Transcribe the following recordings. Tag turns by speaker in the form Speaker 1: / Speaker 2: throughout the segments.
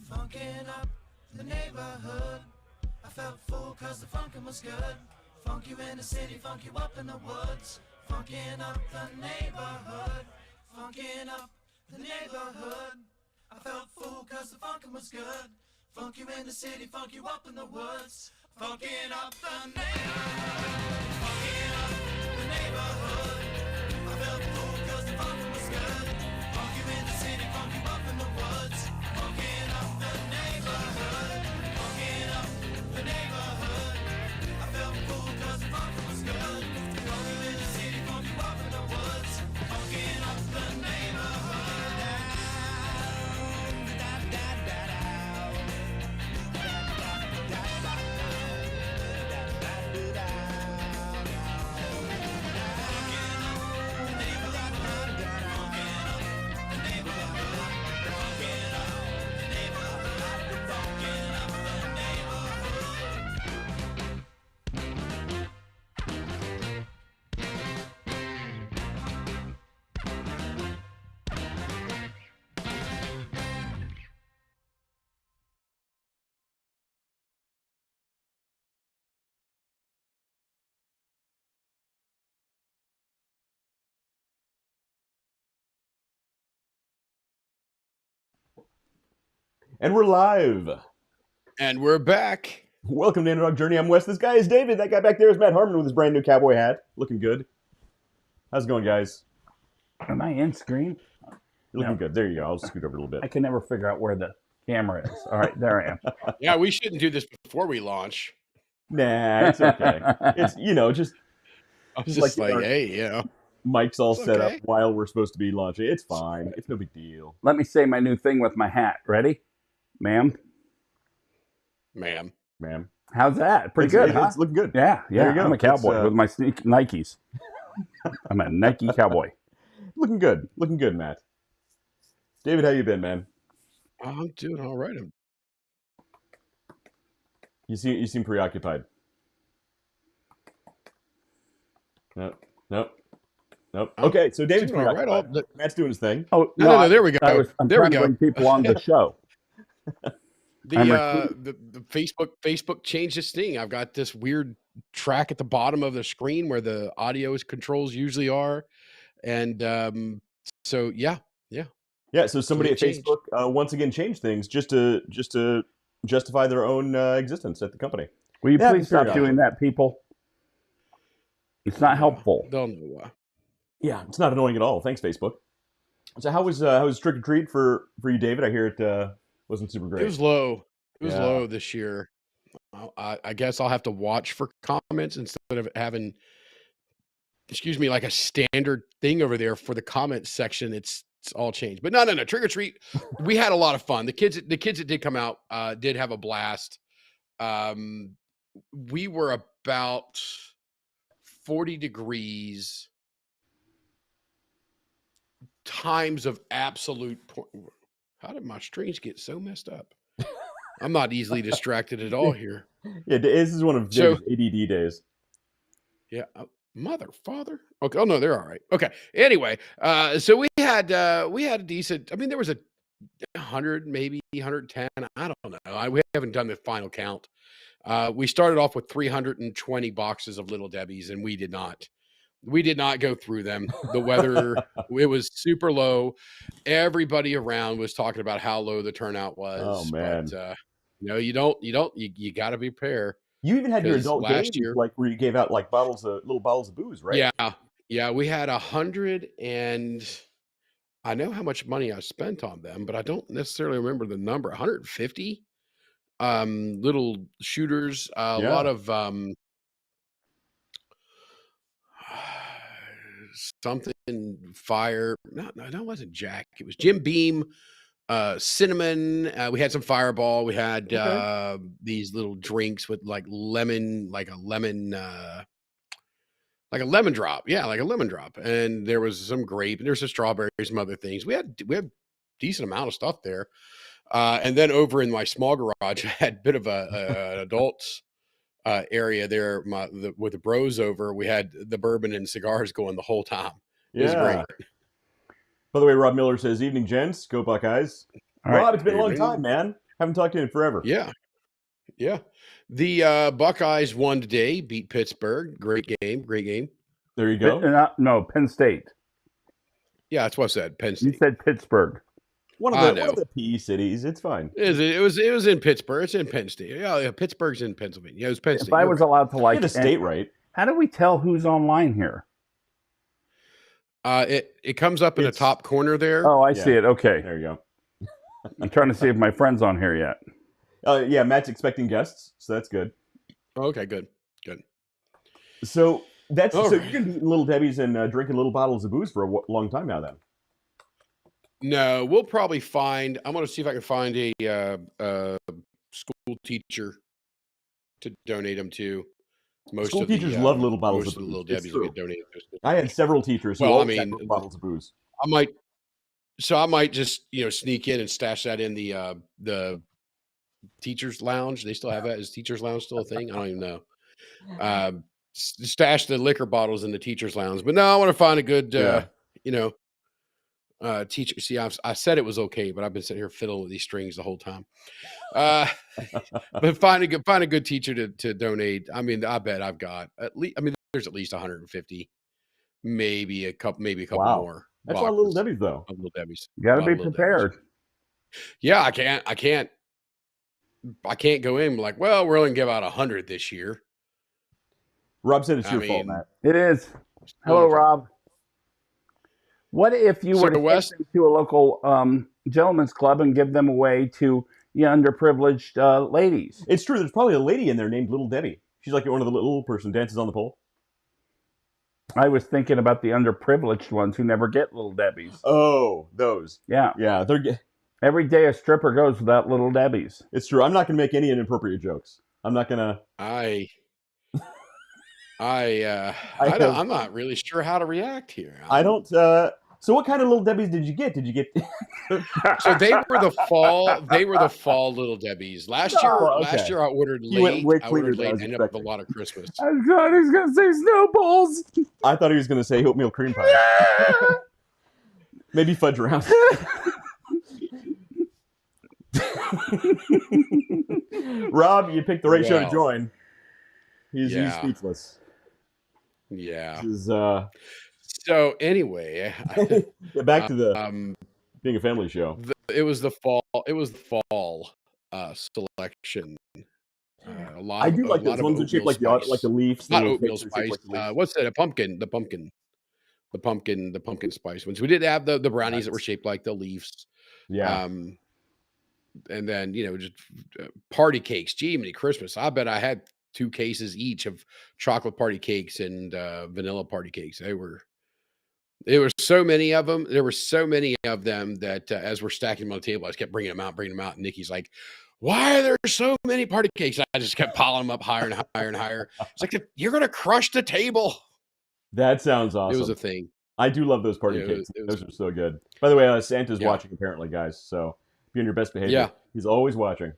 Speaker 1: Funkin' up the neighborhood. I felt full cause the funkin' was good. Funk you in the city, funk you up in the woods. Funkin' up the neighborhood. Funkin' up the neighborhood. I felt full cause the funkin' was good. Funk you in the city, funk you up in the woods. Funkin' up the neighborhood. Funkin' up the neighborhood. I felt full cause the funkin' was good. Funk you in the city, funk you up in the woods. Funkin' up the neighborhood. Funkin' up the neighborhood. I felt full cause the funkin' was good. Funk you in the city, funk you up in the woods. Funkin' up the neighborhood.
Speaker 2: And we're live.
Speaker 3: And we're back.
Speaker 2: Welcome to Underdog Journey. I'm Wes. This guy is David. That guy back there is Matt Harmon with his brand new cowboy hat. Looking good. How's it going, guys?
Speaker 4: Am I in screen?
Speaker 2: You're looking good. There you go. I'll scoot over a little bit.
Speaker 4: I can never figure out where the camera is. All right, there I am.
Speaker 3: Yeah, we shouldn't do this before we launch.
Speaker 2: Nah, it's okay. It's, just
Speaker 3: I was just like hey,
Speaker 2: mic's all
Speaker 3: It's
Speaker 2: set up
Speaker 3: okay.
Speaker 2: while we're supposed to be launching. It's fine. It's no big deal.
Speaker 4: Let me say my new thing with my hat. Ready? Ma'am?
Speaker 3: Ma'am.
Speaker 4: How's that? Pretty good, huh?
Speaker 2: It's looking good.
Speaker 4: Yeah.
Speaker 2: There you go.
Speaker 4: I'm a cowboy
Speaker 2: It's,
Speaker 4: with my Nikes. I'm a Nike cowboy.
Speaker 2: Looking good. Looking good, Matt. David, how you been, man?
Speaker 3: I'm doing all right.
Speaker 2: You seem preoccupied. Nope. Okay, so David's
Speaker 3: doing all right.
Speaker 2: preoccupied. Matt's doing his thing.
Speaker 4: Oh,
Speaker 3: No, there we go.
Speaker 4: I'm
Speaker 3: There we
Speaker 4: trying to
Speaker 3: go.
Speaker 4: bring people on the show.
Speaker 3: The Facebook changed its thing. I've got this weird track at the bottom of the screen where the audio controls usually are, and so yeah.
Speaker 2: So somebody at
Speaker 3: changed.
Speaker 2: Facebook once again changed things just to justify their own existence at the company.
Speaker 4: Will you please stop
Speaker 2: periodically.
Speaker 4: doing that, people? It's not helpful.
Speaker 3: They'll know why.
Speaker 2: Yeah, it's not annoying at all. Thanks, Facebook. So how was Trick or Treat for you, David? I hear it wasn't super great.
Speaker 3: It was low. It was
Speaker 2: Yeah.
Speaker 3: low this year. I guess I'll have to watch for comments instead of having, like a standard thing over there for the comments section. It's all changed. But no. Trick or Treat. We had a lot of fun. The kids that did come out did have a blast. We were about 40 degrees times of absolute. How did my strings get so messed up? I'm not easily distracted at all here.
Speaker 2: Yeah, this is one of David's ADD days.
Speaker 3: Yeah, mother, father. Okay, oh no, they're all right. Okay. Anyway, so we had a decent. I mean, there was 100, maybe 110. I don't know. We haven't done the final count. We started off with 320 boxes of Little Debbie's, and we did not go through them. The weather, it was super low. Everybody around was talking about how low the turnout was.
Speaker 2: Oh man.
Speaker 3: But, you got to be prepared.
Speaker 2: You even had your adult
Speaker 3: last
Speaker 2: games,
Speaker 3: year,
Speaker 2: like where you gave out like little bottles of booze, right?
Speaker 3: Yeah. We had 100, and I know how much money I spent on them, but I don't necessarily remember the number. 150 little shooters, a lot of something fire. No, that wasn't Jack. It was Jim Beam. Cinnamon. We had some Fireball. We had these little drinks with like a lemon drop. Yeah, like a lemon drop. And there was some grape, and there's some strawberries, some other things. We had decent amount of stuff there. And then over in my small garage, I had a bit of an adults area there with the bros over. We had the bourbon and cigars going the whole time. It was great.
Speaker 2: By the way, Rob Miller says, "Evening, gents. Go Buckeyes."
Speaker 4: All right.
Speaker 2: Rob, it's been a long time, man. Haven't talked to you in forever.
Speaker 3: Yeah. Yeah. The Buckeyes won today, beat Pittsburgh. Great game. Great game.
Speaker 2: There you go.
Speaker 4: No, Penn State.
Speaker 3: Yeah, that's what I said. Penn
Speaker 4: You
Speaker 3: State.
Speaker 4: said Pittsburgh.
Speaker 2: One
Speaker 3: I
Speaker 2: of
Speaker 3: know.
Speaker 2: the P cities. It's fine.
Speaker 3: It was in Pittsburgh. It's in Penn State. Yeah, Pittsburgh's in Pennsylvania. Yeah, it was Penn State.
Speaker 4: If I was allowed to
Speaker 2: Get the state right.
Speaker 4: how do we tell who's online here?
Speaker 3: It comes up in the top corner there.
Speaker 4: Oh, I see it. Okay.
Speaker 2: There you go.
Speaker 4: I'm trying to see if my friend's on here yet.
Speaker 2: Yeah, Matt's expecting guests, so that's good.
Speaker 3: Okay, good.
Speaker 2: So
Speaker 3: All
Speaker 2: so
Speaker 3: right.
Speaker 2: you're gonna be eating Little Debbie's and drinking little bottles of booze for a long time now. Then
Speaker 3: No, we'll probably find. I'm going to see if I can find a school teacher to donate them to. Most
Speaker 2: school
Speaker 3: of the,
Speaker 2: teachers love little bottles
Speaker 3: most
Speaker 2: of
Speaker 3: of the
Speaker 2: booze.
Speaker 3: Little
Speaker 2: It's
Speaker 3: Debbie's will
Speaker 2: true.
Speaker 3: get donated. To school
Speaker 2: I had
Speaker 3: teachers.
Speaker 2: several teachers who
Speaker 3: Well, I
Speaker 2: always had
Speaker 3: mean,
Speaker 2: little bottles of booze.
Speaker 3: I might just sneak in and stash that in the teachers lounge. They still have that. Is teachers lounge still a thing? I don't even know. Stash the liquor bottles in the teachers lounge. But no, I want to find a good teacher. See, I said it was okay, but I've been sitting here fiddling with these strings the whole time. But find a good teacher to donate. I mean, I bet I've got at least. I mean, there's at least 150, maybe a couple
Speaker 2: Wow.
Speaker 3: more.
Speaker 2: That's a lot of Little
Speaker 3: boxes
Speaker 2: Debbie's, though.
Speaker 3: of Little Debbie's.
Speaker 4: You got
Speaker 3: A
Speaker 4: to
Speaker 3: lot
Speaker 4: be
Speaker 3: of Little
Speaker 4: prepared.
Speaker 3: Debbie's. Yeah, I can't go in like, well, we're only gonna give out 100 this year.
Speaker 2: Rob said it's
Speaker 3: I
Speaker 2: your fault,
Speaker 3: mean,
Speaker 2: Matt.
Speaker 4: It is. Hello, Rob. What if you were to
Speaker 3: Wes,
Speaker 4: take them to a local gentleman's club and give them away to the underprivileged ladies?
Speaker 2: It's true. There's probably a lady in there named Little Debbie. She's like one of the little person dances on the pole.
Speaker 4: I was thinking about the underprivileged ones who never get Little Debbie's.
Speaker 2: Oh, those.
Speaker 4: Yeah.
Speaker 2: Yeah,
Speaker 4: Every day a stripper goes without Little Debbie's.
Speaker 2: it's true. I'm not going to make any inappropriate jokes. I'm not going to.
Speaker 3: I'm not really sure how to react here.
Speaker 2: I don't. So, what kind of Little Debbie's did you get? Did you get?
Speaker 3: So they were the fall. They were the fall Little Debbie's. Last year I ordered
Speaker 2: You went
Speaker 3: late.
Speaker 2: way
Speaker 3: I ordered
Speaker 2: cleaner than I
Speaker 3: late.
Speaker 2: was
Speaker 3: I ended up with a
Speaker 2: expecting.
Speaker 3: lot of Christmas.
Speaker 4: I thought he was going to say snowballs.
Speaker 2: I thought he was going to say oatmeal cream pie. Maybe fudge rounds. Rob, you picked the right show to
Speaker 3: Wow.
Speaker 2: join. He's
Speaker 3: Yeah.
Speaker 2: speechless.
Speaker 3: Yeah.
Speaker 2: This is
Speaker 3: So anyway,
Speaker 2: back to the being a family show.
Speaker 3: it was the fall. It was the fall selection. A lot.
Speaker 2: I do
Speaker 3: of,
Speaker 2: like
Speaker 3: a
Speaker 2: those
Speaker 3: lot of
Speaker 2: ones that shape
Speaker 3: oatmeal
Speaker 2: like the
Speaker 3: spice.
Speaker 2: leaves.
Speaker 3: Not
Speaker 2: little
Speaker 3: oatmeal
Speaker 2: cakes that shape
Speaker 3: spice.
Speaker 2: like the leaves.
Speaker 3: What's that? The pumpkin spice ones. We did have the brownies that were shaped like the leaves.
Speaker 2: Yeah.
Speaker 3: And then just party cakes. Gee, many Christmas. I bet I had 2 cases each of chocolate party cakes and vanilla party cakes. There were so many of them. There were so many of them that as we're stacking them on the table, I just kept bringing them out. And Nikki's like, "Why are there so many party cakes?" I just kept piling them up higher and higher and higher. It's like, you're going to crush the table.
Speaker 2: That sounds awesome.
Speaker 3: It was a thing.
Speaker 2: I do love those party
Speaker 3: Yeah,
Speaker 2: cakes.
Speaker 3: it was
Speaker 2: Those are so good. By the way, Santa's
Speaker 3: Yeah.
Speaker 2: watching apparently, guys. So be on your best behavior.
Speaker 3: Yeah.
Speaker 2: He's always watching.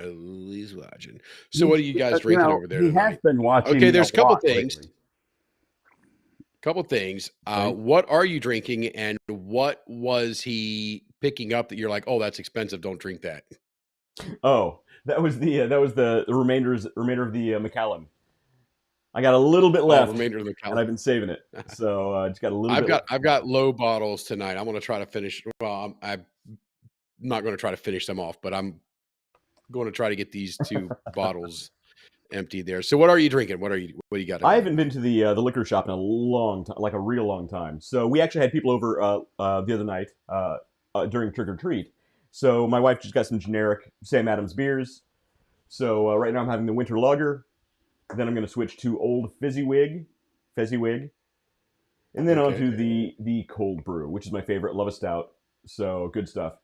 Speaker 3: Always watching. So what are you guys drinking over there
Speaker 4: He
Speaker 3: tonight?
Speaker 4: has been watching.
Speaker 3: Okay, there's a couple
Speaker 4: lot
Speaker 3: things.
Speaker 4: lately.
Speaker 2: Okay.
Speaker 3: What are you drinking, and what was he picking up that you're like, oh, that's expensive, don't drink that?
Speaker 2: Oh, that was the remainder of the Macallan. I got a little bit left,
Speaker 3: Remainder of the
Speaker 2: and I've been saving it. So just got a little bit.
Speaker 3: I've got low bottles tonight. I'm going to try to finish. Well, I'm not going to try to finish them off, but I'm going to try to get these 2 bottles empty there. So what are you drinking? What do you got?
Speaker 2: I haven't been to the liquor shop in a long time, like a real long time. So we actually had people over the other night during trick or treat. So my wife just got some generic Sam Adams beers. So right now I'm having the winter lager. Then I'm going to switch to old Fezziwig, and then on to the cold brew, which is my favorite. Love a stout. So good stuff.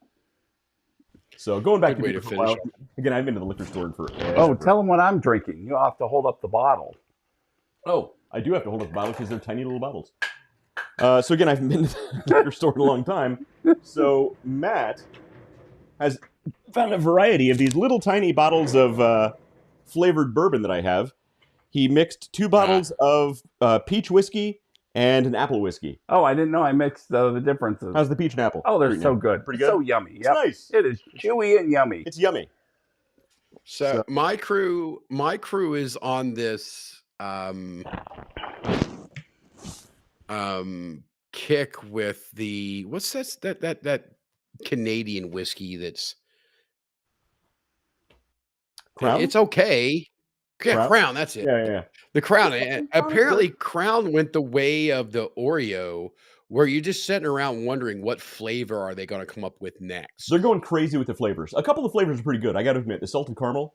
Speaker 2: So going back
Speaker 3: Good way
Speaker 2: to
Speaker 3: to
Speaker 2: for a while.
Speaker 3: finish off.
Speaker 2: Again, I've been to the liquor store for.
Speaker 4: Oh, tell him what I'm drinking. You'll have to hold up the bottle.
Speaker 2: Oh, I do have to hold up the bottle because they're tiny little bottles. So again, I've been to the liquor store in a long time. So Matt has found a variety of these little tiny bottles of flavored bourbon that I have. He mixed 2 bottles of peach whiskey and an apple whiskey.
Speaker 4: Oh, I didn't know I mixed the differences.
Speaker 2: How's the peach and apple?
Speaker 4: Oh, they're
Speaker 2: treating
Speaker 4: so
Speaker 2: you?
Speaker 4: good.
Speaker 2: Pretty good.
Speaker 4: So yummy.
Speaker 2: It's
Speaker 4: Yep.
Speaker 2: nice.
Speaker 4: It is chewy and yummy.
Speaker 2: It's yummy.
Speaker 3: So my crew is on this kick with the what's that Canadian whiskey that's
Speaker 2: Crown?
Speaker 3: It's okay. Yeah,
Speaker 2: Crown?
Speaker 3: Crown, that's it.
Speaker 2: Yeah.
Speaker 3: The Crown.
Speaker 2: Crown is
Speaker 3: Apparently,
Speaker 2: good.
Speaker 3: Crown went the way of the Oreo, where you're just sitting around wondering what flavor are they going to come up with next.
Speaker 2: They're going crazy with the flavors. A couple of flavors are pretty good. I got to admit, the salted caramel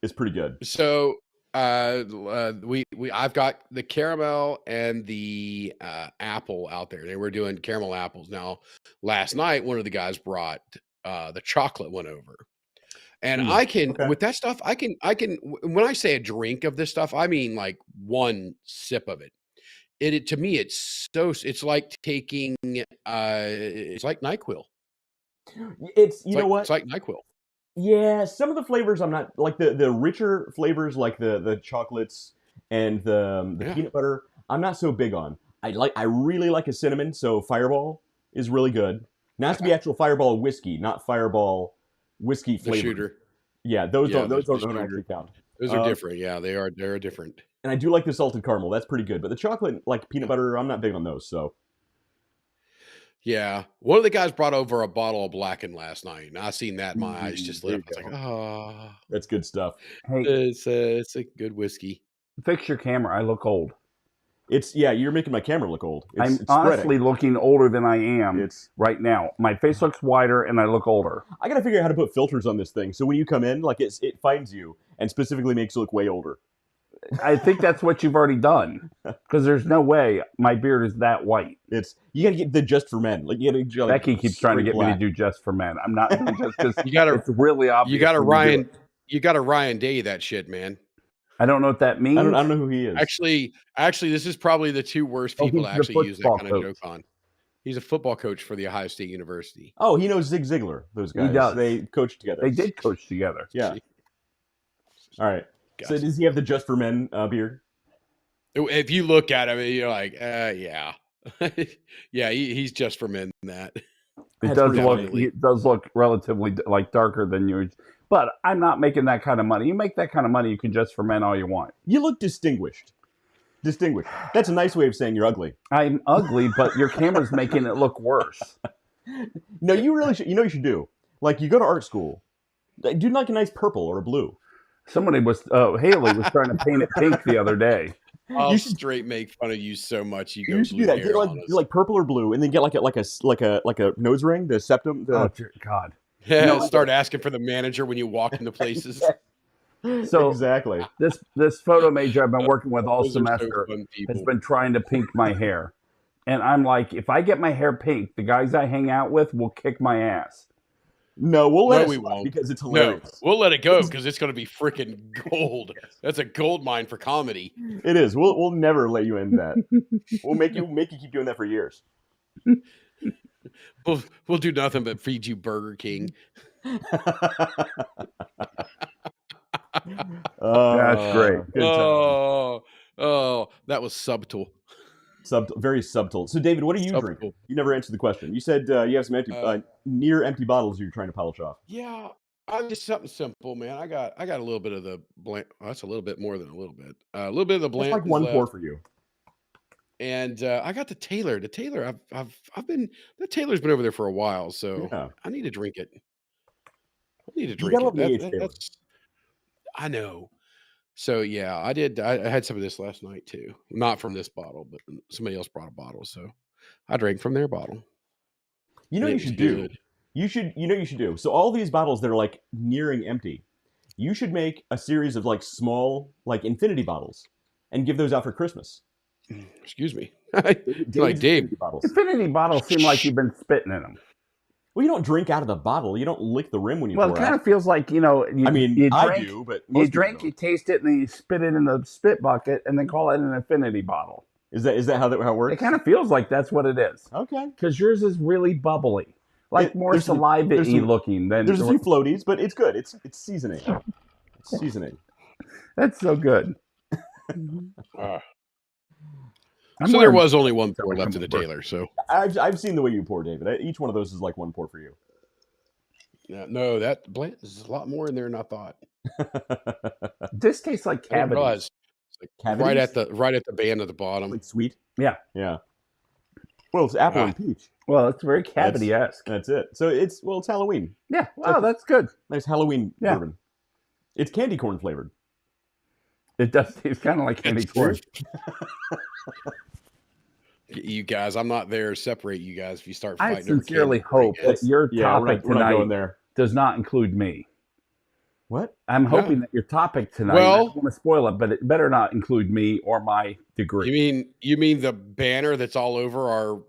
Speaker 2: is pretty good.
Speaker 3: So I've got the caramel and the apple out there. They were doing caramel apples. Now, last night, one of the guys brought the chocolate one over. And I can, with that stuff, I can, when I say a drink of this stuff, I mean like one sip of it. It to me, it's like taking, it's like NyQuil.
Speaker 2: It's you know what?
Speaker 3: It's like NyQuil.
Speaker 2: Yeah, some of the flavors I'm not like the richer flavors like the chocolates and the peanut butter. I'm not so big on. I really like a cinnamon, so Fireball is really good. Now it has to be actual Fireball whiskey, not Fireball whiskey flavor.
Speaker 3: The shooter.
Speaker 2: Yeah, those don't actually count.
Speaker 3: Those are different. Yeah, they're different.
Speaker 2: And I do like the salted caramel. That's pretty good. But the chocolate, like peanut butter, I'm not big on those. So
Speaker 3: yeah, one of the guys brought over a bottle of Blackened last night, and I seen that, my eyes just lit up. I was like, oh,
Speaker 2: that's good stuff.
Speaker 4: Hey,
Speaker 3: it's a good whiskey.
Speaker 4: Fix your camera. I look old.
Speaker 2: You're making my camera look old.
Speaker 4: I'm honestly looking older than I am right now. My face looks wider and I look older.
Speaker 2: I got to figure out how to put filters on this thing. So when you come in, like it finds you and specifically makes you look way older.
Speaker 4: I think that's what you've already done because there's no way my beard is that white.
Speaker 2: You got to get the Just for Men. Like you got to. Like,
Speaker 4: Becky keeps trying to get me to do Just for Men. I'm not doing just because it's really obvious.
Speaker 3: You got to Ryan Day that shit, man.
Speaker 4: I don't know what that means.
Speaker 2: I don't know who he is.
Speaker 3: Actually, this is probably the two worst people to actually use that kind of joke on. He's a football coach for the Ohio State University.
Speaker 2: Oh, he knows Zig Ziglar. Those guys.
Speaker 4: He does.
Speaker 2: They coached together.
Speaker 4: They did coach together.
Speaker 2: Yeah. All right. So does he have the Just for Men beard?
Speaker 3: If you look at him, you're like, yeah. Yeah, he's just for men in that.
Speaker 4: It does look relatively like darker than you. But I'm not making that kind of money. You make that kind of money, you can Just for Men all you want.
Speaker 2: You look distinguished. Distinguished. That's a nice way of saying you're ugly.
Speaker 4: I'm ugly, but your camera's making it look worse.
Speaker 2: No, you really should. You know what you should do? Like, you go to art school. Do like a nice purple or a blue.
Speaker 4: Haley was trying to paint it pink the other day.
Speaker 3: I'll straight make fun of you so much.
Speaker 2: You should do that. Get like purple or blue, and then get like a nose ring, the septum.
Speaker 4: Oh dear God!
Speaker 3: Yeah, start asking for the manager when you walk into places.
Speaker 4: So
Speaker 2: exactly.
Speaker 4: This photo major I've been working with all semester has been trying to pink my hair, and I'm like, if I get my hair pink, the guys I hang out with will kick my ass.
Speaker 2: No, we won't because it's hilarious.
Speaker 3: No, we'll let it go because it's going to be freaking gold. That's a gold mine for comedy.
Speaker 2: It is. We'll never let you end that. We'll make you keep doing that for years.
Speaker 3: We'll do nothing but feed you Burger King.
Speaker 4: That's great.
Speaker 3: Oh, that was subtle.
Speaker 2: Very subtle. So, David, what are you drinking? You never answered the question. You said you have some near empty bottles you're trying to polish off.
Speaker 3: Yeah, just something simple, man. I got a little bit of the blank. Oh, that's a little bit more than a little bit. A little bit of the blank.
Speaker 2: That's like one pour for you.
Speaker 3: And I got the Taylor. The Taylor, the Taylor's been over there for a while, so yeah. I need to drink it. I know. So yeah, I did. I had some of this last night too. Not from this bottle, but somebody else brought a bottle, so I drank from their bottle.
Speaker 2: You know what you should do? You should do. So all these bottles that are like nearing empty, you should make a series of like small, like infinity bottles, and give those out for Christmas.
Speaker 3: Excuse me, like Dave.
Speaker 4: Infinity bottles seem like you've been spitting in them.
Speaker 2: Well, you don't drink out of the bottle. You don't lick the rim when you pour
Speaker 4: it kind of feels like, you drink,
Speaker 2: I do, but
Speaker 4: you drink, you taste it, and then you spit it in the spit bucket, and then call it an infinity bottle.
Speaker 2: Is that how it works?
Speaker 4: It kind of feels like that's what it is.
Speaker 2: Okay.
Speaker 4: Because yours is really bubbly, more saliva-y looking than.
Speaker 2: There's a few floaties, but it's good. It's seasoning. It's seasoning.
Speaker 4: That's so good.
Speaker 3: So there was only one pour left in the Taylor. So
Speaker 2: I've seen the way you pour, David. Each one of those is like one pour for you.
Speaker 3: Yeah, no, there's a lot more in there than I thought.
Speaker 4: This tastes like
Speaker 3: I didn't
Speaker 4: cavities.
Speaker 3: realize it's like right at the band at the bottom.
Speaker 2: Like sweet.
Speaker 4: Yeah.
Speaker 2: Yeah. Well, it's apple and peach.
Speaker 4: Well, it's very cavity-esque.
Speaker 2: That's it. So it's Halloween.
Speaker 4: Yeah. Wow, that's good.
Speaker 2: Nice Halloween bourbon. It's candy corn flavored.
Speaker 4: It does taste kind of like candy corn.
Speaker 3: You guys, I'm not there to separate you guys if you start fighting.
Speaker 4: I sincerely hope that your topic
Speaker 2: we're not going
Speaker 4: tonight
Speaker 2: there.
Speaker 4: does not include me.
Speaker 2: What?
Speaker 4: I'm hoping that your topic tonight, I don't want to spoil it, but it better not include me or my degree.
Speaker 3: You mean the banner that's all over our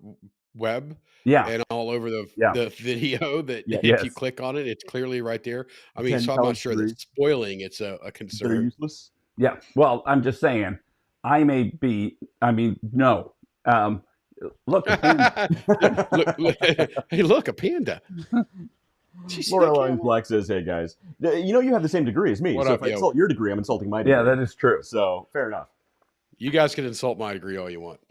Speaker 3: web?
Speaker 4: Yeah.
Speaker 3: And all over the video that if you click on it, it's clearly right there. I mean, so I'm not sure that spoiling it's a concern.
Speaker 2: They're useless.
Speaker 4: Yeah. Well, I'm just saying, no. Look, a panda.
Speaker 3: Hey, look, a panda.
Speaker 2: Laura Lyons Black says, "Hey guys, you have the same degree as me. So if I insult your degree, I'm insulting my degree."
Speaker 4: Yeah, that is true.
Speaker 2: So fair enough.
Speaker 3: You guys can insult my degree all you want.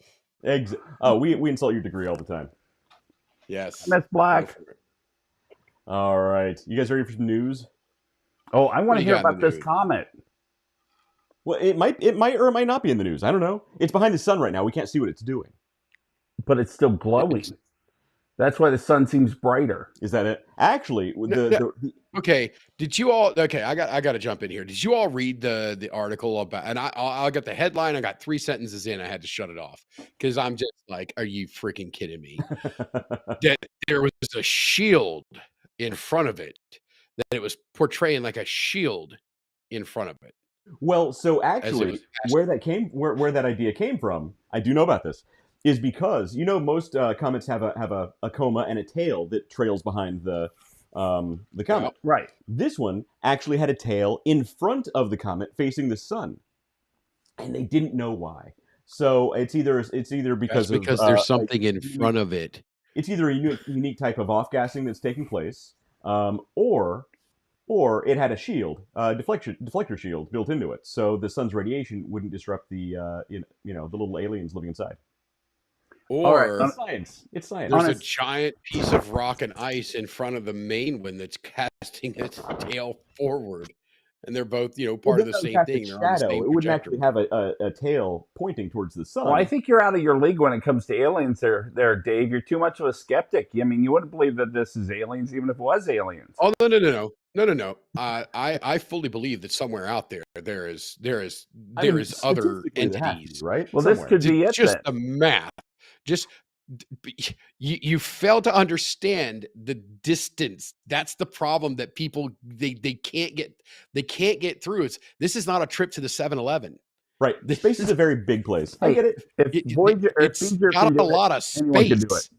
Speaker 2: We insult your degree all the time.
Speaker 3: Yes,
Speaker 4: That's Black.
Speaker 2: All right, you guys ready for some news?
Speaker 4: Oh, I want to hear about this comet.
Speaker 2: Well, it might or it might not be in the news. I don't know. It's behind the sun right now. We can't see what it's doing.
Speaker 4: But it's still glowing. That's why the sun seems brighter.
Speaker 2: Is that it? Actually,
Speaker 3: okay. Did you all? Okay, I got to jump in here. Did you all read the article about? And I got the headline. I got 3 sentences in. I had to shut it off because I'm just like, are you freaking kidding me? That there was a shield in front of it. That it was portraying like a shield in front of it.
Speaker 2: Well, so actually, where that idea came from, I do know about this. Is because most comets have a coma and a tail that trails behind the comet.
Speaker 4: Right.
Speaker 2: This one actually had a tail in front of the comet facing the sun, and they didn't know why. So it's either because
Speaker 3: there's something in front of it.
Speaker 2: It's either a unique type of off-gassing that's taking place, or it had a shield, deflector shield built into it, so the sun's radiation wouldn't disrupt the the little aliens living inside.
Speaker 3: Or
Speaker 2: it's science.
Speaker 3: There's a giant piece of rock and ice in front of the main one that's casting its tail forward, and they're both part of the same thing. They're on the same
Speaker 2: it wouldn't actually have a tail pointing towards the sun.
Speaker 4: Well, I think you're out of your league when it comes to aliens. There, Dave. You're too much of a skeptic. I mean, you wouldn't believe that this is aliens, even if it was aliens.
Speaker 3: Oh no. I fully believe that somewhere out there is other entities,
Speaker 2: right?
Speaker 4: Well, this could be it.
Speaker 3: Just the math. Just you fail to understand the distance. That's the problem that people they can't get through. This is not a trip to the 7-Eleven.
Speaker 2: Right. Space is a very big place. I get it.
Speaker 3: It's got a lot of space.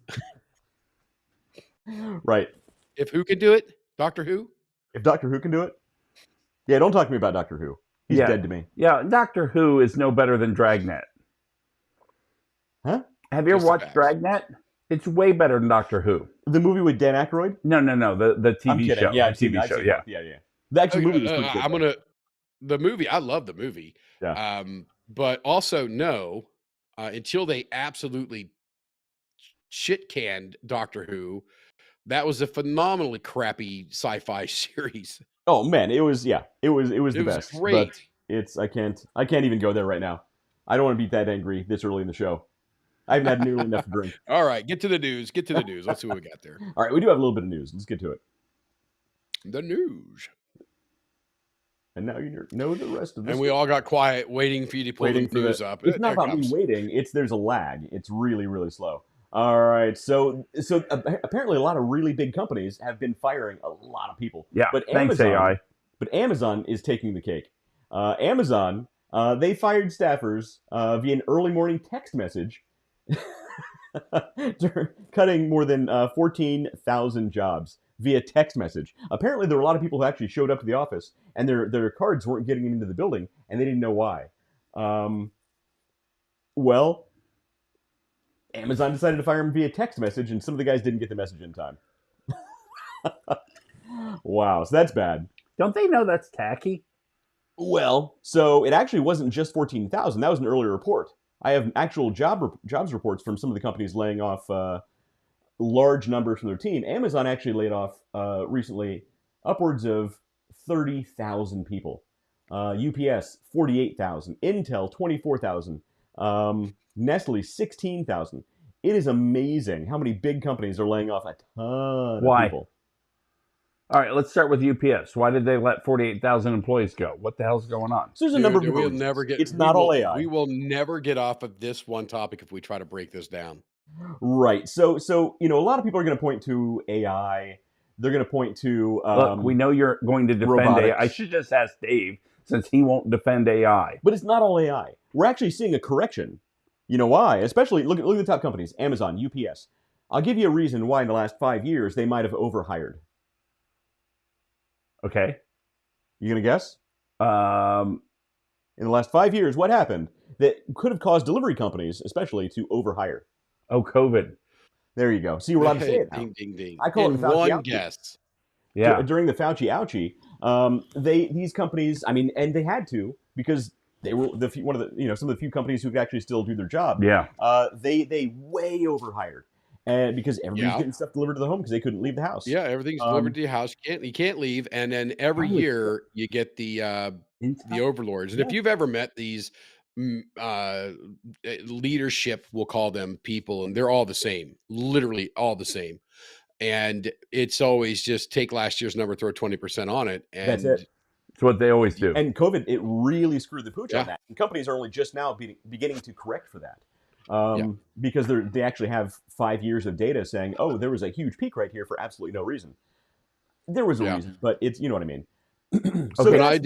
Speaker 2: Right.
Speaker 3: If who can do it? Doctor Who?
Speaker 2: If Doctor Who can do it? Yeah, don't talk to me about Doctor Who. He's dead to me.
Speaker 4: Yeah, Doctor Who is no better than Dragnet.
Speaker 2: Huh?
Speaker 4: Have you ever watched Dragnet? It's way better than Doctor Who.
Speaker 2: The movie with Dan Aykroyd?
Speaker 4: No. The TV show.
Speaker 2: Yeah,
Speaker 4: the TV show. Yeah.
Speaker 2: The actual movie was pretty good.
Speaker 3: The movie. I love the movie.
Speaker 2: Yeah.
Speaker 3: But also no, until they absolutely shit canned Doctor Who, that was a phenomenally crappy sci-fi series.
Speaker 2: Oh man, it was the best.
Speaker 3: Great.
Speaker 2: But I can't even go there right now. I don't want to be that angry this early in the show. I haven't had nearly enough to drink.
Speaker 3: All right, get to the news. Let's see what we got there.
Speaker 2: All right, we do have a little bit of news. Let's get to it.
Speaker 3: The news.
Speaker 2: And now you know the rest of this.
Speaker 3: And we all got quiet, waiting for you to pull the news up.
Speaker 2: It's not about me waiting. There's a lag. It's really, really slow. All right, so apparently a lot of really big companies have been firing a lot of people.
Speaker 4: Yeah,
Speaker 2: but
Speaker 4: thanks AI.
Speaker 2: But Amazon is taking the cake. Amazon, they fired staffers via an early morning text message, cutting more than 14,000 jobs via text message. Apparently, there were a lot of people who actually showed up to the office, and their cards weren't getting into the building, and they didn't know why. Well, Amazon decided to fire him via text message, and some of the guys didn't get the message in time. Wow, so that's bad.
Speaker 4: Don't they know that's tacky?
Speaker 2: Well, so it actually wasn't just 14,000. That was an earlier report. I have actual jobs reports from some of the companies laying off large numbers from their team. Amazon actually laid off recently upwards of 30,000 people. UPS 48,000, Intel 24,000, Nestle 16,000. It is amazing how many big companies are laying off a ton of people.
Speaker 4: All right, let's start with UPS. Why did they let 48,000 employees go? What the hell's going on?
Speaker 2: So there's a number of
Speaker 3: we'll
Speaker 2: reasons.
Speaker 3: never get.
Speaker 2: It's not all AI.
Speaker 3: We will never get off of this one topic if we try to break this down.
Speaker 2: Right. So a lot of people are going to point to AI. They're going to point to
Speaker 4: look. We know you're going to defend
Speaker 2: robotics.
Speaker 4: AI. I should just ask Dave since he won't defend AI.
Speaker 2: But it's not all AI. We're actually seeing a correction. You know why? Especially look at the top companies: Amazon, UPS. I'll give you a reason why in the last 5 years they might have overhired.
Speaker 4: Okay.
Speaker 2: You gonna guess?
Speaker 4: In
Speaker 2: the last 5 years, what happened that could have caused delivery companies, especially, to overhire?
Speaker 4: Oh, COVID.
Speaker 2: There you go. So you were allowed to say it now.
Speaker 3: Ding, ding, ding.
Speaker 2: I call it
Speaker 3: one
Speaker 2: ouchie.
Speaker 3: guess.
Speaker 4: Yeah.
Speaker 2: During the Fauci ouchie, these companies, I mean, and they had to because they were some of the few companies who could actually still do their job.
Speaker 4: Yeah.
Speaker 2: They way overhired. And because everybody's getting stuff delivered to the home because they couldn't leave the house.
Speaker 3: Yeah, everything's delivered to your house. You can't leave, and then every year you get the overlords. And if you've ever met these leadership, we'll call them people, and they're all the same, literally all the same. And it's always just take last year's number, throw 20% on it, and
Speaker 2: that's it.
Speaker 4: It's what they always do.
Speaker 2: And COVID, it really screwed the pooch on that. And companies are only just now beginning to correct for that. Because they actually have 5 years of data saying, oh, there was a huge peak right here for absolutely no reason. There was a reason, but it's, you know what I mean.
Speaker 3: So when I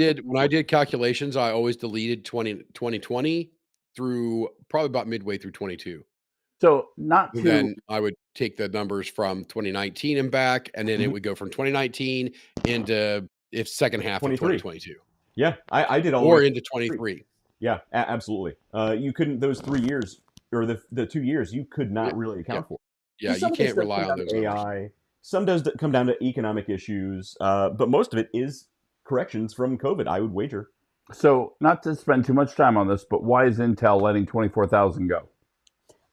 Speaker 3: did calculations, I always deleted 2020 through probably about midway through 22.
Speaker 4: So
Speaker 3: then I would take the numbers from 2019 and back, and then it would go from 2019 into second half of 2022.
Speaker 2: Yeah, I did all
Speaker 3: or into 23.
Speaker 2: Yeah, absolutely. You couldn't those 3 years or the 2 years you could not really account for.
Speaker 3: Yeah, you can't rely on those
Speaker 2: AI.
Speaker 3: numbers.
Speaker 2: Some does come down to economic issues, but most of it is corrections from COVID, I would wager.
Speaker 4: So, not to spend too much time on this, but why is Intel letting 24,000 go?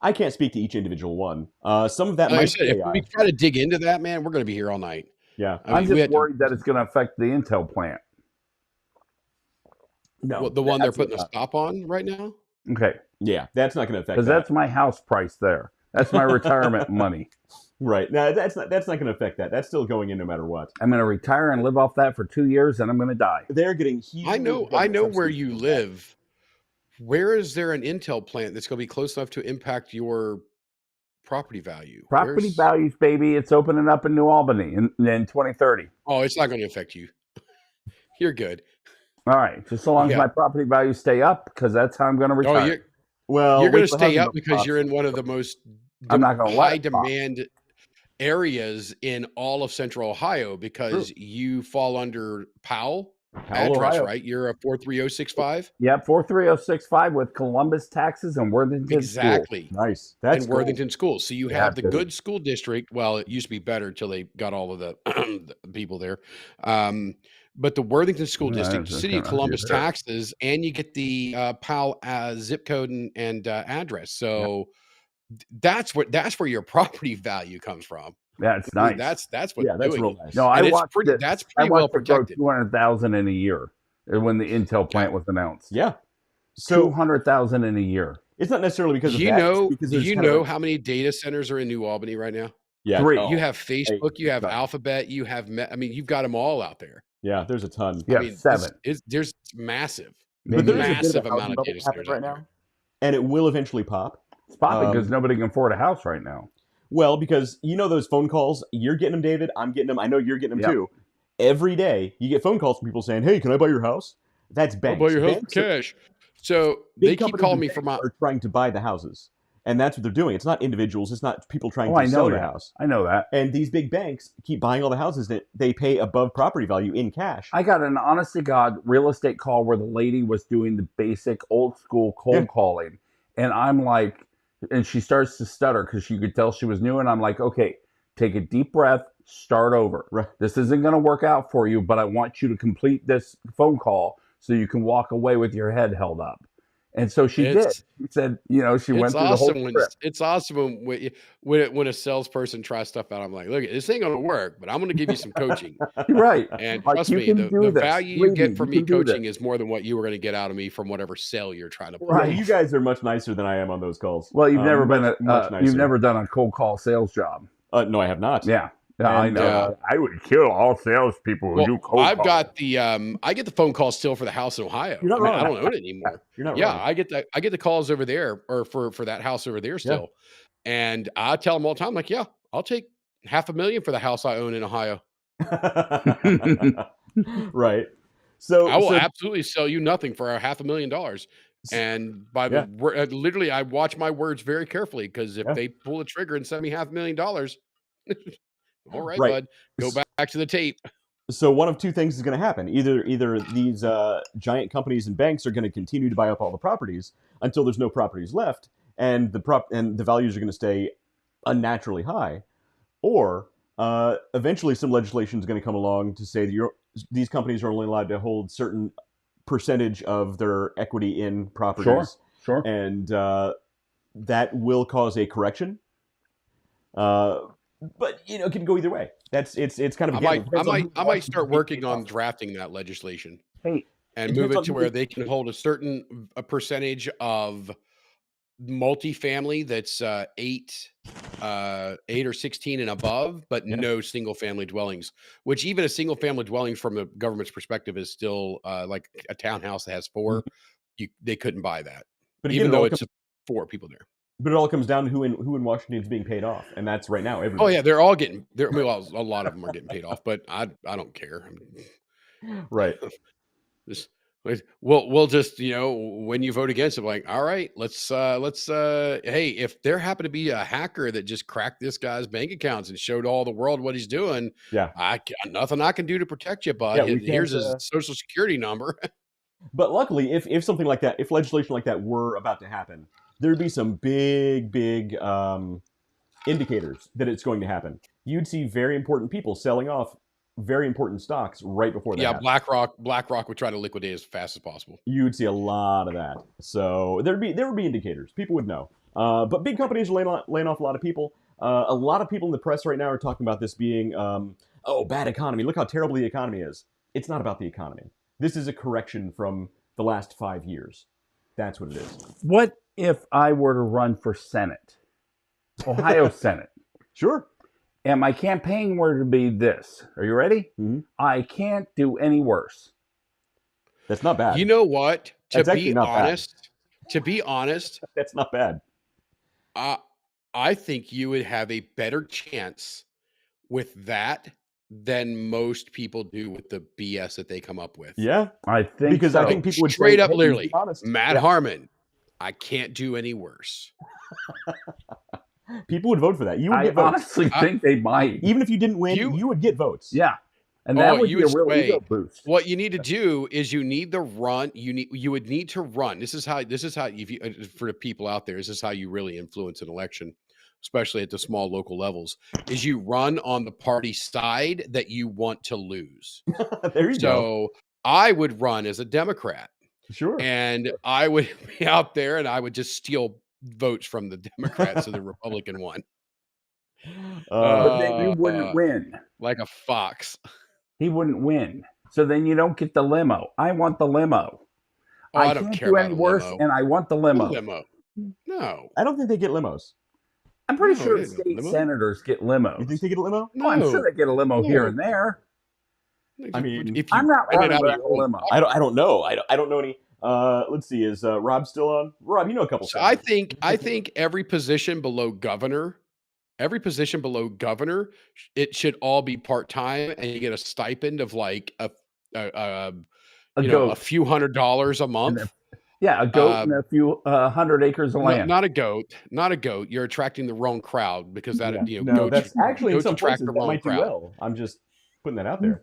Speaker 2: I can't speak to each individual one. Some of that
Speaker 3: Like
Speaker 2: might
Speaker 3: I said,
Speaker 2: be
Speaker 3: if
Speaker 2: AI.
Speaker 3: we try to dig into that, man, we're going to be here all night.
Speaker 2: Yeah,
Speaker 4: I'm just worried that it's going to affect the Intel plant.
Speaker 3: No, the one they're putting a stop on right now.
Speaker 4: Okay.
Speaker 2: Yeah, that's not going to affect.
Speaker 4: Because that's my house price there. That's my retirement money.
Speaker 2: Right. No, that's not going to affect that. That's still going in no matter what.
Speaker 4: I'm going to retire and live off that for 2 years, and I'm going to die.
Speaker 2: They're getting huge.
Speaker 3: I know where you live. Where is there an Intel plant that's going to be close enough to impact your property value?
Speaker 4: Property values, baby. It's opening up in New Albany in 2030.
Speaker 3: Oh, it's not going to affect you. You're good.
Speaker 4: All right. Just so long as my property values stay up, because that's how I'm going to retire.
Speaker 3: You're going to stay up because you're in one of the most high demand areas in all of Central Ohio because you fall under Powell address,
Speaker 2: Ohio.
Speaker 3: right? You're a 43065.
Speaker 4: Yep, 43065 with Columbus, Texas, and Worthington.
Speaker 3: Exactly.
Speaker 2: School. Nice. That's
Speaker 3: cool. Worthington School. So you have the good school district. Well, it used to be better until they got all of the, the people there. But the Worthington School District, City of Columbus taxes, and you get the Powell zip code and address. So that's where your property value comes from.
Speaker 4: That's nice.
Speaker 3: That's what.
Speaker 2: That's real nice.
Speaker 4: No,
Speaker 3: that's pretty well protected.
Speaker 4: 200,000 in a year when the Intel plant was announced.
Speaker 2: Yeah, so
Speaker 4: 200,000 in a year.
Speaker 2: It's not necessarily because of
Speaker 3: do
Speaker 2: that.
Speaker 3: you know how many data centers are in New Albany right now?
Speaker 2: Yeah,
Speaker 4: 3.
Speaker 3: You have Facebook, you have Alphabet, you have. I mean, you've got them all out there.
Speaker 2: Yeah, there's a ton.
Speaker 4: Yeah,
Speaker 3: I mean,
Speaker 4: 7.
Speaker 3: There's massive,
Speaker 2: but there's
Speaker 3: massive amount of data centers
Speaker 2: right now, and it will eventually pop.
Speaker 4: It's popping because nobody can afford a house right now.
Speaker 2: Well, because you know those phone calls, you're getting them, David. I'm getting them. I know you're getting them too. Every day, you get phone calls from people saying, "Hey, can I buy your house?" That's banks.
Speaker 3: I'll buy your house for cash. So they keep calling me from
Speaker 2: are trying to buy the houses, and that's what they're doing. It's not individuals. It's not people trying to sell your house.
Speaker 4: I know that.
Speaker 2: And these big banks keep buying all the houses that they pay above property value in cash.
Speaker 4: I got an honest to God real estate call where the lady was doing the basic old school cold calling, and I'm like. And she starts to stutter because you could tell she was new. And I'm like, okay, take a deep breath, start over.
Speaker 2: Right.
Speaker 4: This isn't going to work out for you, but I want you to complete this phone call so you can walk away with your head held up. And so she did.
Speaker 3: It's
Speaker 4: She said, you know, she went
Speaker 3: it's
Speaker 4: through the whole
Speaker 3: awesome
Speaker 4: script.
Speaker 3: it's awesome when a salesperson tries stuff out. I'm like, look, this ain't gonna work, but I'm gonna give you some coaching.
Speaker 4: You're right.
Speaker 3: And
Speaker 4: Like,
Speaker 3: trust
Speaker 4: you
Speaker 3: me,
Speaker 4: can do
Speaker 3: the
Speaker 4: this.
Speaker 3: value you
Speaker 4: Believe
Speaker 3: get
Speaker 4: me,
Speaker 3: from
Speaker 4: you
Speaker 3: me
Speaker 4: can do
Speaker 3: coaching
Speaker 4: this.
Speaker 3: is more than what you were going to get out of me from whatever sale you're trying to pull.
Speaker 4: Right.
Speaker 2: Yeah, you guys are much nicer than I am on those calls.
Speaker 4: Well, you've never been
Speaker 2: much nicer.
Speaker 4: you've never done a cold call sales job.
Speaker 2: No, I have not.
Speaker 4: Yeah. I
Speaker 2: And,
Speaker 4: know. I would kill all salespeople who do cold
Speaker 3: I've
Speaker 4: calls.
Speaker 3: got the I get the phone calls still for the house in Ohio.
Speaker 2: You're not
Speaker 3: I
Speaker 2: wrong.
Speaker 3: don't own it anymore.
Speaker 2: You're not
Speaker 3: Yeah,
Speaker 2: wrong.
Speaker 3: I get the calls over there, or for that house over there still. And I tell them all the time, like, yeah, I'll take $500,000 for the house I own in Ohio.
Speaker 2: Right. So
Speaker 3: I will absolutely sell you nothing for $500,000. And by the literally, I watch my words very carefully, because if they pull the trigger and send me $500,000, all right, bud, go back to the tape.
Speaker 2: So one of two things is going to happen. Either these giant companies and banks are going to continue to buy up all the properties until there's no properties left, and the values are going to stay unnaturally high, or eventually some legislation is going to come along to say that these companies are only allowed to hold certain percentage of their equity in properties.
Speaker 4: Sure.
Speaker 2: And that will cause a correction. But it can go either way. It's kind of
Speaker 3: I might start working on drafting that legislation.
Speaker 4: Hey,
Speaker 3: and move it to where they can hold a percentage of multifamily that's 8 or 16 and above, but no single family dwellings, which even a single family dwelling from the government's perspective is still like a townhouse that has 4. They couldn't buy that, but even though it's 4 people there.
Speaker 2: But it all comes down to who in Washington is being paid off, and that's right now everybody.
Speaker 3: Oh yeah, they're all getting. A lot of them are getting paid off, but I don't care.
Speaker 2: Right.
Speaker 3: We'll just, when you vote against it, like, all right, let's hey, if there happened to be a hacker that just cracked this guy's bank accounts and showed all the world what he's doing, I got nothing I can do to protect you, bud. Here's his social security number.
Speaker 2: But luckily, if something like that, if legislation like that were about to happen, there'd be some big indicators that it's going to happen. You'd see very important people selling off very important stocks right before that.
Speaker 3: Yeah, BlackRock would try to liquidate as fast as possible.
Speaker 2: You would see a lot of that. So there would be indicators. People would know. But big companies are laying off a lot of people. A lot of people in the press right now are talking about this being, bad economy. Look how terrible the economy is. It's not about the economy. This is a correction from the last 5 years. That's what it is.
Speaker 4: What if I were to run for Senate? Ohio Senate.
Speaker 2: Sure.
Speaker 4: And my campaign were to be this. Are you ready?
Speaker 2: Mm-hmm.
Speaker 4: I can't do any worse.
Speaker 2: That's not bad.
Speaker 3: You know what?
Speaker 2: To
Speaker 3: be honest,
Speaker 2: that's not bad.
Speaker 3: I think you would have a better chance with that than most people do with the BS that they come up with.
Speaker 2: Yeah,
Speaker 4: I think
Speaker 2: because I think people would
Speaker 3: straight up,
Speaker 2: hey,
Speaker 3: literally,
Speaker 2: honest.
Speaker 3: Matt Harmon, I can't do any worse.
Speaker 2: People would vote for that. You would
Speaker 4: I
Speaker 2: get votes.
Speaker 4: honestly think they might.
Speaker 2: Even if you didn't win, you would get votes.
Speaker 4: Yeah. And that would be a real ego boost.
Speaker 3: What you need to do is you need the run. You would need to run. This is how if you, for the people out there, this is how you really influence an election, especially at the small local levels, is you run on the party side that you want to lose.
Speaker 2: There you go.
Speaker 3: So I would run as a Democrat.
Speaker 2: Sure.
Speaker 3: And I would be out there and I would just steal votes from the Democrats so the Republican won.
Speaker 4: But then you wouldn't win.
Speaker 3: Like a fox.
Speaker 4: He wouldn't win. So then you don't get the limo. I want the limo.
Speaker 3: I don't care
Speaker 4: do
Speaker 3: about
Speaker 4: any
Speaker 3: a
Speaker 4: worse,
Speaker 3: limo.
Speaker 4: and I want the limo.
Speaker 3: No.
Speaker 2: I don't think they get limos.
Speaker 4: I'm pretty sure state senators get limos.
Speaker 2: You think they get a limo?
Speaker 4: No. Oh, I'm sure they get a limo here and there.
Speaker 2: I mean,
Speaker 3: if
Speaker 4: I'm not running without a limo.
Speaker 2: I don't know. I don't know any. Let's see. Is Rob still on? Rob, you know a couple.
Speaker 3: So I think every position below governor, it should all be part-time, and you get a stipend of like a few $100s a month.
Speaker 4: A goat and a few 100 acres of land.
Speaker 3: Not a goat. You're attracting the wrong crowd because that
Speaker 2: that's actually in some places that might do well. I'm just putting that out there.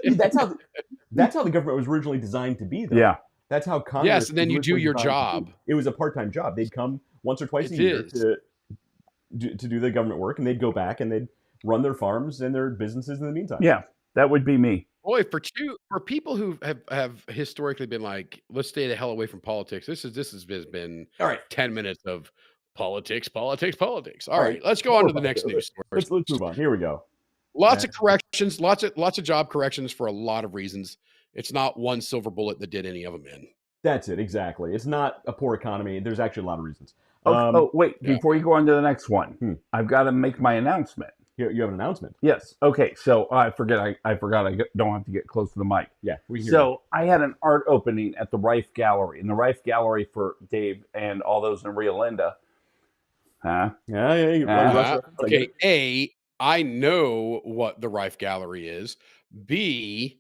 Speaker 2: That's how the government was originally designed to be, though.
Speaker 4: Yeah.
Speaker 2: That's how Congress.
Speaker 3: Yes, and then you do your job.
Speaker 2: It was a part-time job. They'd come once or twice a year to do the government work, and they'd go back and they'd run their farms and their businesses in the meantime.
Speaker 4: Yeah, that would be me.
Speaker 3: Boy, for people who have historically been like, let's stay the hell away from politics. This has been
Speaker 2: All right.
Speaker 3: 10 minutes of politics, politics, politics.
Speaker 2: All
Speaker 3: All
Speaker 2: right.
Speaker 3: right, let's go on to the next news story.
Speaker 2: Let's move on. Here we go.
Speaker 3: Lots of corrections, lots of job corrections for a lot of reasons. It's not one silver bullet that did any of them in.
Speaker 2: That's it, exactly. It's not a poor economy. There's actually a lot of reasons.
Speaker 4: Wait,
Speaker 3: yeah.
Speaker 4: before you go on to the next one, I've got to make my announcement.
Speaker 2: You have an announcement.
Speaker 4: Yes. Okay. So I forgot. I don't have to get close to the mic.
Speaker 2: Yeah. We hear
Speaker 4: So I had an art opening at the Rife Gallery, and the Rife Gallery for Dave and all those in Rio Linda. Huh?
Speaker 2: Yeah.
Speaker 3: Okay. A, I know what the Rife Gallery is. B,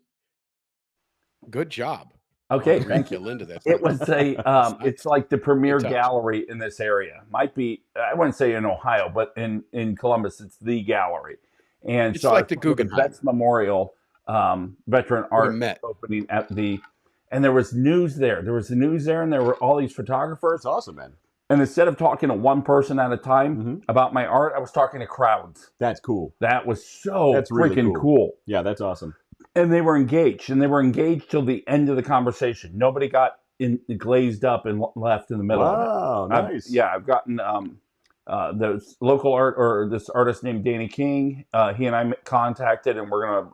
Speaker 3: good job.
Speaker 4: Okay. Thank you.
Speaker 3: Linda, that's
Speaker 4: It was it's like the premier
Speaker 3: Good touch.
Speaker 4: gallery in this area. Might be, I wouldn't say in Ohio, but in Columbus, it's the gallery. And
Speaker 3: It's
Speaker 4: so
Speaker 3: like
Speaker 4: I
Speaker 3: the
Speaker 4: saw
Speaker 3: Guggenheim.
Speaker 4: Vets Memorial Veteran Art opening at and there was news there. There was the news there, and there were all these photographers.
Speaker 2: That's awesome, man.
Speaker 4: And instead of talking to one person at a time about my art, I was talking to crowds.
Speaker 2: That's cool.
Speaker 4: That was that's
Speaker 2: really
Speaker 4: freaking cool.
Speaker 2: Yeah, that's awesome.
Speaker 4: And they were engaged, till the end of the conversation. Nobody got glazed up and left in the middle
Speaker 2: of it.
Speaker 4: Wow,
Speaker 2: nice.
Speaker 4: I've gotten this local this artist named Danny King. He and I contacted, and we're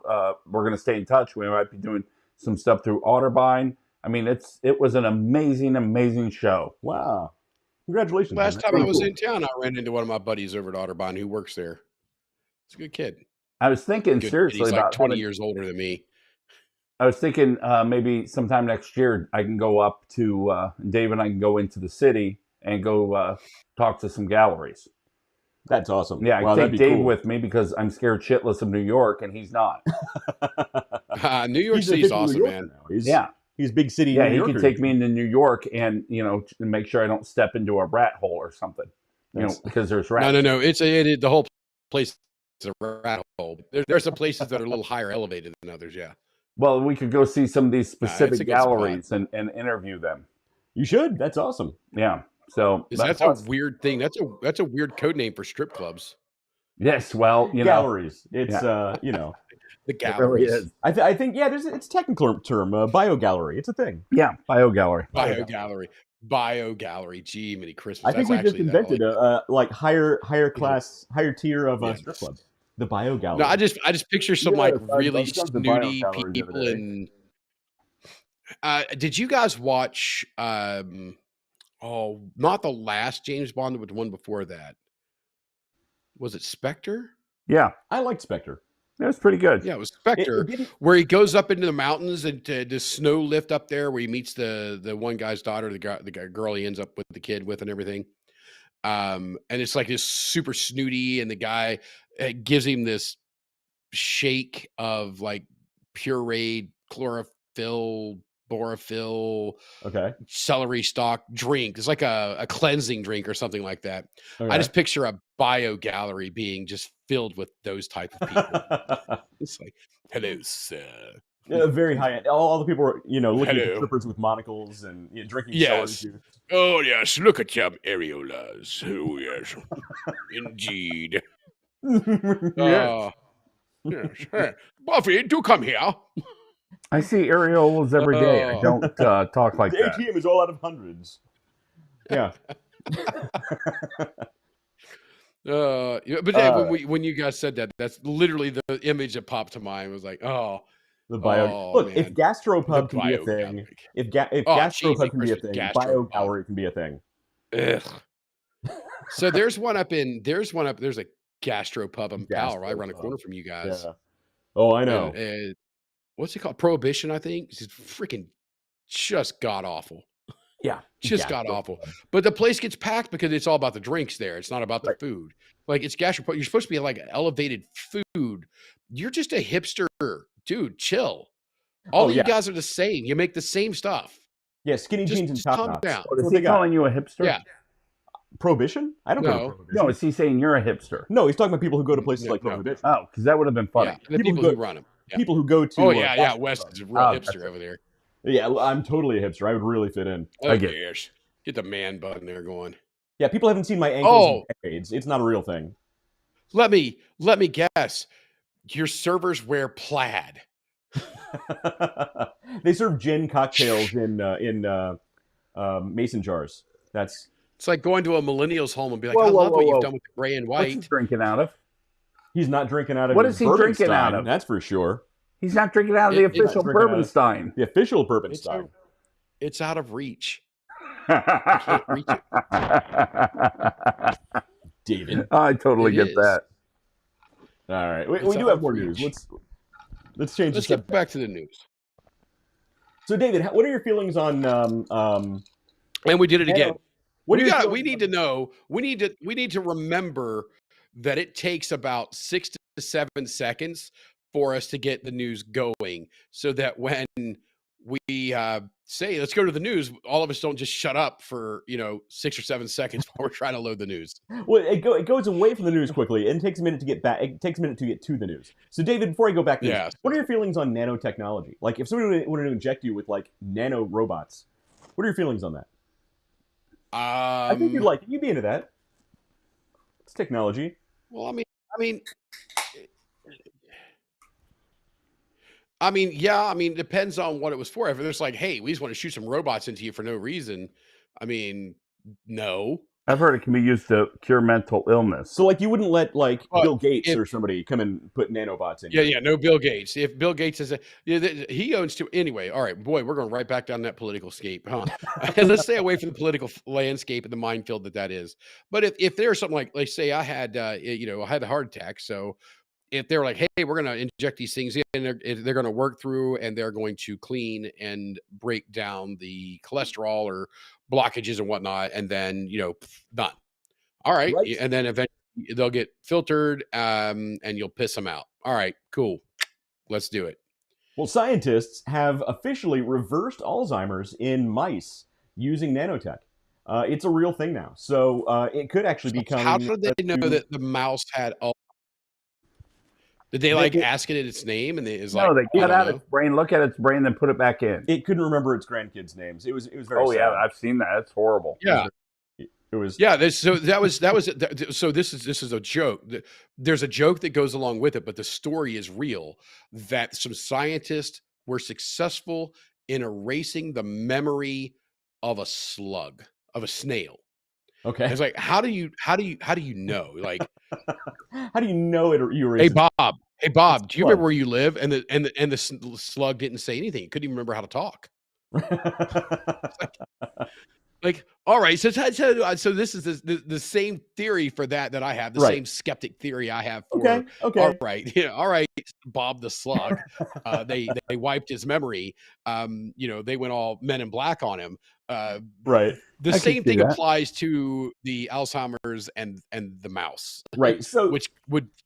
Speaker 4: gonna stay in touch. We might be doing some stuff through Otterbein. I mean, it was an amazing show.
Speaker 2: Wow. Congratulations.
Speaker 3: Last time I was in town, I ran into one of my buddies over at Otterbein who works there. He's a good kid.
Speaker 4: I was thinking seriously
Speaker 3: he's
Speaker 4: about
Speaker 3: like 20 years older than me.
Speaker 4: I was thinking maybe sometime next year I can go up to Dave and I can go into the city and go talk to some galleries.
Speaker 2: That's awesome.
Speaker 4: Yeah, I take Dave with me because I'm scared shitless of New York and he's not.
Speaker 3: New York City's awesome, man.
Speaker 2: He's big city.
Speaker 4: Yeah, he can take me into New York and make sure I don't step into a rat hole or something. Because there's rats.
Speaker 3: No. The whole place is a rat hole. There's some places that are a little higher elevated than others. Yeah.
Speaker 4: Well, we could go see some of these specific galleries and interview them.
Speaker 2: You should. That's awesome.
Speaker 4: Yeah. So
Speaker 3: that's a weird thing. That's a weird code name for strip clubs.
Speaker 4: Yes. Well,
Speaker 2: galleries. It's
Speaker 3: the galleries.
Speaker 4: It really is.
Speaker 2: I think it's a technical term. Bio gallery. It's a thing.
Speaker 4: Yeah. Bio gallery.
Speaker 3: Bio gallery. Gee, many Christmas.
Speaker 2: I think we just invented a higher class, higher tier of strip club. The bio gallery.
Speaker 3: No, I just picture some really snooty people and. Did you guys watch? Not the last James Bond, but the one before that. Was it Spectre?
Speaker 4: Yeah,
Speaker 2: I liked Spectre.
Speaker 4: That was pretty good.
Speaker 3: Yeah, it was Spectre, where he goes up into the mountains and the snow lift up there, where he meets the one guy's daughter, the girl he ends up with the kid with and everything. And it's like this super snooty, and the guy gives him this shake of like pureed chlorophyll, borophyll, celery stalk drink. It's like a cleansing drink or something like that. I just picture a bio gallery being just filled with those type of people. It's like, hello, sir.
Speaker 2: Very high end. All the people were, looking at the strippers with monocles and drinking celery juice.
Speaker 3: Oh yes, look at your areolas. Oh yes, indeed.
Speaker 2: Yes.
Speaker 3: Yes. Hey, Buffy, do come here.
Speaker 4: I see areolas every day. I don't talk like that.
Speaker 2: The ATM is all out of hundreds. Yeah.
Speaker 3: When you guys said that, that's literally the image that popped to mind. Was like, the
Speaker 2: bio. Look, man. If gastropub can be a thing, if gastropub can be a thing, bio gallery can be a thing.
Speaker 3: Ugh. So there's a gastropub in Powell right around the corner from you guys.
Speaker 2: Yeah. Oh, I know.
Speaker 3: What's it called? Prohibition, I think. It's freaking just god awful.
Speaker 2: Yeah.
Speaker 3: Just god awful. But the place gets packed because it's all about the drinks there. It's not about the food. Like it's gastropub. You're supposed to be like elevated food. You're just a hipster, dude. Chill. All you guys are the same. You make the same stuff.
Speaker 2: Yeah, skinny jeans and top knots.
Speaker 3: Down.
Speaker 4: Is he calling you a hipster?
Speaker 3: Yeah.
Speaker 2: Prohibition? I don't go to Prohibition.
Speaker 4: No, is he saying you're a hipster?
Speaker 2: No, he's talking about people who go to places like Prohibition.
Speaker 4: Oh, because that would have been funny.
Speaker 3: Yeah, the people who run them. Yeah.
Speaker 2: People who go to.
Speaker 3: Oh yeah, West is a real hipster over there.
Speaker 2: Yeah, I'm totally a hipster. I would really fit in.
Speaker 3: I guess. Get the man bun there going.
Speaker 2: Yeah, people haven't seen my ankles in decades. It's not a real thing.
Speaker 3: Let me guess. Your servers wear plaid.
Speaker 2: They serve gin cocktails in mason jars. That's
Speaker 3: It's like going to a millennial's home and be like,
Speaker 4: Whoa,
Speaker 3: I
Speaker 4: whoa,
Speaker 3: love
Speaker 4: whoa,
Speaker 3: what you've
Speaker 4: whoa.
Speaker 3: done with the gray and
Speaker 4: What's he
Speaker 3: white.
Speaker 4: drinking out of?
Speaker 2: he's not drinking out of
Speaker 4: What
Speaker 2: his
Speaker 4: is he drinking out
Speaker 2: Bourbonstein,
Speaker 4: of?
Speaker 2: that's for sure.
Speaker 4: He's not drinking out of the
Speaker 3: It's
Speaker 4: official
Speaker 2: drinking out of-
Speaker 4: Bourbonstein.
Speaker 2: The official
Speaker 3: It's,
Speaker 2: Bourbonstein.
Speaker 3: it's out of reach. You can't reach it.
Speaker 2: David.
Speaker 4: I totally
Speaker 3: It
Speaker 4: get
Speaker 3: is.
Speaker 4: that.
Speaker 2: All right, we
Speaker 3: It's
Speaker 2: do
Speaker 3: out
Speaker 2: have
Speaker 3: of
Speaker 2: more
Speaker 3: reach.
Speaker 2: news. Let's change
Speaker 3: Let's
Speaker 2: the
Speaker 3: get
Speaker 2: subject.
Speaker 3: back to the news.
Speaker 2: So, David, what are your feelings on
Speaker 3: And we did it again.
Speaker 2: What are your
Speaker 3: We
Speaker 2: feelings
Speaker 3: need to know. We need to remember that it takes about 6 to 7 seconds for us to get the news going, so that when we say let's go to the news, all of us don't just shut up for 6 or 7 seconds while we're trying to load the news.
Speaker 2: Well, it goes away from the news quickly and takes a minute to get back. It takes a minute to get to the news. So, David, before I go back to
Speaker 3: Yeah.
Speaker 2: this, what are your feelings on nanotechnology? Like, if somebody wanted to inject you with like nano robots, what are your feelings on that? I think you'd like it. You'd be into that. It's technology.
Speaker 3: Well, yeah. It depends on what it was for. If there's like, hey, we just want to shoot some robots into you for no reason. No.
Speaker 4: I've heard it can be used to cure mental illness.
Speaker 2: So, like, you wouldn't let like
Speaker 3: But
Speaker 2: Bill Gates
Speaker 3: if-
Speaker 2: or somebody come and put nanobots in.
Speaker 3: Yeah,
Speaker 2: you.
Speaker 3: yeah. No, Bill Gates. If Bill Gates is he owns two anyway. All right, boy, we're going right back down that political scape, huh? And let's stay away from the political landscape and the minefield that is. But if there's something like say I had I had a heart attack, so if they're like, hey, we're going to inject these things in, they're going to work through and they're going to clean and break down the cholesterol or blockages and whatnot, and then done. All right,
Speaker 2: Right.
Speaker 3: and then eventually they'll get filtered, and you'll piss them out. All right, cool. Let's do it.
Speaker 2: Well, scientists have officially reversed Alzheimer's in mice using nanotech. It's a real thing now. So it could actually become.
Speaker 3: How did they know that the mouse had all? Did they ask it its name and it's
Speaker 4: No,
Speaker 3: like
Speaker 4: they cut out its brain, look at its brain, then put it back in.
Speaker 2: It couldn't remember its grandkids' names. It was very.
Speaker 4: Oh
Speaker 2: sad.
Speaker 4: yeah, I've seen that. It's horrible.
Speaker 3: Yeah.
Speaker 2: It was.
Speaker 3: Yeah, so this is a joke. There's a joke that goes along with it, but the story is real. That some scientists were successful in erasing the memory of a slug, of a snail.
Speaker 2: Okay.
Speaker 3: It's like, how do you know? Like,
Speaker 2: how do you know it? You were.
Speaker 3: Hey Bob, do you
Speaker 2: slug.
Speaker 3: remember where you live? And the slug didn't say anything. It couldn't even remember how to talk. Like, all right, so this is the same theory for that I have, the
Speaker 2: Right.
Speaker 3: same skeptic theory I have for.
Speaker 2: Okay.
Speaker 3: All right, yeah, all right, Bob the slug. They wiped his memory. They went all Men in Black on him.
Speaker 2: Right.
Speaker 3: The
Speaker 4: I
Speaker 3: same
Speaker 4: can see
Speaker 3: thing
Speaker 4: that.
Speaker 3: applies to the Alzheimer's and the mouse.
Speaker 2: Right. So
Speaker 3: Which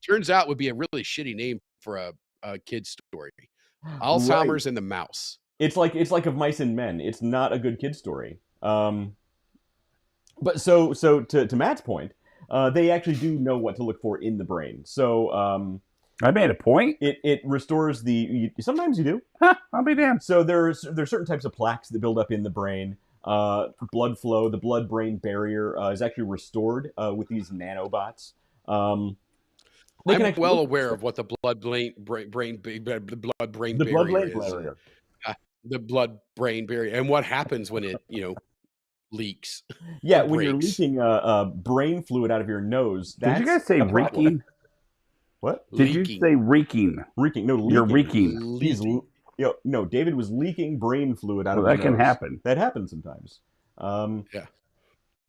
Speaker 3: turns out would be a really shitty name for a kid's story. Alzheimer's and the mouse.
Speaker 2: It's like of Mice and Men. It's not a good kid story. But so to Matt's point, they actually do know what to look for in the brain. So
Speaker 4: I made a point.
Speaker 2: it restores sometimes you do.
Speaker 4: Huh, I'll be damned.
Speaker 2: So there's certain types of plaques that build up in the brain. For blood flow, the blood-brain barrier is actually restored with these nanobots.
Speaker 3: I'm well aware of what the blood-brain barrier is. The blood-brain barrier, and what happens when it leaks.
Speaker 2: Yeah,
Speaker 3: It
Speaker 2: when you're
Speaker 3: breaks.
Speaker 2: leaking brain fluid out of your nose.
Speaker 4: Did you guys say
Speaker 2: a problem.
Speaker 4: reeking?
Speaker 2: What?
Speaker 4: Did you say reeking?
Speaker 2: Reeking? No, leaking.
Speaker 4: You're reeking.
Speaker 2: No, David was leaking brain fluid out
Speaker 4: Well,
Speaker 2: of his
Speaker 4: that can
Speaker 2: nose.
Speaker 4: happen.
Speaker 2: That happens sometimes.
Speaker 3: Yeah.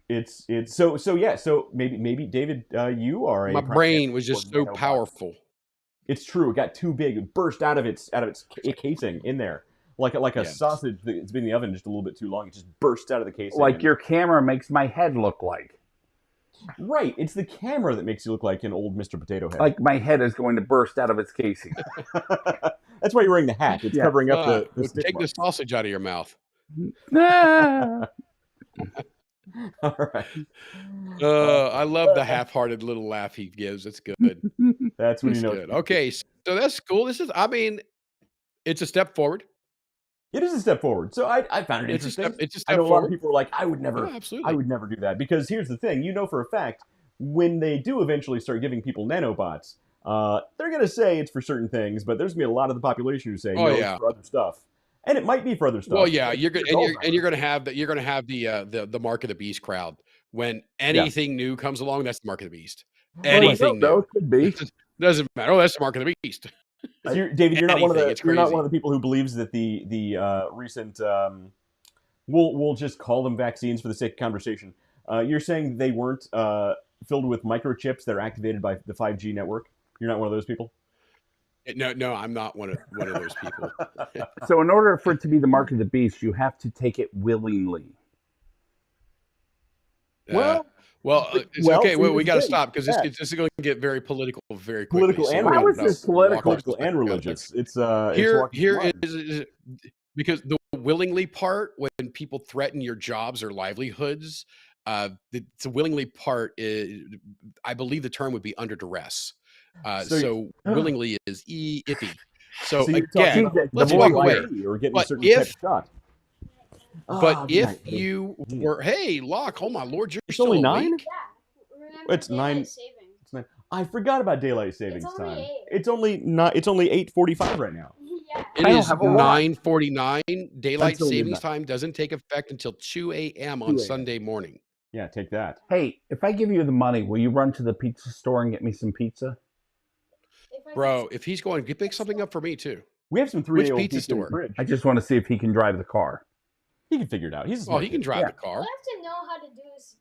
Speaker 2: It's so maybe David, you are a
Speaker 3: My brain was just so
Speaker 2: nanobot.
Speaker 3: powerful.
Speaker 2: It's true. It got too big. It burst out of its casing in there, like a
Speaker 3: Yes.
Speaker 2: sausage that's been in the oven just a little bit too long. It just burst out of the casing.
Speaker 4: Like your camera makes my head look like.
Speaker 2: Right. It's the camera that makes you look like an old Mr. Potato Head.
Speaker 4: Like my head is going to burst out of its casing.
Speaker 2: That's why you're wearing the hat. It's
Speaker 4: Yeah.
Speaker 2: covering up the stick
Speaker 3: Take the
Speaker 2: marks.
Speaker 3: sausage out of your mouth.
Speaker 4: Ah.
Speaker 2: All right.
Speaker 3: I love the half-hearted little laugh he gives. It's good.
Speaker 2: That's when
Speaker 3: It's
Speaker 2: you know.
Speaker 3: good. Okay, so that's cool. It's a step forward.
Speaker 2: It is a step forward. So I found it
Speaker 3: It's a
Speaker 2: interesting.
Speaker 3: step. It's a
Speaker 2: I
Speaker 3: step
Speaker 2: know a lot of
Speaker 3: forward.
Speaker 2: people are like, I would never,
Speaker 3: Yeah, absolutely.
Speaker 2: I would never do that, because here's the thing. For a fact, when they do eventually start giving people nanobots, they're going to say it's for certain things, but there's going to be a lot of the population who say
Speaker 3: Oh,
Speaker 2: no,
Speaker 3: yeah.
Speaker 2: it's for other stuff, and it might be for other stuff.
Speaker 3: Well, yeah,
Speaker 2: Like,
Speaker 3: you're gonna
Speaker 2: it's
Speaker 3: and you're
Speaker 2: Alzheimer's.
Speaker 3: gonna have the mark of the beast crowd. When anything new comes along, that's the mark of the beast.
Speaker 4: Well, I
Speaker 3: Anything
Speaker 4: don't know.
Speaker 3: new.
Speaker 4: It could be.
Speaker 3: Doesn't matter. Oh, that's the mark of the beast.
Speaker 2: So David, you're not one of
Speaker 3: Anything,
Speaker 2: the
Speaker 3: it's
Speaker 2: you're not
Speaker 3: crazy.
Speaker 2: one of the people who believes that the recent we'll just call them vaccines for the sake of conversation. You're saying they weren't filled with microchips that are activated by the 5G network. You're not one of those people.
Speaker 3: No, I'm not one of those people.
Speaker 4: So in order for it to be the mark of the beast, you have to take it willingly.
Speaker 3: Well, it's
Speaker 2: well,
Speaker 3: okay.
Speaker 2: see,
Speaker 3: Well, we
Speaker 2: this
Speaker 3: got to
Speaker 2: thing,
Speaker 3: stop because
Speaker 2: yeah.
Speaker 3: this is going to get very political very quickly.
Speaker 2: Political and
Speaker 3: we're
Speaker 4: How
Speaker 3: gonna
Speaker 4: is this
Speaker 3: walk off
Speaker 4: political?
Speaker 3: this
Speaker 2: and
Speaker 3: topic.
Speaker 2: religious. It's
Speaker 3: Here
Speaker 2: walking the line.
Speaker 3: is because the willingly part, when people threaten your jobs or livelihoods, the willingly part is, I believe the term would be under duress. So willingly is iffy. So
Speaker 2: So you're talking
Speaker 3: again,
Speaker 2: about
Speaker 3: let's
Speaker 4: the
Speaker 3: walk
Speaker 4: more
Speaker 3: away.
Speaker 2: or getting a
Speaker 3: But
Speaker 2: certain type
Speaker 3: if
Speaker 2: of shot.
Speaker 3: but
Speaker 2: Good night,
Speaker 3: if
Speaker 2: buddy.
Speaker 3: you were, hey, Locke, oh my lord, you're
Speaker 2: It's
Speaker 3: still
Speaker 2: only
Speaker 3: awake?
Speaker 2: 9?
Speaker 5: Yeah, remember
Speaker 2: It's
Speaker 5: daylight
Speaker 2: 9.
Speaker 5: savings.
Speaker 2: It's 9. I forgot about daylight savings
Speaker 5: It's only
Speaker 2: time.
Speaker 5: 8.
Speaker 2: It's only not. It's only 8:45 right now.
Speaker 5: Yeah.
Speaker 3: It
Speaker 4: I don't
Speaker 3: is
Speaker 4: have a watch.
Speaker 3: 9:49. Daylight
Speaker 2: Until
Speaker 3: savings
Speaker 2: midnight.
Speaker 3: time doesn't take effect until 2 a.m.
Speaker 2: 2
Speaker 3: on
Speaker 2: a.m.
Speaker 3: Sunday morning.
Speaker 2: Yeah, take that.
Speaker 4: Hey, if I give you the money, will you run to the pizza store and get me some pizza?
Speaker 3: Bro, if he's going, pick something up for me too.
Speaker 2: We have some
Speaker 3: Which
Speaker 2: 3-day-old
Speaker 3: pizza
Speaker 2: pizza in the
Speaker 3: store?
Speaker 2: fridge.
Speaker 4: I just want to see if he can drive the car.
Speaker 2: He can figure it out. He's a
Speaker 3: Oh,
Speaker 2: smart
Speaker 3: he can
Speaker 2: kid.
Speaker 3: drive
Speaker 4: Yeah.
Speaker 3: the car.
Speaker 5: All I have to know how to do is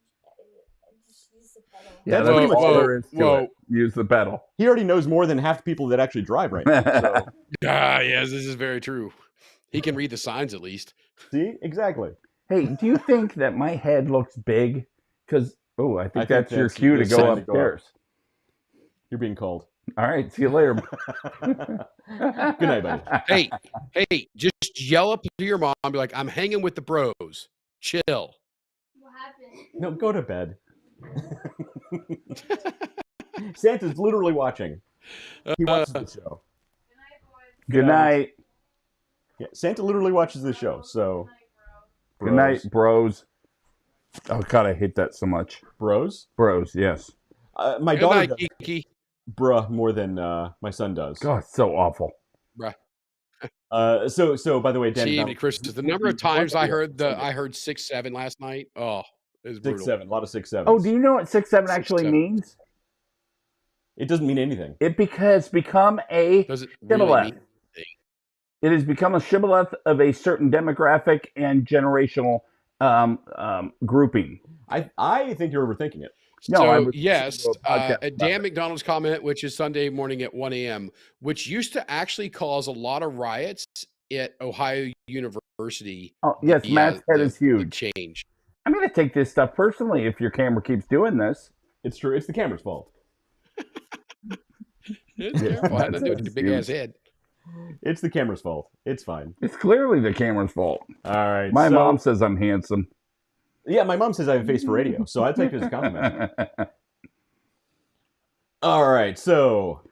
Speaker 5: just use the pedal.
Speaker 4: Yeah,
Speaker 2: That's
Speaker 4: that's
Speaker 2: pretty much
Speaker 4: all
Speaker 2: it.
Speaker 4: there is to
Speaker 3: Whoa.
Speaker 4: it. Use the pedal.
Speaker 2: He already knows more than half the people that actually drive right now. So,
Speaker 3: Yes, this is very true. He can read the signs at least.
Speaker 2: see, exactly.
Speaker 4: Hey, do you think that my head looks big? Because, I think that's your
Speaker 2: that's
Speaker 4: cue to
Speaker 2: the
Speaker 4: go
Speaker 2: sign to go up.
Speaker 4: upstairs.
Speaker 2: You're being called.
Speaker 4: All right, see you later.
Speaker 2: Good night, buddy.
Speaker 3: Hey, just yell up to your mom, be like, I'm hanging with the bros. Chill.
Speaker 5: What happened?
Speaker 2: No, go to bed. Santa's literally watching. He watches the show.
Speaker 4: Good night.
Speaker 2: Yeah, Santa literally watches the show. So,
Speaker 4: Good night, bros. Oh, God, I hate that so much.
Speaker 2: bros.
Speaker 4: Bros, yes.
Speaker 2: My
Speaker 3: Good
Speaker 2: daughter
Speaker 3: night,
Speaker 2: does
Speaker 3: Kiki.
Speaker 2: bruh more than my son does.
Speaker 4: God, it's so awful.
Speaker 3: Bruh.
Speaker 2: So by the way, Dan,
Speaker 3: Gee, Chris, the number of times I heard 6-7 last night. Oh, it was brutal.
Speaker 2: 6-7, a lot of 6-7s.
Speaker 4: Oh, do you know what 6-7 actually
Speaker 3: 6-7.
Speaker 4: means?
Speaker 2: It doesn't mean anything.
Speaker 4: It has become a
Speaker 3: Does it really
Speaker 4: shibboleth.
Speaker 3: mean?
Speaker 4: It has become a shibboleth of a certain demographic and generational grouping.
Speaker 2: I think you're overthinking it.
Speaker 4: No, I
Speaker 3: So,
Speaker 4: was
Speaker 3: yes,
Speaker 4: listening to a podcast about
Speaker 3: Dan
Speaker 4: it.
Speaker 3: McDonald's comment, which is Sunday morning at 1 a.m., which used to actually cause a lot of riots at Ohio University.
Speaker 4: Oh, yes, Matt's head is
Speaker 3: The
Speaker 4: huge.
Speaker 3: change.
Speaker 4: I'm going to take this stuff personally if your camera keeps doing this.
Speaker 2: It's true. It's the camera's fault.
Speaker 3: It's terrible. I had nothing to do with your big ass head.
Speaker 2: It's the camera's fault. It's fine.
Speaker 4: It's clearly the camera's fault.
Speaker 2: All right.
Speaker 4: My
Speaker 2: so-
Speaker 4: mom says I'm handsome.
Speaker 2: Yeah, my mom says I have a face for radio, so I take it as a compliment. All right, so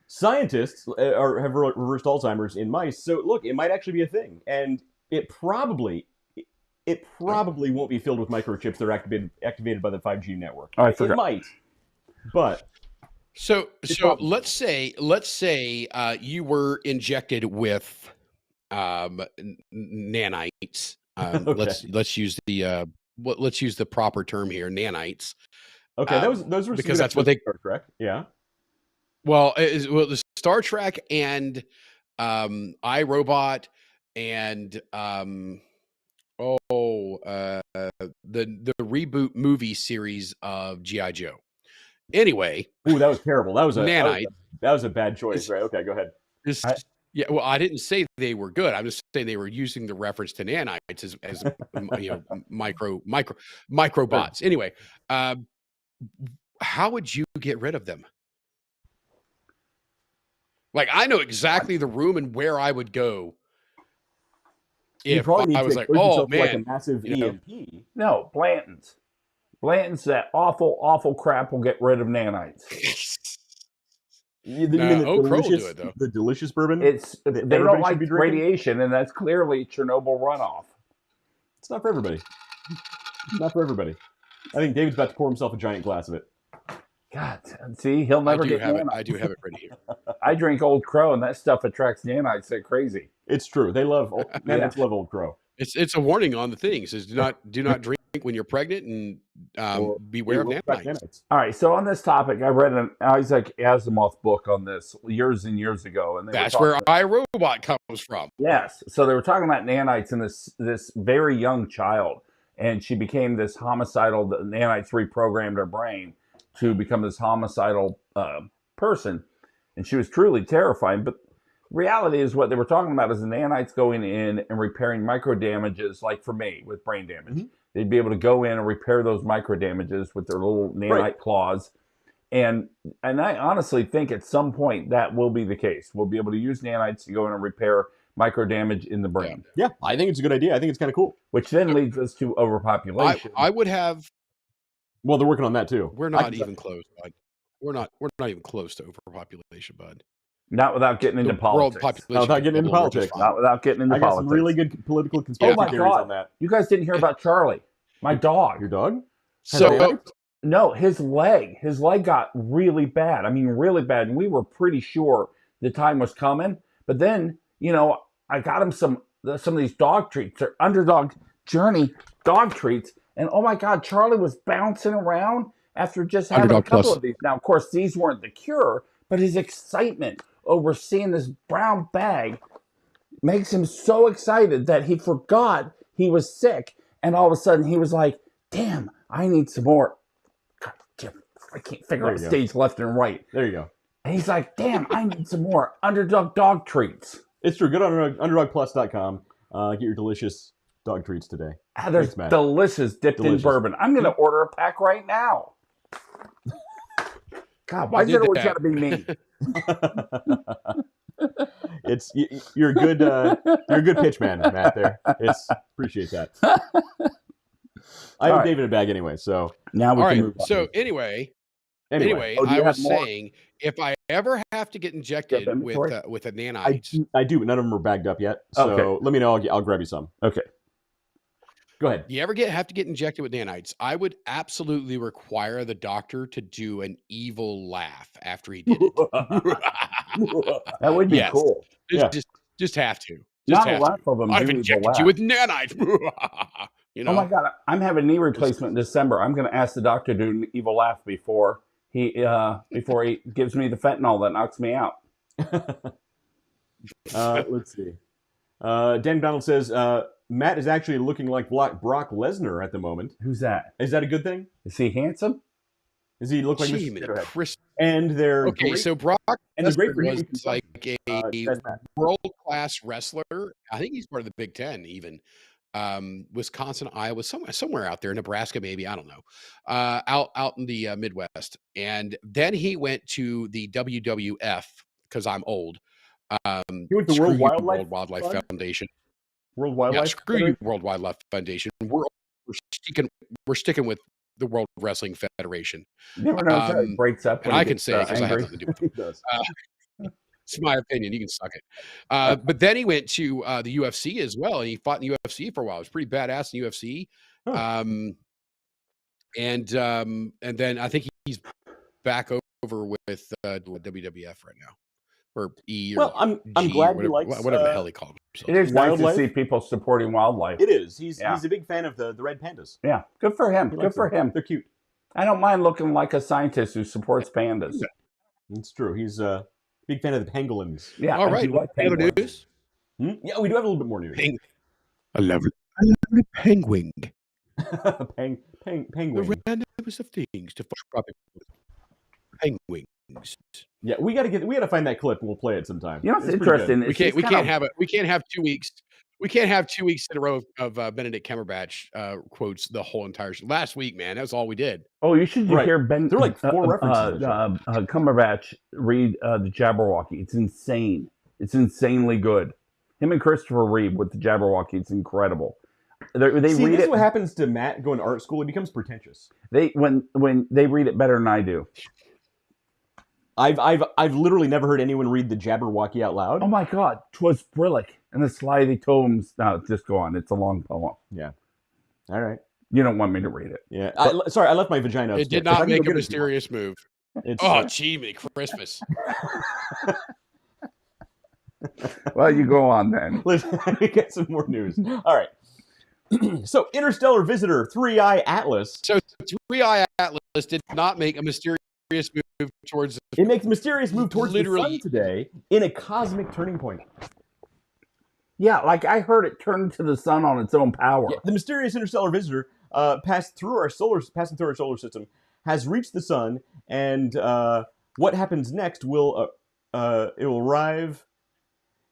Speaker 2: scientists have reversed Alzheimer's in mice. So look, it might actually be a thing, and it probably won't be filled with microchips that are activated by the 5G network.
Speaker 4: Oh, I
Speaker 2: It
Speaker 4: forgot.
Speaker 2: might, but
Speaker 3: So
Speaker 2: probably-
Speaker 3: let's say you were injected with nanites.
Speaker 2: Okay.
Speaker 3: Let's use the proper term here, nanites.
Speaker 2: okay, those were
Speaker 3: because
Speaker 2: some
Speaker 3: that's what they-
Speaker 2: Star Trek. Yeah.
Speaker 3: Well, the Star Trek and iRobot and the reboot movie series of G.I. Joe. Anyway,
Speaker 2: Ooh, that was terrible. That was
Speaker 3: Nanite.
Speaker 2: that was a bad choice, right? Okay, go ahead.
Speaker 3: yeah, well, I didn't say they were good. I'm just saying they were using the reference to nanites as microbots. Anyway, how would you get rid of them? Like, I know exactly the room and where I would go
Speaker 2: You
Speaker 3: if
Speaker 2: probably need
Speaker 3: I
Speaker 2: to
Speaker 3: was like,
Speaker 2: expose
Speaker 3: oh
Speaker 2: yourself to, like a
Speaker 3: man,
Speaker 2: massive
Speaker 3: you know.
Speaker 2: EMP.
Speaker 4: No, Blanton's. Blanton's, that awful, awful crap will get rid of nanites.
Speaker 2: You
Speaker 3: No,
Speaker 2: mean the
Speaker 3: Oak Crow will do
Speaker 2: delicious,
Speaker 3: it, though.
Speaker 2: the delicious bourbon?
Speaker 4: It's they
Speaker 2: everybody
Speaker 4: don't
Speaker 2: should
Speaker 4: like
Speaker 2: be drinking?
Speaker 4: radiation, and that's clearly Chernobyl runoff.
Speaker 2: It's not for everybody. It's not for everybody. I think David's about to pour himself a giant glass of it.
Speaker 4: God, see, he'll never get nanites.
Speaker 3: I do have it ready here.
Speaker 4: I drink Old Crow, and that stuff attracts nanites like crazy.
Speaker 2: It's true. They love nanites. Love Old Crow.
Speaker 3: It's a warning on the thing. It says do not drink when you're pregnant, and beware of nanites.
Speaker 4: All right. So on this topic, I read an Isaac Asimov book on this years and years ago, and
Speaker 3: that's where iRobot comes from.
Speaker 4: Yes. So they were talking about nanites in this very young child, and she became this homicidal. The nanites reprogrammed her brain to become this homicidal person, and she was truly terrifying. But reality is what they were talking about is the nanites going in and repairing micro damages, like for me with brain damage. Mm-hmm. They'd be able to go in and repair those micro damages with their little nanite claws. And I honestly think at some point that will be the case. We'll be able to use nanites to go in and repair micro damage in the brain.
Speaker 2: Yeah, I think it's a good idea. I think it's kind of cool.
Speaker 4: Which then leads us to overpopulation.
Speaker 3: I would have.
Speaker 2: Well, they're working on that too.
Speaker 3: We're not even close, bud. We're not even close to overpopulation, bud.
Speaker 4: Not without getting into politics.
Speaker 2: Not without getting into politics.
Speaker 4: Not without getting into politics.
Speaker 2: I got some really good political conspiracy theories on that.
Speaker 4: You guys didn't hear about Charlie, my dog.
Speaker 2: Your dog?
Speaker 3: So
Speaker 4: no, his leg got really bad. I mean, really bad. And we were pretty sure the time was coming. But then, I got him some of these dog treats. They're Underdog Journey dog treats. And oh my God, Charlie was bouncing around after just having a couple of these. Now, of course, these weren't the cure, but his excitement over seeing this brown bag makes him so excited that he forgot he was sick. And all of a sudden he was like, damn, I need some more. God, I can't figure out stage left and right.
Speaker 2: There you go.
Speaker 4: And he's like, damn, I need some more Underdog dog treats.
Speaker 2: It's true. Go to underdogplus.com. Get your delicious dog treats today.
Speaker 4: They're delicious, dipped in bourbon. I'm going to order a pack right now. God, why is it always got to be me?
Speaker 2: You're a good pitch man, Matt. There, appreciate that. I have David in a bag anyway, so
Speaker 4: now we can move on.
Speaker 3: So anyway, I was saying if I ever have to get injected with a nanite,
Speaker 2: I do, but none of them are bagged up yet. So let me know. I'll grab you some.
Speaker 4: Okay.
Speaker 2: Go ahead.
Speaker 3: You ever have to get injected with nanites? I would absolutely require the doctor to do an evil laugh after he did it.
Speaker 4: That would be cool.
Speaker 3: Just have to.
Speaker 4: Not a lot of them.
Speaker 3: I've injected you with nanites.
Speaker 4: Oh my God! I'm having knee replacement in December. I'm going to ask the doctor to do an evil laugh before he gives me the fentanyl that knocks me out.
Speaker 2: Let's see. Dan Donald says Matt is actually looking like Brock Lesnar at the moment.
Speaker 4: Who's that?
Speaker 2: Is that a good thing?
Speaker 4: Is he handsome?
Speaker 2: Does he look like
Speaker 3: Chris?
Speaker 2: And they're
Speaker 3: so Brock
Speaker 2: and the great
Speaker 3: was like a world-class wrestler. I think he's part of the Big Ten, even. Wisconsin, Iowa, somewhere out there, Nebraska, maybe, I don't know, out in the Midwest. And then he went to the WWF because I'm old.
Speaker 2: He went to World
Speaker 3: Wildlife Foundation.
Speaker 2: World Wildlife.
Speaker 3: Screw you, World Wildlife Foundation. We're sticking with the World Wrestling Federation.
Speaker 4: You never know how it breaks up.
Speaker 3: And I can say it because I have nothing to do with it. It's my opinion. You can suck it. But then he went to the UFC as well, and he fought in the UFC for a while. It was pretty badass in UFC. Huh. And then I think he's back over with WWF right now. Or E. Or
Speaker 2: I'm glad he likes
Speaker 3: whatever the hell he called himself.
Speaker 4: It is nice to see people supporting wildlife.
Speaker 2: It is. He's a big fan of the red pandas.
Speaker 4: Yeah, good for him. Good for him.
Speaker 2: They're cute.
Speaker 4: I don't mind looking like a scientist who supports pandas.
Speaker 2: It's true. He's a big fan of the pangolins.
Speaker 4: Yeah.
Speaker 3: All right. Have news?
Speaker 2: Yeah, we do have a little bit more news.
Speaker 3: I love penguin.
Speaker 2: Penguin.
Speaker 3: The randomest of things to penguins.
Speaker 2: Yeah, we gotta find that clip and we'll play it sometime.
Speaker 4: You know what's interesting?
Speaker 3: We can't have 2 weeks. We can't have 2 weeks in a row of Benedict Cumberbatch quotes the whole entire last week, man. That's all we did.
Speaker 4: Oh, you should hear Ben.
Speaker 2: There were like 4 references.
Speaker 4: Cumberbatch read the Jabberwocky. It's insane. It's insanely good. Him and Christopher Reeve with the Jabberwocky. It's incredible. They read it.
Speaker 2: This is what happens to Matt going to art school. He becomes pretentious.
Speaker 4: When they read it better than I do.
Speaker 2: I've literally never heard anyone read the Jabberwocky out loud.
Speaker 4: Oh my God, 'twas brilliant. And the slithy tomes. No, just go on. It's a long poem.
Speaker 2: Yeah. All right.
Speaker 4: You don't want me to read it.
Speaker 2: Yeah. Sorry, I left my vagina upstairs.
Speaker 3: It did not make a mysterious move.
Speaker 2: It's
Speaker 3: Oh, gee, me Christmas.
Speaker 4: Well, you go on then.
Speaker 2: let's get some more news. All right. So, interstellar visitor 3i Atlas.
Speaker 3: So 3i Atlas did not make a mysterious move towards
Speaker 2: It makes a mysterious move towards the sun
Speaker 3: Literally.
Speaker 2: today in a cosmic turning point.
Speaker 4: Yeah, like I heard it turn to the sun on its own power.
Speaker 2: Yeah, the mysterious interstellar visitor passing through our solar system has reached the sun, and what happens next will it will arrive.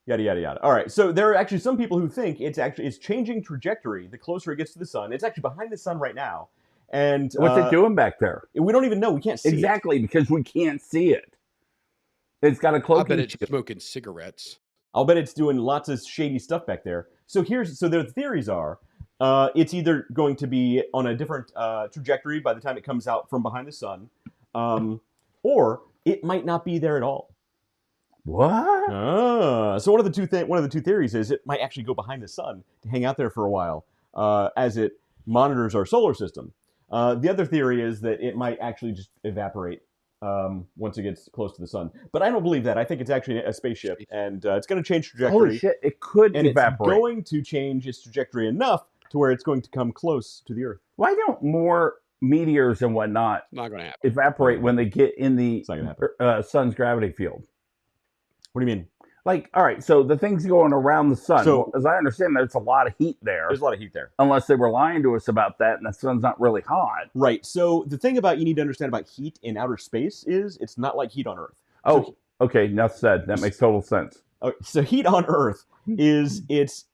Speaker 2: Yada yada yada. All right, so there are actually some people who think it's changing trajectory the closer it gets to the sun. It's actually behind the sun right now, and
Speaker 4: What's it doing back there?
Speaker 2: we don't even know. We can't see
Speaker 4: Exactly, because we can't see it. It's got a
Speaker 3: I
Speaker 4: cloaking
Speaker 3: bet it's
Speaker 4: shield.
Speaker 3: smoking cigarettes.
Speaker 2: I'll bet it's doing lots of shady stuff back there. So their theories are, it's either going to be on a different trajectory by the time it comes out from behind the sun, or it might not be there at all.
Speaker 4: What?
Speaker 2: So one of the two theories is it might actually go behind the sun to hang out there for a while as it monitors our solar system. The other theory is that it might actually just evaporate once it gets close to the sun. But I don't believe that. I think it's actually a spaceship, and it's going to change trajectory.
Speaker 4: Holy shit, it could
Speaker 2: And
Speaker 4: evaporate.
Speaker 2: it's going to change its trajectory enough to where it's going to come close to the Earth.
Speaker 4: Why don't more meteors and whatnot
Speaker 3: Not going to happen.
Speaker 4: evaporate when they get in the
Speaker 2: It's not going to happen.
Speaker 4: sun's gravity field?
Speaker 2: What do you mean?
Speaker 4: Like, all right, so the things going around the sun,
Speaker 2: So-
Speaker 4: well, as I understand, there's a lot of heat there,
Speaker 2: There's a lot of heat there.
Speaker 4: unless they were lying to us about that and the sun's not really hot.
Speaker 2: Right. So the thing you need to understand about heat in outer space is it's not like heat on Earth.
Speaker 4: Oh, okay, enough said. That makes total sense.
Speaker 2: So heat on Earth is it's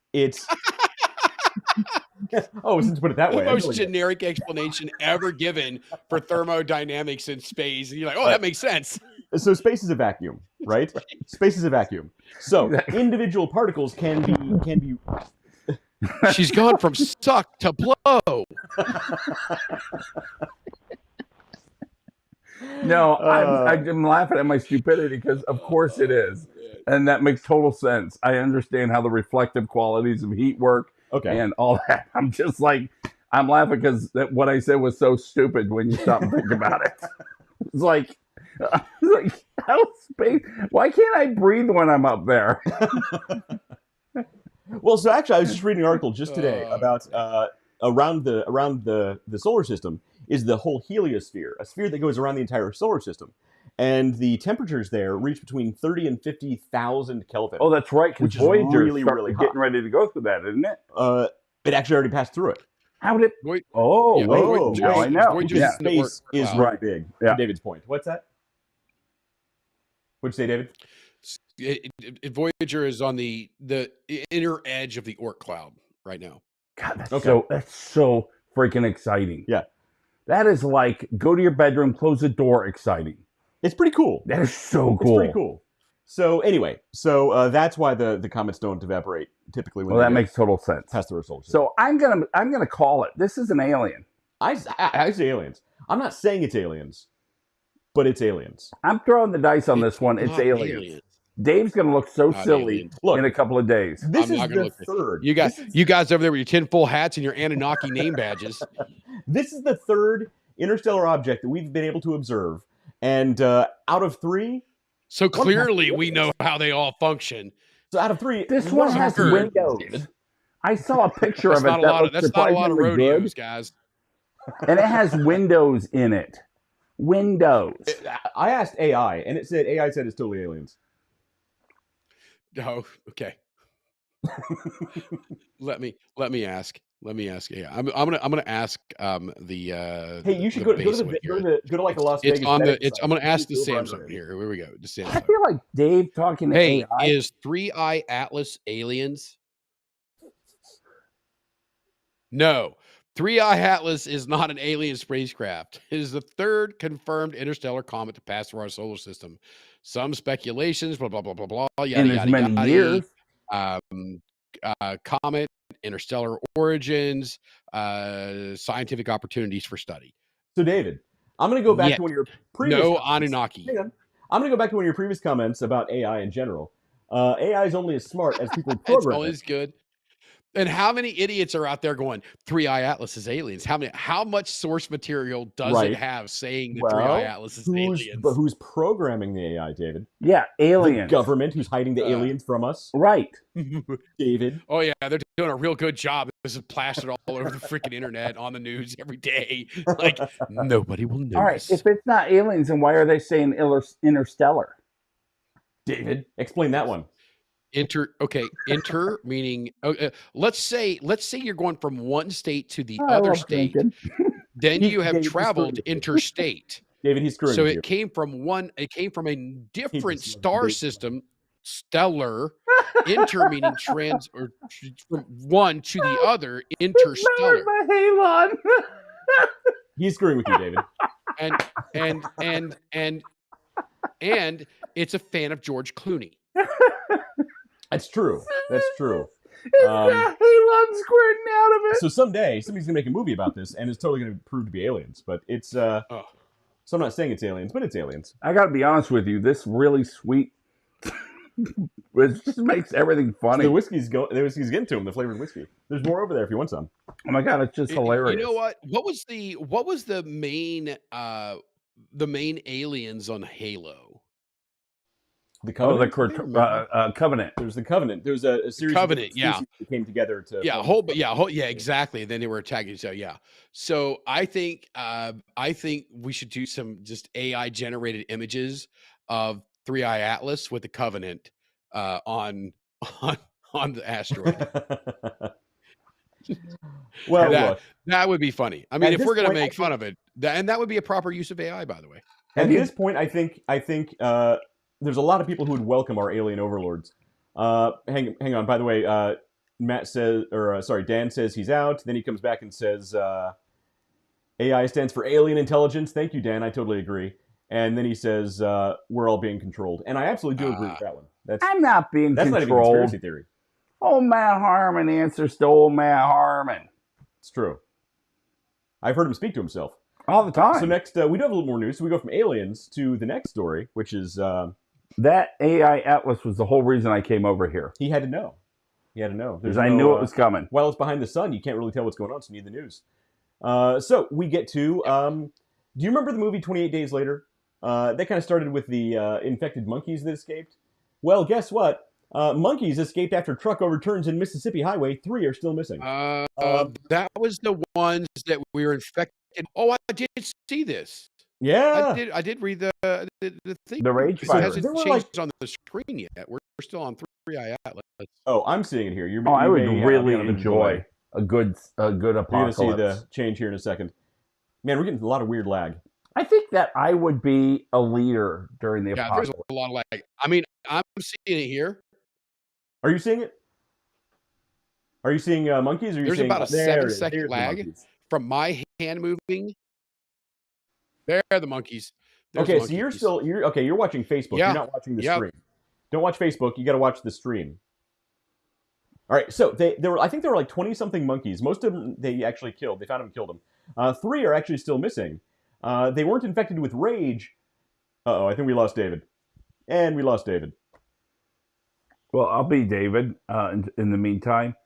Speaker 2: oh, since you put it that
Speaker 3: The
Speaker 2: way.
Speaker 3: most generic explanation ever given for thermodynamics in space. And you're like, oh, that makes sense.
Speaker 2: So space is a vacuum, right? Space is a vacuum. So
Speaker 4: Exactly.
Speaker 2: individual particles can be
Speaker 3: She's gone from suck to blow.
Speaker 4: No, I'm laughing at my stupidity because, of course, it is. And that makes total sense. I understand how the reflective qualities of heat work
Speaker 2: okay.
Speaker 4: and all that. I'm just like, I'm laughing because what I said was so stupid when you stop and think about it. It's like how space? Why can't I breathe when I'm up there?
Speaker 2: Well, so actually, I was just reading an article just today about around the solar system is the whole heliosphere, a sphere that goes around the entire solar system, and the temperatures there reach between 30 and 50,000 Kelvin.
Speaker 4: Oh, that's right.
Speaker 2: Which
Speaker 4: Because
Speaker 2: is
Speaker 4: Voyager
Speaker 2: really, really hot.
Speaker 4: getting ready to go through that, isn't it?
Speaker 2: It actually already passed through it.
Speaker 4: How did it?
Speaker 3: Wait,
Speaker 4: Oh,
Speaker 3: yeah,
Speaker 4: wait,
Speaker 2: Voyager-
Speaker 4: now I know.
Speaker 3: Voyager's
Speaker 4: Yeah.
Speaker 2: Space is
Speaker 3: Wow.
Speaker 2: really
Speaker 4: Right.
Speaker 2: big.
Speaker 4: Yeah.
Speaker 2: To David's point. What's that? What'd you say, David?
Speaker 3: Voyager is on the inner edge of the Oort cloud right now.
Speaker 4: God, that's
Speaker 2: Okay.
Speaker 4: that's so freaking exciting.
Speaker 2: Yeah.
Speaker 4: That is like go to your bedroom, close the door, exciting.
Speaker 2: It's pretty cool.
Speaker 4: That is so
Speaker 2: It's
Speaker 4: cool.
Speaker 2: pretty cool. So anyway, that's why the comets don't evaporate typically when
Speaker 4: Well, that
Speaker 2: they
Speaker 4: makes total sense.
Speaker 2: pass through our solar system.
Speaker 4: So I'm gonna call it. This is an alien.
Speaker 2: I say aliens. I'm not saying it's aliens, but it's aliens.
Speaker 4: I'm throwing the dice on this one. It's
Speaker 3: Not
Speaker 4: aliens. Dave's gonna look so
Speaker 3: Not
Speaker 4: silly
Speaker 3: aliens.
Speaker 2: Look,
Speaker 4: in a couple of days.
Speaker 2: this
Speaker 3: I'm
Speaker 2: is
Speaker 3: not gonna
Speaker 2: the
Speaker 3: look at-
Speaker 2: third.
Speaker 3: You guys over there with your tinfoil hats and your Anunnaki name badges.
Speaker 2: This is the third interstellar object that we've been able to observe, and out of three,
Speaker 3: So clearly we know how they all function.
Speaker 4: This one has
Speaker 3: Sure.
Speaker 4: windows. I saw a picture
Speaker 3: That's
Speaker 4: of it
Speaker 3: not a
Speaker 4: that
Speaker 3: lot of
Speaker 4: looked
Speaker 3: that's not a lot of
Speaker 4: surprisingly
Speaker 3: rodeos,
Speaker 4: good,
Speaker 3: guys.
Speaker 4: and it has windows in it. Windows.
Speaker 2: I asked AI, and AI said it's totally aliens.
Speaker 3: Oh, okay. let me ask. Let me ask. Yeah, I'm gonna ask the.
Speaker 2: Hey, you should
Speaker 3: the
Speaker 2: go to
Speaker 3: base
Speaker 2: the
Speaker 3: one here.
Speaker 2: go to like a Las
Speaker 3: It's
Speaker 2: Vegas.
Speaker 3: on the.
Speaker 2: betting
Speaker 3: It's.
Speaker 2: site.
Speaker 3: I'm gonna ask the
Speaker 2: It's over
Speaker 3: Samsung
Speaker 2: under.
Speaker 3: here. Here we go. The
Speaker 4: I
Speaker 3: Samsung.
Speaker 4: feel like Dave talking to
Speaker 3: Hey,
Speaker 4: AI.
Speaker 3: is 3i Atlas aliens? No. 3i Atlas is not an alien spacecraft. It is the third confirmed interstellar comet to pass through our solar system. Some speculations, blah, blah, blah, blah, blah, yada,
Speaker 4: in as
Speaker 3: yada,
Speaker 4: many
Speaker 3: yada.
Speaker 4: years.
Speaker 3: Comet, interstellar origins, scientific opportunities for study.
Speaker 2: So, David, I'm going to go back
Speaker 3: Yeah.
Speaker 2: to one of your previous.
Speaker 3: No
Speaker 2: comments.
Speaker 3: Anunnaki.
Speaker 2: Hang on. I'm going to go back to one of your previous comments about AI in general. AI is only as smart as people
Speaker 3: It's
Speaker 2: program
Speaker 3: always
Speaker 2: it.
Speaker 3: good. And how many idiots are out there going, Three Eye Atlas is aliens? How much source material does
Speaker 2: Right.
Speaker 3: it have saying that Three Eye
Speaker 2: Well,
Speaker 3: Atlas is aliens?
Speaker 2: but who's programming the AI, David?
Speaker 4: Yeah,
Speaker 2: The
Speaker 4: aliens.
Speaker 2: government who's hiding the aliens from us,
Speaker 4: Right.
Speaker 2: David.
Speaker 3: Oh yeah, they're doing a real good job. This is plastered all over the freaking internet, on the news every day. Like nobody will notice.
Speaker 4: All right. If it's not aliens, then why are they saying interstellar?
Speaker 2: David, explain that one.
Speaker 3: Inter meaning let's say you're going from one state to the
Speaker 4: I
Speaker 3: other
Speaker 4: love
Speaker 3: state.
Speaker 4: drinking.
Speaker 3: Then you have
Speaker 2: David, he's
Speaker 3: traveled
Speaker 2: screwing with you.
Speaker 3: interstate.
Speaker 2: David, he's screwing
Speaker 3: So
Speaker 2: with
Speaker 3: it
Speaker 2: you.
Speaker 3: came from a different
Speaker 2: just loves
Speaker 3: star
Speaker 2: debate.
Speaker 3: system, stellar, inter meaning trans, or from one to the other, interstellar.
Speaker 4: It's not my Halon.
Speaker 2: He's screwing with you, David.
Speaker 3: And it's a fan of George Clooney.
Speaker 2: That's true. That's true.
Speaker 4: It's not Halon squirting out of it.
Speaker 2: So someday somebody's gonna make a movie about this, and it's totally gonna prove to be aliens. But it's so I'm not saying it's aliens, but it's aliens.
Speaker 4: I got to be honest with you. This really sweet. It just makes everything funny.
Speaker 2: The whiskey's getting to him. The flavored whiskey. There's more over there if you want some.
Speaker 4: Oh my god, it's just hilarious.
Speaker 3: You know what? What was the main aliens on Halo?
Speaker 2: The Covenant.
Speaker 4: Covenant.
Speaker 2: There's the Covenant. There's a series
Speaker 3: Covenant,
Speaker 2: of species that came together to
Speaker 3: exactly. Then they were attacking. So yeah. So I think we should do some just AI generated images of Three Eye Atlas with the Covenant on the asteroid.
Speaker 2: Well,
Speaker 3: that would be funny. I mean,
Speaker 2: At
Speaker 3: if we're
Speaker 2: this
Speaker 3: going to
Speaker 2: point,
Speaker 3: make fun of it, and that would be a proper use of AI, by the way.
Speaker 2: At this point, I think there's a lot of people who would welcome our alien overlords. Hang on. By the way, Matt says, Dan says he's out. Then he comes back and says AI stands for alien intelligence. Thank you, Dan. I totally agree. And then he says we're all being controlled, and I absolutely do agree with that one.
Speaker 4: I'm not being
Speaker 2: that's
Speaker 4: controlled.
Speaker 2: Not even conspiracy theory.
Speaker 4: Oh, Matt Harmon answers to old Matt Harmon.
Speaker 2: It's true. I've heard him speak to himself
Speaker 4: all the time.
Speaker 2: So next, we do have a little more news. So we go from aliens to the next story, which is
Speaker 4: that AI Atlas was the whole reason I came over here.
Speaker 2: He had to know.
Speaker 4: Because I knew it was coming.
Speaker 2: While it's behind the sun, you can't really tell what's going on, so you need the news. So we get to. Do you remember the movie 28 Days Later? That kind of started with the infected monkeys that escaped. Well, guess what? Monkeys escaped after truck overturns in Mississippi Highway. 3 are still missing.
Speaker 3: That was the ones that we were infected. Oh, I did see this.
Speaker 2: Yeah,
Speaker 3: I did read the thing.
Speaker 4: The rage
Speaker 3: It
Speaker 4: virus.
Speaker 3: hasn't changed on the screen yet. We're still on Three Eye Atlas.
Speaker 2: Oh, I'm seeing it here.
Speaker 4: I would really enjoy a good apocalypse.
Speaker 2: You're gonna see the change here in a second. Man, we're getting a lot of weird lag.
Speaker 4: I think that I would be a leader during the apocalypse.
Speaker 3: There's a lot of lag. I mean, I'm seeing it here.
Speaker 2: Are you seeing it? Are you seeing monkeys? Or are you
Speaker 3: There's
Speaker 2: seeing,
Speaker 3: about a 7-second lag from my hand moving. There are the monkeys. There's
Speaker 2: okay,
Speaker 3: the monkeys.
Speaker 2: so you're watching Facebook.
Speaker 3: Yeah.
Speaker 2: You're not watching the stream. Don't watch Facebook. You got to watch the stream. All right, so I think there were like 20-something monkeys. Most of them they actually killed. They found them and killed them. 3 are actually still missing. They weren't infected with rage. I think we lost David. And we lost David.
Speaker 4: Well, I'll be David in the meantime.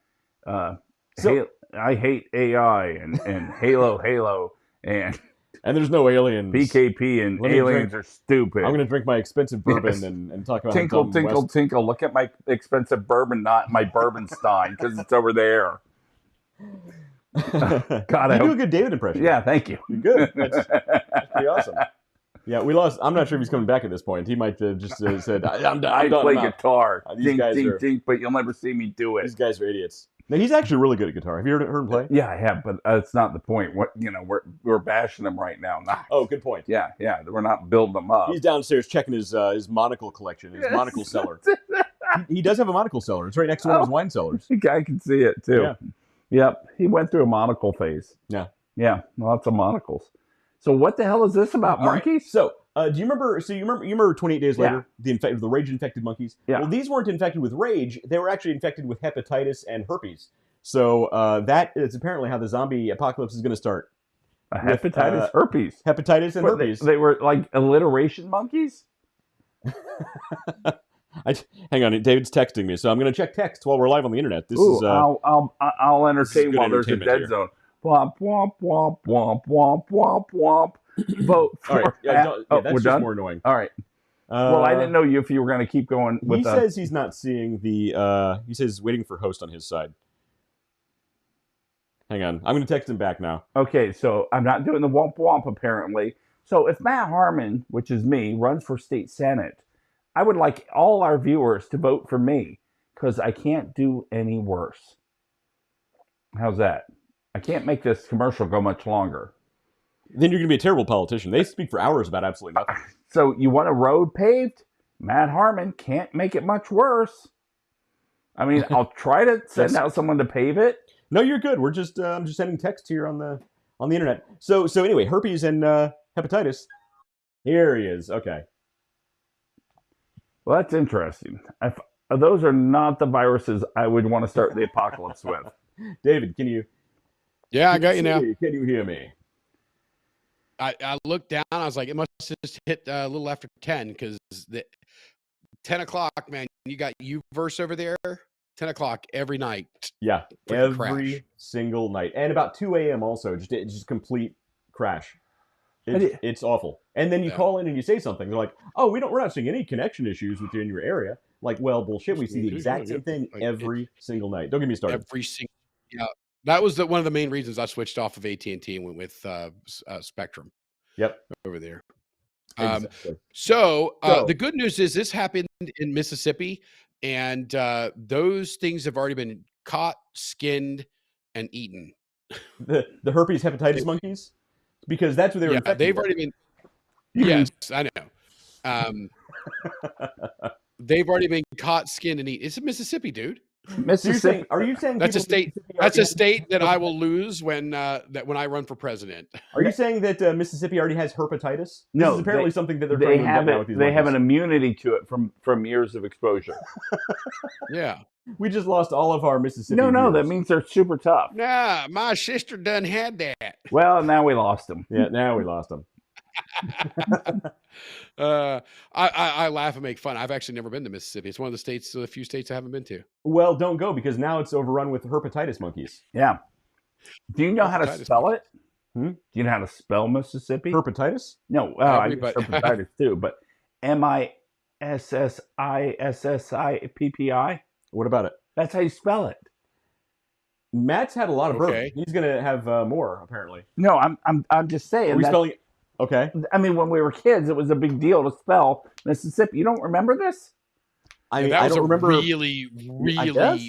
Speaker 4: I hate AI and Halo, and
Speaker 2: there's no aliens.
Speaker 4: PKP and aliens are stupid.
Speaker 2: I'm going to drink my expensive bourbon and talk about
Speaker 4: Tinkle, tinkle, tinkle. Look at my expensive bourbon, not my bourbon stein, because it's over there.
Speaker 2: God, you do a good David impression.
Speaker 4: Yeah, thank you.
Speaker 2: You're good. That's pretty awesome. Yeah, we lost. I'm not sure if he's coming back at this point. He might just said, "I'm done."
Speaker 4: I play guitar,
Speaker 2: these guys are,
Speaker 4: ding, but you'll never see me do it.
Speaker 2: These guys are idiots. No, he's actually really good at guitar. Have you heard him play?
Speaker 4: Yeah, I have, but that's not the point. We're bashing him right now. Nah.
Speaker 2: Oh, good point.
Speaker 4: Yeah, we're not building him up.
Speaker 2: He's downstairs checking his monocle collection, his monocle cellar. He does have a monocle cellar. It's right next to one of his wine cellars.
Speaker 4: I can see it too.
Speaker 2: Yeah.
Speaker 4: Yep, he went through a monocle phase. Yeah, lots of monocles. So what the hell is this about monkeys?
Speaker 2: Right. So do you remember? So you remember 28 Days Later, the rage-infected monkeys?
Speaker 4: Yeah.
Speaker 2: Well, these weren't infected with rage. They were actually infected with hepatitis and herpes. So that is apparently how the zombie apocalypse is going to start.
Speaker 4: Hepatitis, herpes.
Speaker 2: Hepatitis and herpes.
Speaker 4: They were like alliteration monkeys?
Speaker 2: Hang on, David's texting me, so I'm going to check text while we're live on the internet. This
Speaker 4: Ooh,
Speaker 2: is
Speaker 4: I'll entertain
Speaker 2: good
Speaker 4: while there's a
Speaker 2: entertainment
Speaker 4: dead
Speaker 2: here.
Speaker 4: zone. Womp womp womp womp womp womp womp. Vote
Speaker 2: all
Speaker 4: for
Speaker 2: right.
Speaker 4: Matt.
Speaker 2: That's
Speaker 4: we're
Speaker 2: just
Speaker 4: done.
Speaker 2: more annoying.
Speaker 4: All right. Well, I didn't know if you were going to keep going with.
Speaker 2: He says he's not seeing the. He says waiting for host on his side. Hang on, I'm going to text him back now.
Speaker 4: Okay, so I'm not doing the womp womp apparently. So if Matt Harmon, which is me, runs for state senate, I would like all our viewers to vote for me because I can't do any worse. How's that? I can't make this commercial go much longer.
Speaker 2: Then you're going to be a terrible politician. They speak for hours about absolutely nothing.
Speaker 4: So you want a road paved? Matt Harmon can't make it much worse. I mean, I'll try to send out someone to pave it.
Speaker 2: No, you're good. We're just I'm just sending text here on the internet. So anyway, herpes and hepatitis. Here he is. Okay.
Speaker 4: Well, that's interesting. Those are not the viruses I would want to start the apocalypse with.
Speaker 2: David, can you?
Speaker 3: Yeah, I got you now.
Speaker 2: Can you hear me?
Speaker 3: I looked down. I was like, it must have just hit a little after 10 because the 10 o'clock, man. You got U-verse over there. 10 o'clock every night.
Speaker 2: Yeah,
Speaker 3: Freaking
Speaker 2: every
Speaker 3: crash.
Speaker 2: single night, and about 2 a.m. also. Just complete crash. It's awful. And then you call in and you say something. They're like, "Oh, we're not seeing any connection issues within your area." Like, well, bullshit. We see the exact same thing every single night. Don't get me started.
Speaker 3: Yeah. That was one of the main reasons I switched off of AT&T and went with Spectrum.
Speaker 2: Yep.
Speaker 3: Over there.
Speaker 2: Exactly.
Speaker 3: So the good news is this happened in Mississippi, and those things have already been caught, skinned, and eaten.
Speaker 2: The herpes hepatitis monkeys, because that's what they were.
Speaker 3: Yeah, they've already been. Yes, I know. They've already been caught, skinned, and eaten. It's in Mississippi, dude.
Speaker 4: Mississippi.
Speaker 2: Are you saying
Speaker 3: that's a state? That's a state that I will lose when I run for president.
Speaker 2: Are you saying that Mississippi already has herpetitis?
Speaker 4: No,
Speaker 2: this is apparently something that they're
Speaker 4: they
Speaker 2: trying to
Speaker 4: have
Speaker 2: invent now with these
Speaker 4: They have
Speaker 2: monkeys.
Speaker 4: an immunity to it from years of exposure.
Speaker 3: Yeah.
Speaker 2: We just lost all of our Mississippi.
Speaker 4: No,
Speaker 2: viewers.
Speaker 4: that means they're super tough.
Speaker 3: Nah, my sister done had that.
Speaker 4: Well, now we lost them.
Speaker 2: Yeah, now we lost them.
Speaker 3: I laugh and make fun. I've actually never been to Mississippi. It's one of the few states I haven't been to.
Speaker 2: Well, don't go because now it's overrun with herpetitis monkeys.
Speaker 4: Yeah. Do you know how to spell it? Do you know how to spell Mississippi?
Speaker 2: Herpetitis?
Speaker 4: No, I guess herpetitis too, but MISSISSIPPI.
Speaker 2: What about it?
Speaker 4: That's how you spell it.
Speaker 2: Matt's had a lot of bourbon. He's gonna have more apparently.
Speaker 4: No, I'm just saying.
Speaker 2: Are we spelling? Okay.
Speaker 4: I mean, when we were kids, it was a big deal to spell Mississippi. You don't remember this?
Speaker 2: I mean,
Speaker 3: that was
Speaker 2: I don't remember.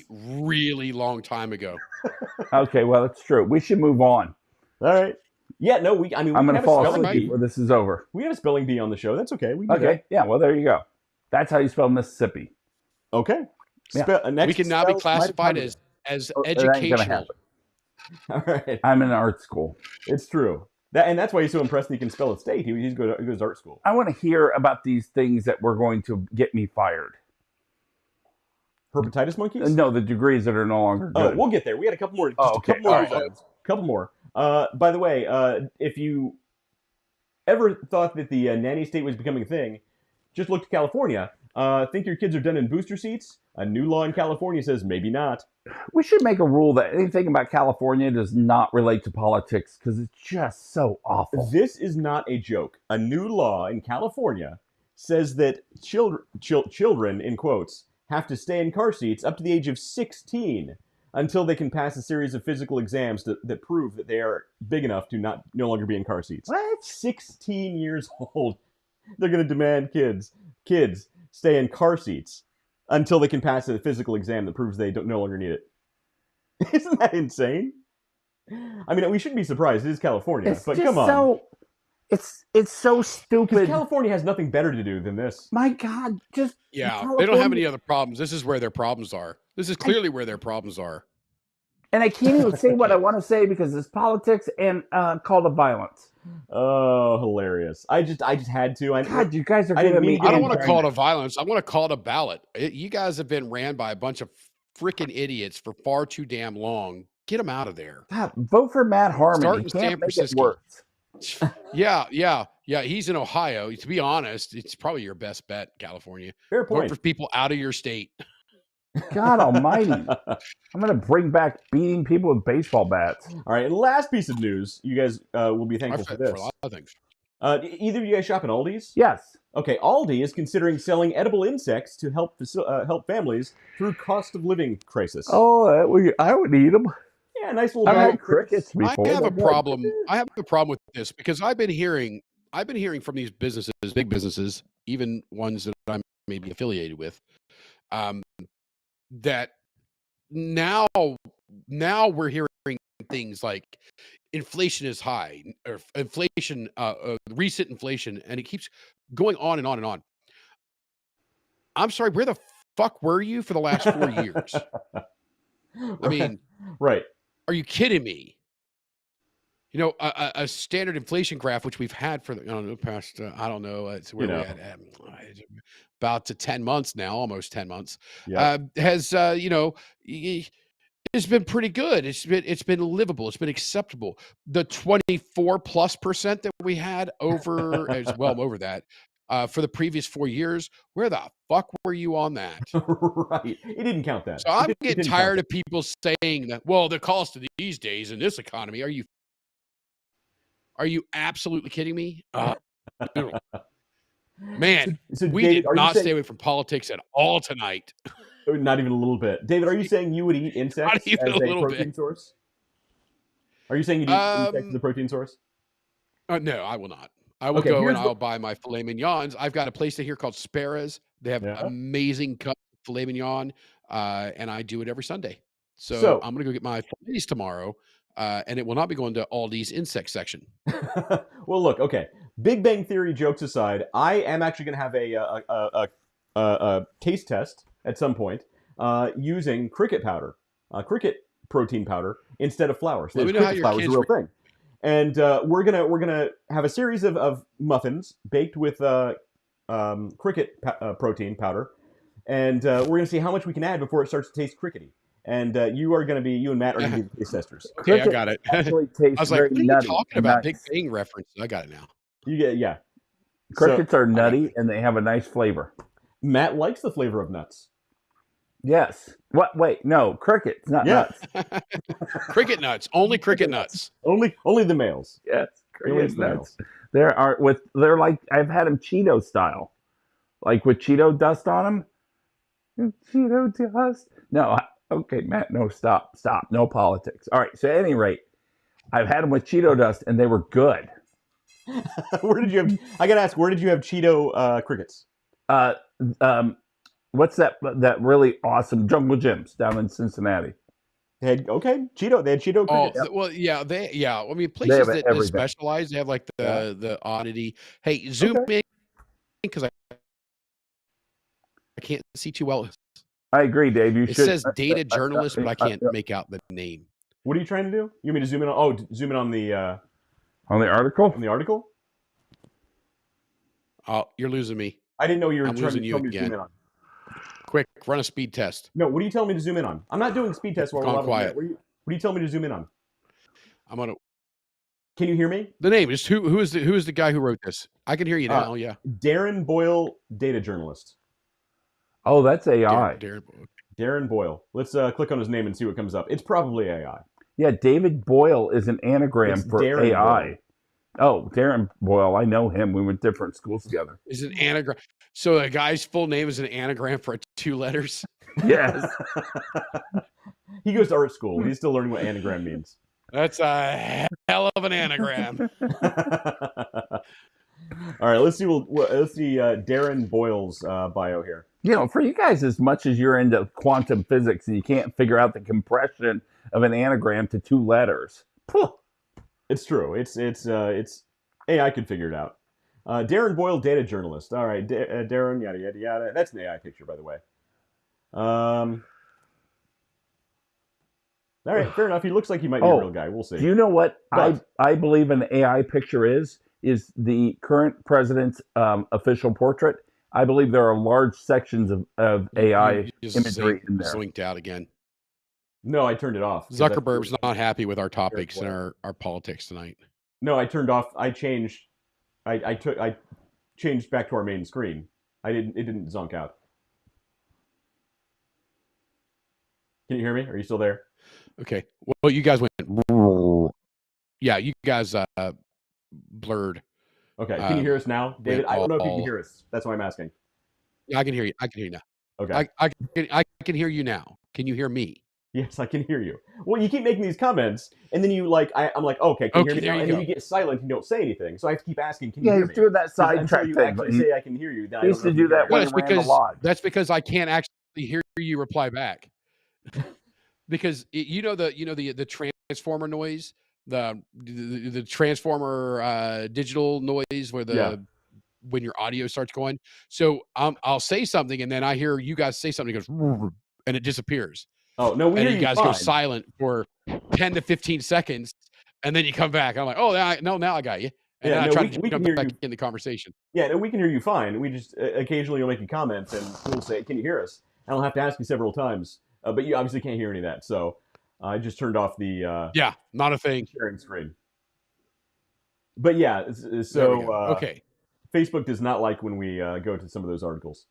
Speaker 3: Really long time ago.
Speaker 4: Okay, well, it's true. We should move on.
Speaker 2: All right. Yeah, no, I'm
Speaker 4: going to fall asleep before this is over.
Speaker 2: We have a spelling bee on the show. That's okay.
Speaker 4: Yeah, well, there you go. That's how you spell Mississippi.
Speaker 2: Okay.
Speaker 4: Yeah.
Speaker 3: We can now be classified as educational.
Speaker 2: All right.
Speaker 4: I'm in art school.
Speaker 2: It's true. And that's why he's so impressed that he can spell a state. He goes to art school.
Speaker 4: I want to hear about these things that were going to get me fired.
Speaker 2: Herpetitis monkeys?
Speaker 4: No, the degrees that are no longer good.
Speaker 2: Oh, we'll get there. We had a couple more. Couple more. By the way, if you ever thought that the nanny state was becoming a thing, just look to California. Think your kids are done in booster seats? A new law in California says maybe not.
Speaker 4: We should make a rule that anything about California does not relate to politics because it's just so awful.
Speaker 2: This is not a joke. A new law in California says that children, in quotes, have to stay in car seats up to the age of 16 until they can pass a series of physical exams that prove that they are big enough to no longer be in car seats.
Speaker 4: What?
Speaker 2: 16 years old. They're going to demand kids stay in car seats until they can pass a physical exam that proves they no longer need it. Isn't that insane? I mean, we shouldn't be surprised. It is California, but come on.
Speaker 4: It's so stupid.
Speaker 2: Because California has nothing better to do than this.
Speaker 4: My God,
Speaker 3: they don't have any other problems. This is where their problems are. This is clearly where their problems are.
Speaker 4: And I can't even say what I want to say because it's politics and call to violence.
Speaker 2: Oh, hilarious! I just had to.
Speaker 4: God, you guys are giving me.
Speaker 3: I don't want to call it a violence. I want to call it a ballot. You guys have been ran by a bunch of freaking idiots for far too damn long. Get them out of there.
Speaker 4: God, vote for Matt Harmon.
Speaker 3: Start
Speaker 4: you
Speaker 3: in
Speaker 4: can't
Speaker 3: San
Speaker 4: make it
Speaker 3: Francisco.
Speaker 4: worse.
Speaker 3: Yeah. He's in Ohio. To be honest, it's probably your best bet, California.
Speaker 2: Fair
Speaker 3: Vote
Speaker 2: point.
Speaker 3: for people out of your state.
Speaker 4: God almighty. I'm going to bring back beating people with baseball bats.
Speaker 2: All right, and last piece of news. You guys will be thankful for
Speaker 3: For
Speaker 2: this.
Speaker 3: a lot of things.
Speaker 2: Either of you guys shop at Aldi's?
Speaker 4: Yes.
Speaker 2: Okay, Aldi is considering selling edible insects to help families through cost of living crisis.
Speaker 4: Oh, I would eat them.
Speaker 2: Yeah, nice little
Speaker 4: I've
Speaker 2: bag
Speaker 4: had
Speaker 2: of crickets.
Speaker 4: crickets before.
Speaker 3: I have
Speaker 4: They're
Speaker 3: a
Speaker 4: good.
Speaker 3: problem. I have a problem with this because I've been hearing from these businesses, big businesses, even ones that I'm maybe affiliated with, that now we're hearing things like inflation is high, or inflation, recent inflation, and it keeps going on and on and on. I'm sorry, where the fuck were you for the last 4 years? I mean,
Speaker 2: right.
Speaker 3: Are you kidding me? You know, a standard inflation graph, which we've had for the past, I don't know, it's where we're at, about to 10 months now, almost 10 months, has, it's been pretty good. It's been livable. It's been acceptable. The 24+% that we had over, as well over that, for the previous 4 years, where the fuck were you on that?
Speaker 2: Right. It didn't count that.
Speaker 3: So I'm getting tired of people saying that, well, the cost of these days in this economy, are you absolutely kidding me? Man,
Speaker 2: so
Speaker 3: we
Speaker 2: David,
Speaker 3: did not stay away from politics at all tonight.
Speaker 2: Not even a little bit. David, are you saying you would eat insects as a protein source? Are you saying you'd eat insects as a protein source?
Speaker 3: No, I will not. I will go and I'll buy my filet mignons. I've got a place here called Sparrows. They have amazing cut filet mignon, and I do it every Sunday. So I'm going to go get my fillets tomorrow, and it will not be going to Aldi's insect section.
Speaker 2: Well, look, okay. Big Bang Theory jokes aside, I am actually going to have a taste test at some point using cricket powder, cricket protein powder instead of flour. So
Speaker 3: let me know how your
Speaker 2: flour is a real thing. And we're gonna have a series of muffins baked with cricket protein powder, and we're gonna see how much we can add before it starts to taste crickety. And you and Matt are gonna be the taste testers.
Speaker 3: Okay, I got it.
Speaker 4: Actually tastes
Speaker 3: I was like, what are you
Speaker 4: nutty,
Speaker 3: talking about? Big Bang reference. I got it now.
Speaker 2: Yeah.
Speaker 4: Crickets are nutty and they have a nice flavor.
Speaker 2: Matt likes the flavor of nuts.
Speaker 4: Yes. What? Wait, no, crickets, not nuts.
Speaker 3: Cricket nuts. Only cricket nuts.
Speaker 2: Only the males.
Speaker 4: Yes, cricket nuts. They're like, I've had them Cheeto style, like with Cheeto dust on them. Cheeto dust. No, okay, Matt. No, stop. No politics. All right. So at any rate, I've had them with Cheeto dust, and they were good.
Speaker 2: Where did you have? I gotta ask. Where did you have Cheeto crickets?
Speaker 4: What's that really awesome Jungle Gyms down in Cincinnati?
Speaker 2: They had Cheeto crickets.
Speaker 3: Oh, well, yeah. I mean, places that specialize, they have like the oddity. Hey, zoom in because I can't see too well.
Speaker 4: I agree, Dave.
Speaker 3: It says data journalist, but I can't make out the name.
Speaker 2: What are you trying to do? You mean to zoom in on? Oh, zoom in on the
Speaker 4: article.
Speaker 2: On the article.
Speaker 3: Oh, you're losing me.
Speaker 2: I didn't know you were
Speaker 3: I'm
Speaker 2: trying
Speaker 3: losing
Speaker 2: to
Speaker 3: you
Speaker 2: tell me to
Speaker 3: again.
Speaker 2: zoom in on.
Speaker 3: Quick, run a speed test.
Speaker 2: No, what are you telling me to zoom in on? I'm not doing speed tests while we're
Speaker 3: quiet.
Speaker 2: What are you telling me to zoom in on?
Speaker 3: I'm gonna.
Speaker 2: Can you hear me?
Speaker 3: The name is who is the guy who wrote this? I can hear you now. Yeah,
Speaker 2: Darren Boyle, data journalist.
Speaker 4: Oh, that's AI.
Speaker 2: Darren Boyle. Let's click on his name and see what comes up. It's probably AI.
Speaker 4: Yeah, David Boyle is an anagram for
Speaker 2: Darren
Speaker 4: AI.
Speaker 2: Boyle.
Speaker 4: Oh, Darren Boyle. I know him. We went to different schools together.
Speaker 3: Is an anagram. So a guy's full name is an anagram for 2 letters?
Speaker 4: Yes.
Speaker 2: He goes to art school. He's still learning what anagram means.
Speaker 3: That's a hell of an anagram.
Speaker 2: All right, let's see Darren Boyle's bio here.
Speaker 4: You know, for you guys, as much as you're into quantum physics and you can't figure out the compression of an anagram to 2 letters.
Speaker 2: It's true. It's AI could figure it out. Darren Boyle, data journalist. All right, Darren, yada yada yada. That's an AI picture, by the way. All right, fair enough. He looks like he might be a real guy. We'll see.
Speaker 4: Do you know what I believe an AI picture is the current president's official portrait? I believe there are large sections of AI imagery in there.
Speaker 3: Linked out again.
Speaker 2: No, I turned it off.
Speaker 3: Zuckerberg's not happy with our topics and our politics tonight.
Speaker 2: No, I turned off. I changed. I changed back to our main screen. I didn't. It didn't zonk out. Can you hear me? Are you still there?
Speaker 3: Okay. Well, you guys went. Yeah, you guys blurred.
Speaker 2: Okay. Can you hear us now, David? I don't know if you can
Speaker 3: all-
Speaker 2: hear us. That's why I'm asking.
Speaker 3: Yeah, I can hear you. I can hear you now.
Speaker 2: Okay.
Speaker 3: I can hear you now. Can you hear me?
Speaker 2: Yes, I can hear you. Well, you keep making these comments, and then you like, I'm like, okay, can you hear
Speaker 3: Okay,
Speaker 2: me
Speaker 3: there
Speaker 2: now?
Speaker 3: you
Speaker 2: And then
Speaker 3: go.
Speaker 2: you get silent and you don't say anything. So I have to keep asking, can you
Speaker 4: Yeah,
Speaker 2: hear
Speaker 4: he's
Speaker 2: me?
Speaker 4: doing that
Speaker 2: 'Cause
Speaker 4: sidetrack
Speaker 2: until you
Speaker 4: thing.
Speaker 2: actually say I can hear you, then I
Speaker 4: He
Speaker 2: don't
Speaker 4: used
Speaker 2: know
Speaker 4: to
Speaker 2: if
Speaker 4: do
Speaker 2: you
Speaker 4: that
Speaker 2: hear
Speaker 4: when
Speaker 2: me.
Speaker 3: Well,
Speaker 4: he ran the lodge.
Speaker 3: that's because I can't actually hear you reply back. Because the transformer noise, the transformer digital noise where
Speaker 2: Yeah.
Speaker 3: when your audio starts going. So I'll say something and then I hear you guys say something, it goes and it disappears.
Speaker 2: Oh no, we
Speaker 3: And
Speaker 2: hear
Speaker 3: you
Speaker 2: you
Speaker 3: guys
Speaker 2: fine.
Speaker 3: go silent for 10 to 15 seconds, and then you come back. I'm like, oh, now I got you. And
Speaker 2: Yeah,
Speaker 3: then I
Speaker 2: no,
Speaker 3: try
Speaker 2: we
Speaker 3: to
Speaker 2: can
Speaker 3: jump
Speaker 2: hear
Speaker 3: back
Speaker 2: you.
Speaker 3: in the conversation.
Speaker 2: Yeah, no, we can hear you fine. We just occasionally you'll make you comments, and we'll say, "Can you hear us?" And I'll have to ask you several times, but you obviously can't hear any of that. So I just turned off the
Speaker 3: Yeah, not a thing.
Speaker 2: sharing screen. But yeah,
Speaker 3: There we
Speaker 2: so
Speaker 3: go. Okay.
Speaker 2: Facebook does not like when we go to some of those articles.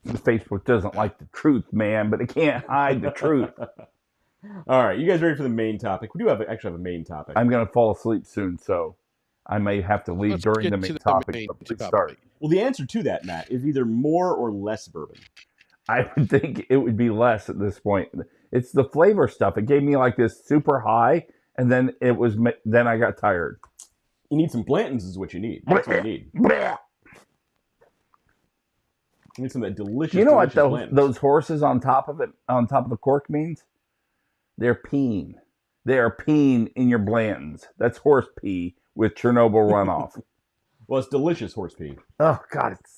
Speaker 4: Facebook doesn't like the truth, man, but it can't hide the truth.
Speaker 2: All right, you guys ready for the main topic? We do actually have a main topic.
Speaker 4: I'm going to fall asleep soon, so I may have to leave
Speaker 3: Let's
Speaker 4: during
Speaker 3: get
Speaker 4: the
Speaker 3: to
Speaker 4: main
Speaker 3: the
Speaker 4: topic,
Speaker 3: main
Speaker 4: but please
Speaker 3: topic.
Speaker 4: start.
Speaker 2: Well, the answer to that, Matt, is either more or less bourbon.
Speaker 4: I would think it would be less at this point. It's the flavor stuff. It gave me like this super high, and then then I got tired.
Speaker 2: You need some Blanton's, is what you need. That's what you need. You need some of that delicious.
Speaker 4: You know what
Speaker 2: delicious
Speaker 4: those horses on top of the cork means? They're peeing. They are peeing in your Blantons. That's horse pee with Chernobyl runoff.
Speaker 2: Well, it's delicious horse pee.
Speaker 4: Oh God, it's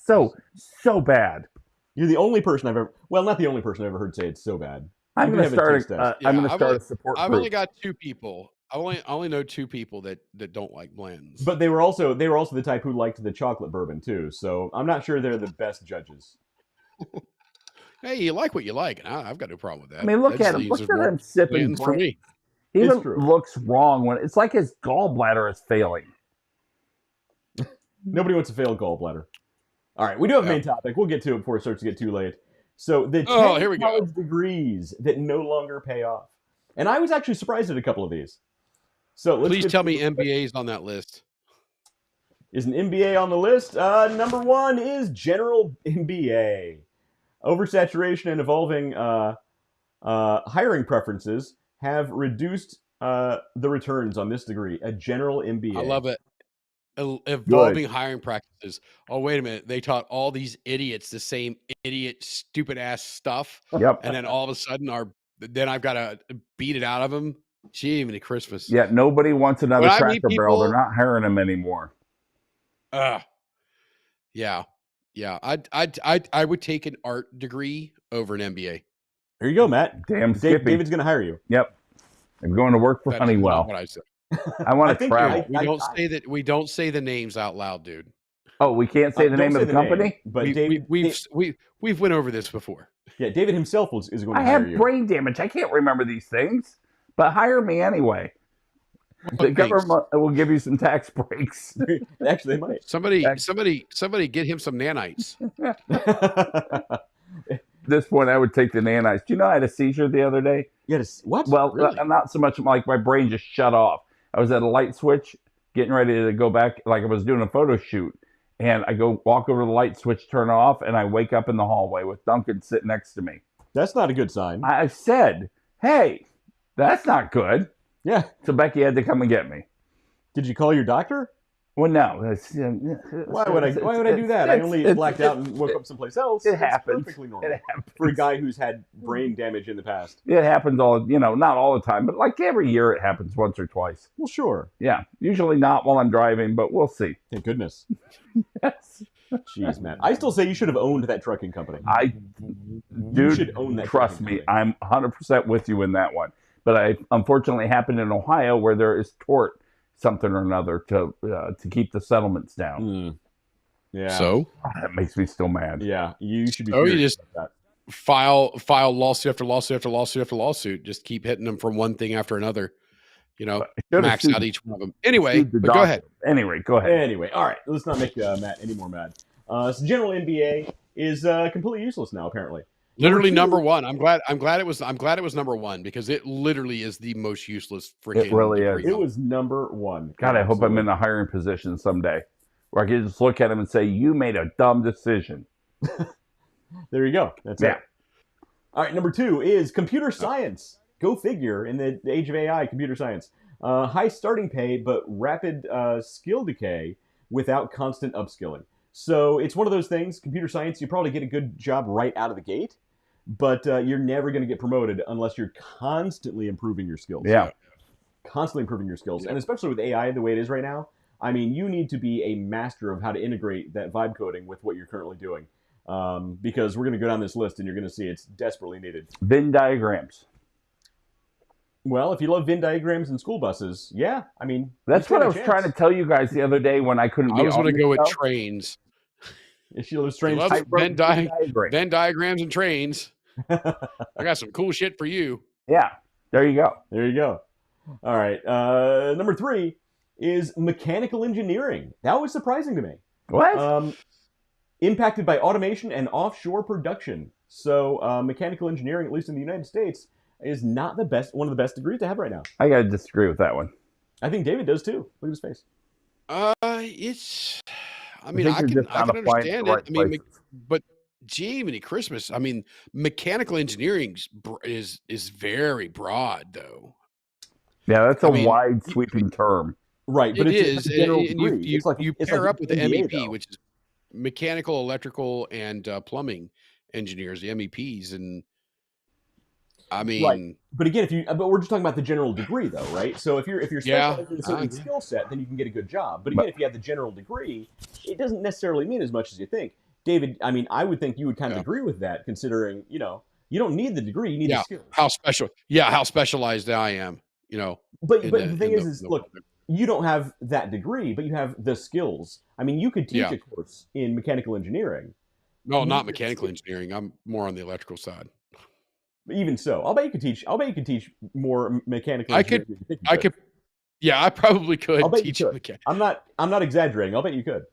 Speaker 4: so bad.
Speaker 2: You're the only person I've ever, well, not the only person I've ever heard say it's so bad.
Speaker 4: I'm
Speaker 2: You
Speaker 4: going to
Speaker 2: can have a taste
Speaker 4: start.
Speaker 2: test.
Speaker 4: I'm going to
Speaker 3: I've
Speaker 4: start
Speaker 3: only-
Speaker 4: a support
Speaker 3: I've
Speaker 4: group.
Speaker 3: only got two people. I only know two people that don't like Blantons.
Speaker 2: But they were also the type who liked the chocolate bourbon too. So I'm not sure they're the best judges.
Speaker 3: Hey, you like what you like, and I've got no problem with that.
Speaker 4: I mean, look
Speaker 3: That
Speaker 4: at
Speaker 3: just
Speaker 4: him.
Speaker 3: means
Speaker 4: Look
Speaker 3: there's
Speaker 4: at
Speaker 3: more
Speaker 4: him sipping.
Speaker 3: Blantons for me.
Speaker 4: He
Speaker 2: It's
Speaker 4: even
Speaker 2: true.
Speaker 4: looks wrong when it's like his gallbladder is failing.
Speaker 2: Nobody wants a failed gallbladder. All right, we do have a main topic. We'll get to it before it starts to get too late. So the 10
Speaker 3: here we go.
Speaker 2: college degrees that no longer pay off. And I was actually surprised at a couple of these. So let's
Speaker 3: Please
Speaker 2: get
Speaker 3: tell
Speaker 2: to
Speaker 3: me
Speaker 2: it.
Speaker 3: MBA's on that list.
Speaker 2: Is an MBA on the list? Number one is general MBA. Oversaturation and evolving hiring preferences have reduced the returns on this degree. A general MBA.
Speaker 3: I love it. Evolving hiring practices. Oh, wait a minute. They taught all these idiots the same idiot, stupid ass stuff.
Speaker 4: Yep.
Speaker 3: And then all of a sudden then I've got to beat it out of them. Gee, even Christmas.
Speaker 4: Yeah, nobody wants another
Speaker 3: When I meet
Speaker 4: Cracker Barrel. They're
Speaker 3: people-
Speaker 4: not hiring them anymore.
Speaker 3: Yeah. I would take an art degree over an MBA.
Speaker 2: Here you go, Matt.
Speaker 4: Damn Skippy.
Speaker 2: David's going to hire you.
Speaker 4: Yep. I'm going to work for
Speaker 3: That's not
Speaker 4: Honeywell.
Speaker 3: what I said.
Speaker 4: I want to
Speaker 2: think
Speaker 4: travel.
Speaker 3: We don't say the names out loud, dude.
Speaker 4: Oh, we can't say the
Speaker 2: Don't
Speaker 4: name
Speaker 2: say
Speaker 4: of the company?
Speaker 2: name, but David,
Speaker 3: We've went over this before.
Speaker 2: yeah, David himself is going to
Speaker 4: I
Speaker 2: hire
Speaker 4: have
Speaker 2: you.
Speaker 4: brain damage. I can't remember these things. But hire me anyway. The
Speaker 3: Thanks.
Speaker 4: government will give you some tax breaks.
Speaker 2: Actually, they might.
Speaker 3: Somebody get him some nanites.
Speaker 4: At this point, I would take the nanites. Do you know I had a seizure the other day?
Speaker 2: What?
Speaker 4: Well,
Speaker 3: Really?
Speaker 4: not so much like my brain just shut off. I was at a light switch getting ready to go back, like I was doing a photo shoot. And I go walk over to the light switch, turn off, and I wake up in the hallway with Duncan sitting next to me.
Speaker 2: That's not a good sign.
Speaker 4: I said, hey, that's not good.
Speaker 2: Yeah.
Speaker 4: So Becky had to come and get me.
Speaker 2: Did you call your doctor?
Speaker 4: Well, no.
Speaker 2: Why would I do that? I only blacked out and woke up someplace else.
Speaker 4: It
Speaker 2: It's
Speaker 4: happens.
Speaker 2: perfectly normal.
Speaker 4: It happens.
Speaker 2: For a guy who's had brain damage in the past.
Speaker 4: It happens all, not all the time, but like every year it happens once or twice.
Speaker 2: Well, sure.
Speaker 4: Yeah. Usually not while I'm driving, but we'll see.
Speaker 2: Thank goodness.
Speaker 4: Yes.
Speaker 2: Jeez, man. I still say you should have owned that trucking company.
Speaker 4: Dude,
Speaker 2: should own that
Speaker 4: trust
Speaker 2: trucking
Speaker 4: me,
Speaker 2: company.
Speaker 4: I'm 100% with you in that one. But I unfortunately happened in Ohio where there is tort something or another to keep the settlements down.
Speaker 2: Mm. Yeah.
Speaker 3: So
Speaker 4: That makes me still mad.
Speaker 2: Yeah, you should be.
Speaker 3: Oh, you
Speaker 2: furious
Speaker 3: just-
Speaker 2: about
Speaker 3: file lawsuit after lawsuit after lawsuit after lawsuit. Just keep hitting them from one thing after another. you know,
Speaker 4: Should've
Speaker 3: max out
Speaker 4: sued-
Speaker 3: each one of them. Anyway,
Speaker 4: sued the
Speaker 3: but go ahead.
Speaker 4: doctor. Anyway, go ahead.
Speaker 2: Anyway, all right. Let's not make Matt any more mad. So general MBA is completely useless now, apparently.
Speaker 3: Literally number
Speaker 2: two-
Speaker 3: one. I'm glad it was number one because it literally is the most useless freaking
Speaker 4: really is.
Speaker 3: degree.
Speaker 2: It was number one.
Speaker 4: God, I hope I'm
Speaker 2: Absolutely.
Speaker 4: in a hiring position someday where I can just look at him and say, "You made a dumb decision."
Speaker 2: There you go. That's it. All right, number 2 is computer science. Go figure, in the age of AI, computer science. High starting pay, but rapid skill decay without constant upskilling. So it's one of those things, computer science, you probably get a good job right out of the gate, but you're never going to get promoted unless you're constantly improving your skills.
Speaker 4: Yeah.
Speaker 2: Constantly improving your skills.
Speaker 3: Yeah.
Speaker 2: And especially with AI the way it is right now, I mean, you need to be a master of how to integrate that vibe coding with what you're currently doing. Because we're going to go down this list and you're going to see it's desperately needed.
Speaker 4: Venn diagrams.
Speaker 2: Well, if you love Venn diagrams and school buses, yeah, I mean,
Speaker 4: That's what I was trying to tell you guys the other day when I couldn't be
Speaker 3: I was
Speaker 4: on
Speaker 3: going to
Speaker 4: the
Speaker 3: go with
Speaker 4: show.
Speaker 3: trains.
Speaker 2: If she loves
Speaker 3: He
Speaker 2: strange
Speaker 3: loves
Speaker 4: I wrote
Speaker 3: Venn
Speaker 4: diagram.
Speaker 3: Venn diagrams and trains. I got some cool shit for you.
Speaker 4: Yeah, there you go.
Speaker 2: There you go. All right. Number 3 is mechanical engineering. That was surprising to me.
Speaker 4: What?
Speaker 2: Impacted by automation and offshore production. So mechanical engineering, at least in the United States, is not one of the best degrees to have right now.
Speaker 4: I gotta disagree with that one.
Speaker 2: I think David does too. Look at his face.
Speaker 3: It's. I mean,
Speaker 4: think
Speaker 3: I
Speaker 4: you're
Speaker 3: can
Speaker 4: just not applying to
Speaker 3: understand
Speaker 4: the
Speaker 3: it.
Speaker 4: right
Speaker 3: I mean,
Speaker 4: places.
Speaker 3: but gee, many Christmas. I mean, mechanical engineering is very broad, though.
Speaker 4: Yeah, that's a
Speaker 3: I mean,
Speaker 4: wide sweeping term.
Speaker 2: Right, but
Speaker 3: It
Speaker 2: it's
Speaker 3: is,
Speaker 2: a general
Speaker 3: and
Speaker 2: degree.
Speaker 3: you
Speaker 2: It's like
Speaker 3: you
Speaker 2: it's
Speaker 3: pair
Speaker 2: like
Speaker 3: up with the
Speaker 2: MBA,
Speaker 3: MEP,
Speaker 2: though.
Speaker 3: which is mechanical, electrical, and plumbing engineers, the MEPs, and I mean,
Speaker 2: But again, but we're just talking about the general degree, though, right? So if you're
Speaker 3: Yeah,
Speaker 2: specialized in a
Speaker 3: I
Speaker 2: certain
Speaker 3: agree.
Speaker 2: skill set, then you can get a good job. But again, if you have the general degree, it doesn't necessarily mean as much as you think. David, I mean, I would think you would kind of
Speaker 3: Yeah.
Speaker 2: agree with that, considering you don't need the degree, you need the
Speaker 3: Yeah,
Speaker 2: skills.
Speaker 3: how specialized I am,
Speaker 2: But
Speaker 3: in
Speaker 2: the thing is look,
Speaker 3: world.
Speaker 2: you don't have that degree, but you have the skills. I mean, you could teach
Speaker 3: Yeah.
Speaker 2: a course in mechanical engineering.
Speaker 3: No,
Speaker 2: You
Speaker 3: not
Speaker 2: get the
Speaker 3: mechanical
Speaker 2: skills.
Speaker 3: engineering. I'm more on the electrical side.
Speaker 2: But even so, I'll bet you could teach more mechanical
Speaker 3: I
Speaker 2: engineering.
Speaker 3: could,
Speaker 2: than you think you
Speaker 3: I could, yeah, I probably could
Speaker 2: I'll bet you
Speaker 3: teach
Speaker 2: could.
Speaker 3: mechanical.
Speaker 2: I'm not exaggerating. I'll bet you could.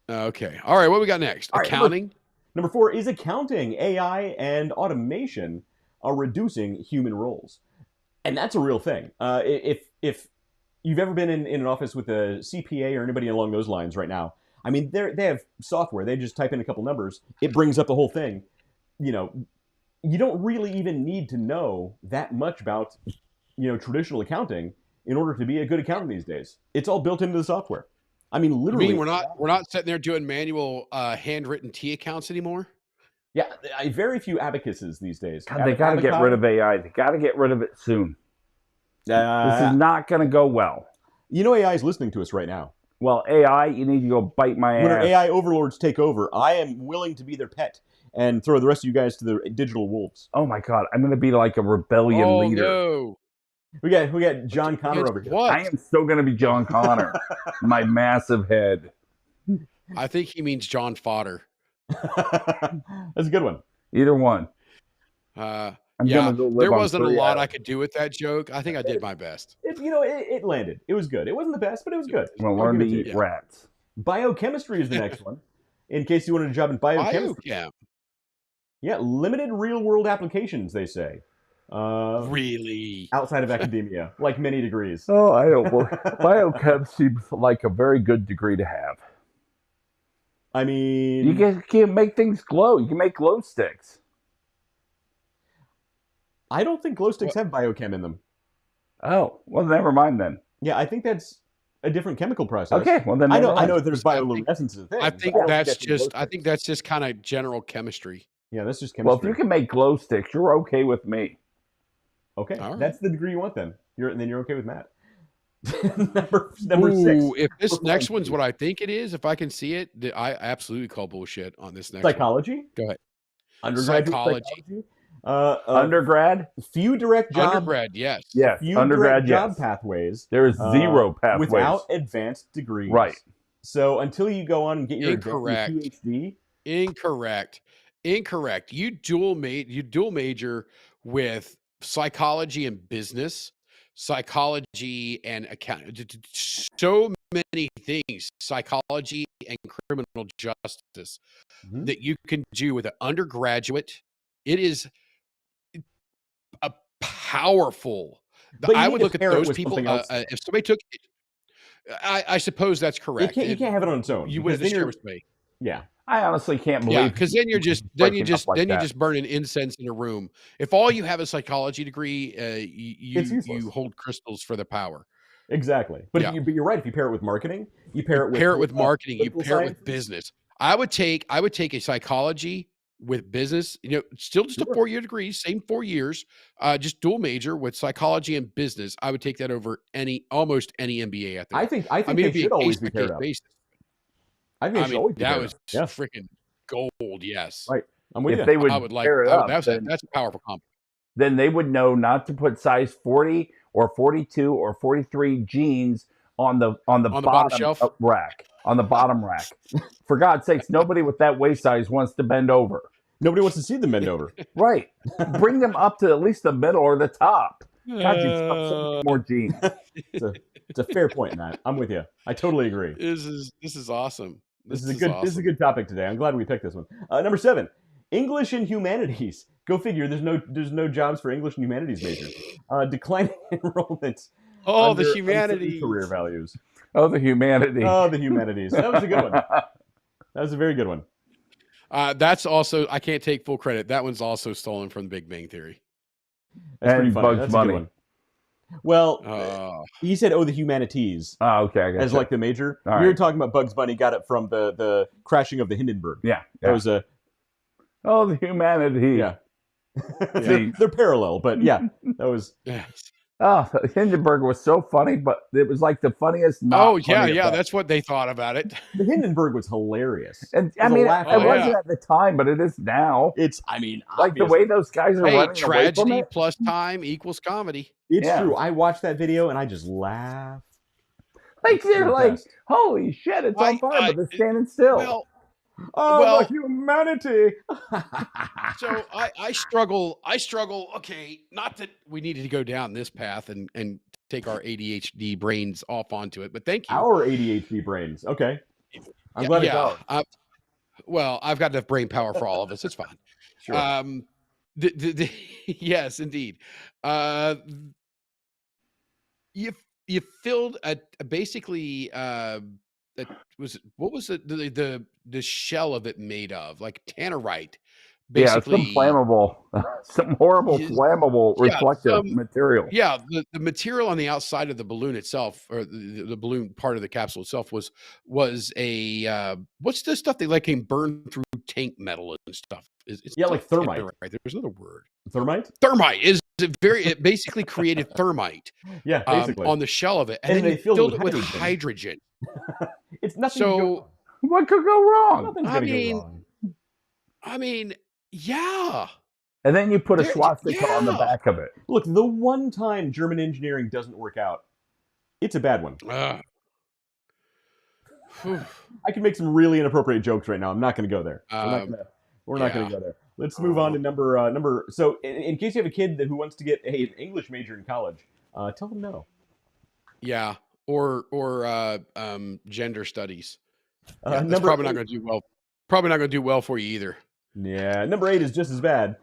Speaker 3: Okay, all right. What we got next?
Speaker 2: All right,
Speaker 3: Accounting.
Speaker 2: Number 4 is accounting. AI and automation are reducing human roles, and that's a real thing. If you've ever been in an office with a CPA or anybody along those lines right now, I mean, they have software. They just type in a couple numbers. It brings up the whole thing. You don't really even need to know that much about traditional accounting in order to be a good accountant these days. It's all built into the software. I mean,
Speaker 3: You
Speaker 2: literally.
Speaker 3: mean we're not sitting there doing manual handwritten T accounts anymore?
Speaker 2: Yeah, very few abacuses these days.
Speaker 4: God, they got to get rid of AI. They got to get rid of it soon. This is not going to go well.
Speaker 2: AI is listening to us right now.
Speaker 4: Well, AI, you need to go bite my ass.
Speaker 2: When our AI overlords take over, I am willing to be their pet and throw the rest of you guys to the digital wolves.
Speaker 4: Oh my God, I'm going to be like a rebellion leader.
Speaker 3: No.
Speaker 2: We got John Connor over here.
Speaker 3: What?
Speaker 4: I am still going to be John Connor. My massive head.
Speaker 3: I think he means John Fodder.
Speaker 2: That's a good one.
Speaker 4: Either one.
Speaker 3: Yeah,
Speaker 4: gonna go live
Speaker 3: there
Speaker 4: on
Speaker 3: wasn't a
Speaker 4: 3
Speaker 3: lot I
Speaker 4: hours.
Speaker 3: could do with that joke. I think I did my best.
Speaker 2: It landed. It was good. It wasn't the best, but it was good.
Speaker 4: I'm going to
Speaker 2: I'll
Speaker 4: learn to
Speaker 2: give it
Speaker 4: eat
Speaker 2: you.
Speaker 4: rats.
Speaker 2: Biochemistry is the next one. In case you wanted a job in biochemistry.
Speaker 3: Yeah.
Speaker 2: Yeah, limited real-world applications, they say.
Speaker 3: Really?
Speaker 2: Outside of academia, like many degrees.
Speaker 4: Oh, I don't work. Biochem seems like a very good degree to have.
Speaker 2: I mean,
Speaker 4: You can make things glow. You can make glow sticks.
Speaker 2: I don't think glow sticks have biochem in them.
Speaker 4: Oh, well, never mind then.
Speaker 2: Yeah, I think that's a different chemical process.
Speaker 4: Okay, well then
Speaker 2: I
Speaker 4: never mind.
Speaker 2: know there's bioluminescence as a thing.
Speaker 3: I
Speaker 2: but
Speaker 3: think
Speaker 2: don't
Speaker 3: that's
Speaker 2: in glow
Speaker 3: just
Speaker 2: sticks.
Speaker 3: kind of general chemistry.
Speaker 2: Yeah, that's just
Speaker 4: Well, if
Speaker 2: chemistry.
Speaker 4: you can make glow sticks, you're okay with me.
Speaker 2: Okay,
Speaker 3: All right.
Speaker 2: that's the degree you want then. You're okay with Matt. number 6.
Speaker 3: Ooh, if this
Speaker 2: We're
Speaker 3: next
Speaker 2: flying
Speaker 3: one's
Speaker 2: through.
Speaker 3: what I think it is, if I can see it, I absolutely call bullshit on this next
Speaker 2: Psychology.
Speaker 3: Go ahead.
Speaker 2: Undergraduate
Speaker 3: Psychology.
Speaker 4: Undergrad?
Speaker 2: Few direct
Speaker 3: one.
Speaker 2: job.
Speaker 3: Undergrad, yes.
Speaker 4: Yes.
Speaker 2: Few
Speaker 4: Undergrad,
Speaker 2: direct job
Speaker 4: yes.
Speaker 2: pathways.
Speaker 4: There is zero pathways.
Speaker 2: Without advanced degrees.
Speaker 4: Right.
Speaker 2: So until you go on and get your
Speaker 3: Incorrect.
Speaker 2: PhD.
Speaker 3: Incorrect. You dual major with psychology and business psychology and so many things, psychology and criminal justice
Speaker 2: Mhm.
Speaker 3: that you can do with an undergraduate. It is a powerful.
Speaker 2: But you
Speaker 3: I
Speaker 2: need
Speaker 3: would
Speaker 2: to
Speaker 3: look at
Speaker 2: pair it
Speaker 3: those
Speaker 2: with
Speaker 3: people.
Speaker 2: something else.
Speaker 3: If somebody took, I suppose that's correct.
Speaker 2: You can't have it on its own.
Speaker 3: You would have
Speaker 2: because
Speaker 3: to
Speaker 2: then
Speaker 3: share
Speaker 2: you're,
Speaker 3: with me.
Speaker 2: yeah.
Speaker 4: I honestly can't
Speaker 3: Yeah,
Speaker 4: believe
Speaker 3: because then you're just
Speaker 4: breaking up like that.
Speaker 3: burning incense in a room. If all you have a psychology degree,
Speaker 2: It's useless.
Speaker 3: you hold crystals for the power.
Speaker 2: Exactly. But
Speaker 3: Yeah.
Speaker 2: you're right. If you pair it with marketing, you pair it with
Speaker 3: Marketing, you
Speaker 2: political
Speaker 3: pair it with
Speaker 2: sciences.
Speaker 3: business. I would take a psychology with business, still just a
Speaker 2: Sure.
Speaker 3: 4-year degree, same 4 years, just dual major with psychology and business. I would take that over almost any MBA out there.
Speaker 2: I think
Speaker 3: I mean,
Speaker 2: they
Speaker 3: it'd be
Speaker 2: should
Speaker 3: a
Speaker 2: always
Speaker 3: case
Speaker 2: be
Speaker 3: by
Speaker 2: paired
Speaker 3: case
Speaker 2: up.
Speaker 3: basis.
Speaker 2: I think they should always be
Speaker 3: That
Speaker 2: paired
Speaker 3: was
Speaker 2: up. Yeah.
Speaker 3: freaking gold. Yes.
Speaker 2: Right. I'm with
Speaker 4: If
Speaker 2: you.
Speaker 4: they would
Speaker 3: I would like,
Speaker 4: pair it
Speaker 3: oh,
Speaker 4: up,
Speaker 3: that's
Speaker 4: then
Speaker 3: a powerful compliment.
Speaker 4: then they would know not to put size 40 or 42 or 43 jeans on the
Speaker 3: bottom shelf?
Speaker 4: rack, on the bottom rack. For God's sakes, nobody with that waist size wants to bend over.
Speaker 2: Nobody wants to see them bend over.
Speaker 4: Right. Bring them up to at least the middle or the top. God, you'd sell so many more jeans.
Speaker 2: It's a fair point, Matt. I'm with you. I totally agree.
Speaker 3: This is awesome.
Speaker 2: This is a good topic today. I'm glad we picked this one. Number 7, English and humanities. Go figure. There's no jobs for English and humanities majors. Declining enrollment.
Speaker 3: Oh, the
Speaker 2: under
Speaker 3: humanities.
Speaker 2: uncertain career values.
Speaker 4: Oh, the humanity.
Speaker 2: Oh, the humanities. That was a good one. That was a very good one.
Speaker 3: That's also, I can't take full credit. That one's also stolen from the Big Bang Theory.
Speaker 2: That's pretty
Speaker 4: And
Speaker 2: funny.
Speaker 4: Bugs
Speaker 2: That's a good
Speaker 4: Bunny.
Speaker 2: one. Well, he said, "Oh, the humanities."
Speaker 4: Oh, okay, I got
Speaker 2: as
Speaker 4: you.
Speaker 2: like the major.
Speaker 4: All
Speaker 2: We were
Speaker 4: right.
Speaker 2: talking about Bugs Bunny. Got it from the crashing of the Hindenburg.
Speaker 4: Yeah.
Speaker 2: That was a
Speaker 4: Oh, the humanity.
Speaker 2: yeah.
Speaker 4: Yeah.
Speaker 2: They're parallel, but yeah, that was.
Speaker 3: Yes.
Speaker 4: Oh, Hindenburg was so funny, but it was like the funniest. Not
Speaker 3: Oh, yeah,
Speaker 4: funny
Speaker 3: yeah.
Speaker 4: effect.
Speaker 3: That's what they thought about it.
Speaker 2: The Hindenburg was hilarious.
Speaker 4: And I
Speaker 2: was a
Speaker 4: mean, it
Speaker 2: laugh
Speaker 3: Oh,
Speaker 4: wasn't
Speaker 3: yeah.
Speaker 4: at the time, but it is now.
Speaker 2: It's. I mean,
Speaker 4: Like the
Speaker 2: obviously.
Speaker 4: way those guys are
Speaker 3: Hey,
Speaker 4: running away from
Speaker 3: tragedy
Speaker 4: it.
Speaker 3: plus time equals comedy.
Speaker 2: It's
Speaker 4: Yeah.
Speaker 2: true. I watched that video and I just laughed.
Speaker 4: Like
Speaker 2: It's
Speaker 4: they're
Speaker 2: the
Speaker 4: like,
Speaker 2: best.
Speaker 4: holy shit, it's on fire, but they're standing still.
Speaker 3: Well,
Speaker 2: Oh,
Speaker 3: Well-
Speaker 2: the humanity.
Speaker 3: so I struggle. Okay, not that we needed to go down this path and take our ADHD brains off onto it, but thank you.
Speaker 2: Our ADHD brains. Okay. I'm glad it goes.
Speaker 3: Well, I've got enough brain power for all of us. It's fine.
Speaker 2: Sure.
Speaker 3: Yes, indeed. You filled basically what was it the shell of it made of, like tannerite,
Speaker 4: Yeah,
Speaker 3: basically.
Speaker 4: some flammable, some horrible
Speaker 3: Yes.
Speaker 4: flammable
Speaker 3: Yeah,
Speaker 4: reflective material.
Speaker 3: Yeah, the material on the outside of the balloon itself, or the balloon part of the capsule itself, was a what's the stuff that can burn through tank metal and stuff? It's
Speaker 2: Yeah, like thermite.
Speaker 3: tannerite. There's another word.
Speaker 2: Thermite?
Speaker 3: Thermite it basically created thermite
Speaker 2: Yeah, basically.
Speaker 3: on the shell of it, and,
Speaker 2: And
Speaker 3: then
Speaker 2: they
Speaker 3: you
Speaker 2: filled
Speaker 3: filled
Speaker 2: it
Speaker 3: it
Speaker 2: with
Speaker 3: with
Speaker 2: hydrogen.
Speaker 3: hydrogen.
Speaker 2: It's nothing.
Speaker 3: So
Speaker 4: What could go wrong?
Speaker 2: Nothing's
Speaker 3: I
Speaker 2: gonna
Speaker 3: mean,
Speaker 2: go wrong.
Speaker 3: I mean, yeah.
Speaker 4: And then you put a
Speaker 3: There-
Speaker 4: swastika on the
Speaker 3: yeah.
Speaker 4: back of it.
Speaker 2: Look, the one time German engineering doesn't work out, it's a bad one.
Speaker 3: Whew.
Speaker 2: I can make some really inappropriate jokes right now. I'm not going to go there. We're not going
Speaker 3: yeah.
Speaker 2: to go there. Let's move on to number. So, in case you have a kid who wants to get an English major in college, tell them no.
Speaker 3: Yeah, or gender studies. Yeah, that's
Speaker 2: number
Speaker 3: probably not
Speaker 2: 8
Speaker 3: going to do well. Probably not going to do well for you either.
Speaker 2: Yeah, number 8 is just as bad.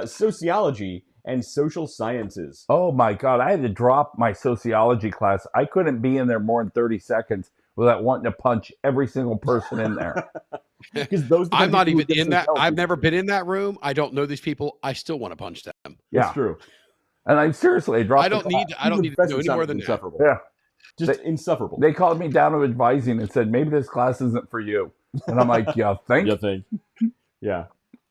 Speaker 2: Sociology and social sciences.
Speaker 4: Oh my God, I had to drop my sociology class. I couldn't be in there more than 30 seconds without wanting to punch every single person in there.
Speaker 2: Because those.
Speaker 3: I'm not even in that. I've never been in that room. I don't know these people. I still want to punch them.
Speaker 4: Yeah.
Speaker 2: It's true.
Speaker 4: And I seriously dropped
Speaker 3: I don't
Speaker 4: the
Speaker 3: need.
Speaker 4: class.
Speaker 3: I don't need to know any more than that.
Speaker 2: insufferable.
Speaker 4: Yeah.
Speaker 2: Just insufferable.
Speaker 4: They called me down to advising and said, maybe this class isn't for you. And I'm like, yeah, thank
Speaker 2: You think? Yeah.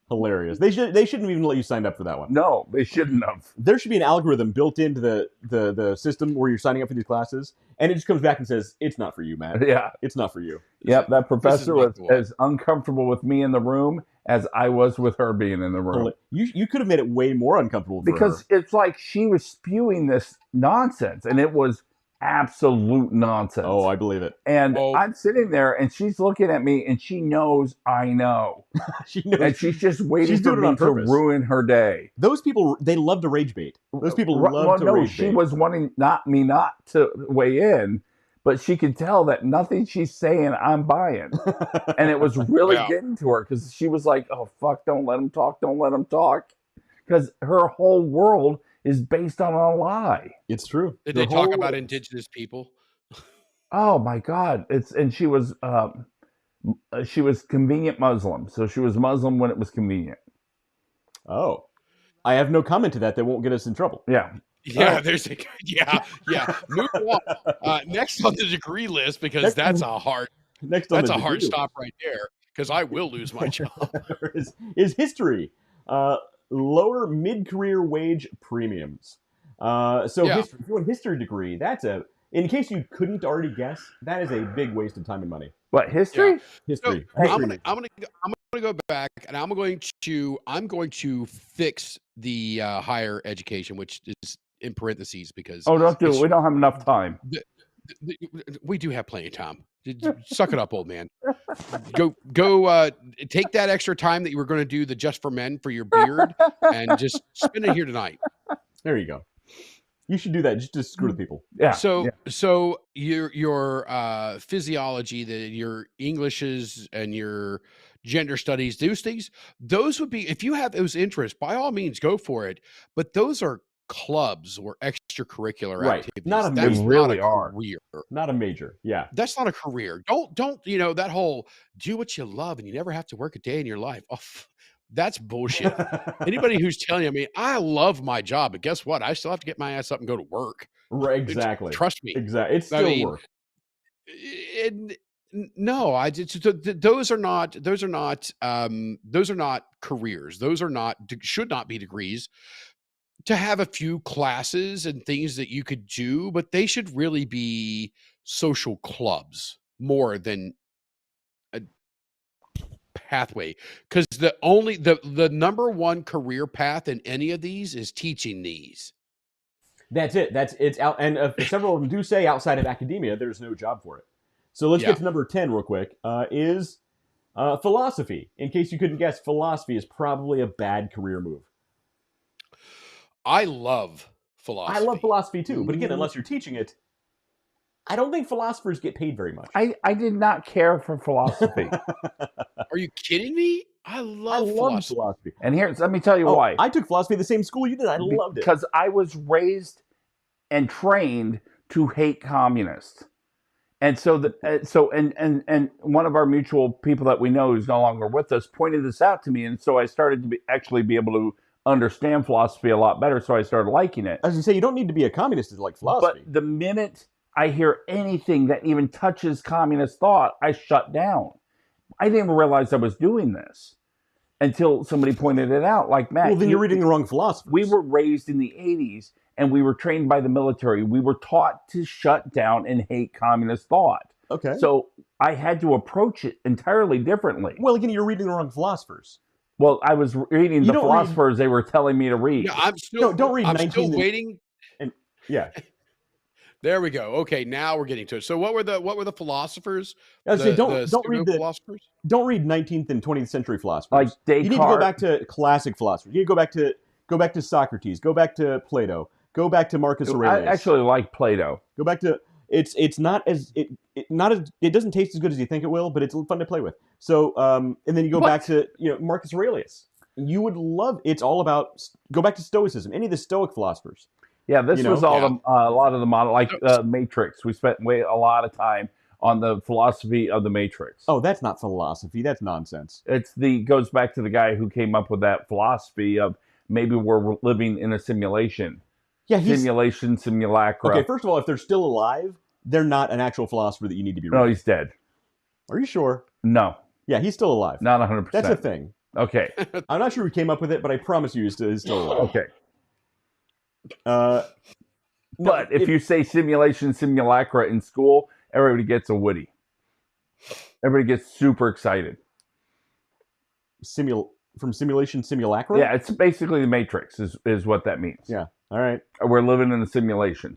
Speaker 2: Hilarious. They shouldn't even let you sign up for that one.
Speaker 4: No, they shouldn't have.
Speaker 2: There should be an algorithm built into the system where you're signing up for these classes, and it just comes back and says, "It's not for you, man.
Speaker 4: Yeah.
Speaker 2: It's not for you."
Speaker 4: Yep, that professor
Speaker 3: not
Speaker 4: was
Speaker 3: the one.
Speaker 4: as uncomfortable with me in the room as I was with her being in the room.
Speaker 2: You could have made it way more uncomfortable for
Speaker 4: Because
Speaker 2: her.
Speaker 4: it's like she was spewing this nonsense, and it was absolute nonsense.
Speaker 2: Oh, I believe it.
Speaker 4: And
Speaker 3: Oh.
Speaker 4: I'm sitting there, and she's looking at me, and she knows I know.
Speaker 2: She knows.
Speaker 4: And she's just waiting
Speaker 2: She's
Speaker 4: for
Speaker 2: doing it
Speaker 4: me
Speaker 2: on
Speaker 4: to
Speaker 2: purpose.
Speaker 4: ruin her day.
Speaker 2: Those people, they love to rage bait. Those people love to rage
Speaker 4: she
Speaker 2: bait.
Speaker 4: was wanting not to weigh in, but she could tell that nothing she's saying I'm buying. And it was really getting to her because she was like, oh, fuck, don't let him talk. Don't let him talk. Because her whole world is based on a lie.
Speaker 2: It's true.
Speaker 3: Did they talk about indigenous people?
Speaker 4: Oh, my God. She was convenient Muslim. So she was Muslim when it was convenient.
Speaker 2: Oh. I have no comment to that. That won't get us in trouble.
Speaker 4: Yeah.
Speaker 3: Yeah, there's a Move on. Next on the degree list, because that's a hard stop right there. Because I will lose my job.
Speaker 2: is history, lower mid-career wage premiums. History. If you want a history degree, in case you couldn't already guess, that is a big waste of time and money.
Speaker 4: What, history?
Speaker 2: Yeah. History.
Speaker 3: So, I'm gonna go back, and I'm going to fix the higher education, which is in parentheses because
Speaker 4: don't do it. We don't have enough time.
Speaker 3: We do have plenty of time. Suck it up, old man. Go take that extra time that you were going to do the Just for Men for your beard and just spend it here tonight.
Speaker 2: There you go. You should do that just to screw with people.
Speaker 4: Yeah.
Speaker 3: So your physiology, your Englishes and your gender studies, those would be, if you have those interests, by all means go for it. But those are clubs or extracurricular activities.
Speaker 4: That's not a
Speaker 3: career.
Speaker 2: Not a major. Yeah.
Speaker 3: That's not a career. Don't that whole do what you love and you never have to work a day in your life. Oh, that's bullshit. Anybody who's telling you, I mean, I love my job, but guess what? I still have to get my ass up and go to work.
Speaker 2: Right, exactly.
Speaker 3: Trust me.
Speaker 2: Exactly. It's still work.
Speaker 3: No, those are not careers. Those should not be degrees. To have a few classes and things that you could do, but they should really be social clubs more than a pathway. Because the number one career path in any of these is teaching these.
Speaker 2: That's it. It's out, and several of them do say outside of academia, there's no job for it. So let's get to number 10 real quick. Is philosophy. In case you couldn't guess, philosophy is probably a bad career move.
Speaker 3: I love philosophy.
Speaker 2: I love philosophy too, but again, unless you're teaching it, I don't think philosophers get paid very much.
Speaker 4: I did not care for philosophy.
Speaker 3: Are you kidding me? I love philosophy.
Speaker 4: And let me tell you why.
Speaker 2: I took philosophy at the same school you did. I loved it.
Speaker 4: Because I was raised and trained to hate communists. And so and one of our mutual people that we know who's no longer with us pointed this out to me, and so I started to be able to understand philosophy a lot better, so I started liking it.
Speaker 2: I was going to say, you don't need to be a communist to like philosophy.
Speaker 4: But the minute I hear anything that even touches communist thought, I shut down. I didn't even realize I was doing this until somebody pointed it out. Like, Matt,
Speaker 2: well, then you're reading the wrong philosophy.
Speaker 4: We were raised in the 80s, and we were trained by the military. We were taught to shut down and hate communist thought.
Speaker 2: Okay.
Speaker 4: So I had to approach it entirely differently.
Speaker 2: Well, again, you're reading the wrong philosophers.
Speaker 4: Well, I was reading the philosophers they were telling me to read.
Speaker 3: Yeah, I'm still
Speaker 2: don't read.
Speaker 3: I'm still waiting.
Speaker 2: And yeah,
Speaker 3: there we go. Okay, now we're getting to it. So, what were the philosophers?
Speaker 2: I was say, don't read the philosophers. Don't read 19th and 20th century philosophers.
Speaker 4: Like Descartes.
Speaker 2: You need to go back to classic philosophers. You need to go back to Socrates. Go back to Plato. Go back to Marcus Aurelius.
Speaker 4: I actually like Plato.
Speaker 2: Go back to it's not as it doesn't taste as good as you think it will, but it's fun to play with. So and then you go back to Marcus Aurelius. You would love. It's all about go back to Stoicism. Any of the Stoic philosophers.
Speaker 4: Yeah, this was all a lot of the model, like Matrix. We spent a lot of time on the philosophy of the Matrix.
Speaker 2: Oh, that's not philosophy. That's nonsense.
Speaker 4: Goes back to the guy who came up with that philosophy of maybe we're living in a simulation. Yeah, simulation, simulacra.
Speaker 2: Okay, first of all, if they're still alive, they're not an actual philosopher that you need to be reading.
Speaker 4: No, he's dead.
Speaker 2: Are you sure?
Speaker 4: No.
Speaker 2: Yeah, he's still alive.
Speaker 4: Not 100%.
Speaker 2: That's a thing.
Speaker 4: Okay.
Speaker 2: I'm not sure who came up with it, but I promise you he's still alive.
Speaker 4: Okay. But if you say simulation, simulacra in school, everybody gets a Woody. Everybody gets super excited.
Speaker 2: From simulation, simulacra?
Speaker 4: Yeah, it's basically the Matrix is what that means.
Speaker 2: Yeah. All right.
Speaker 4: We're living in a simulation.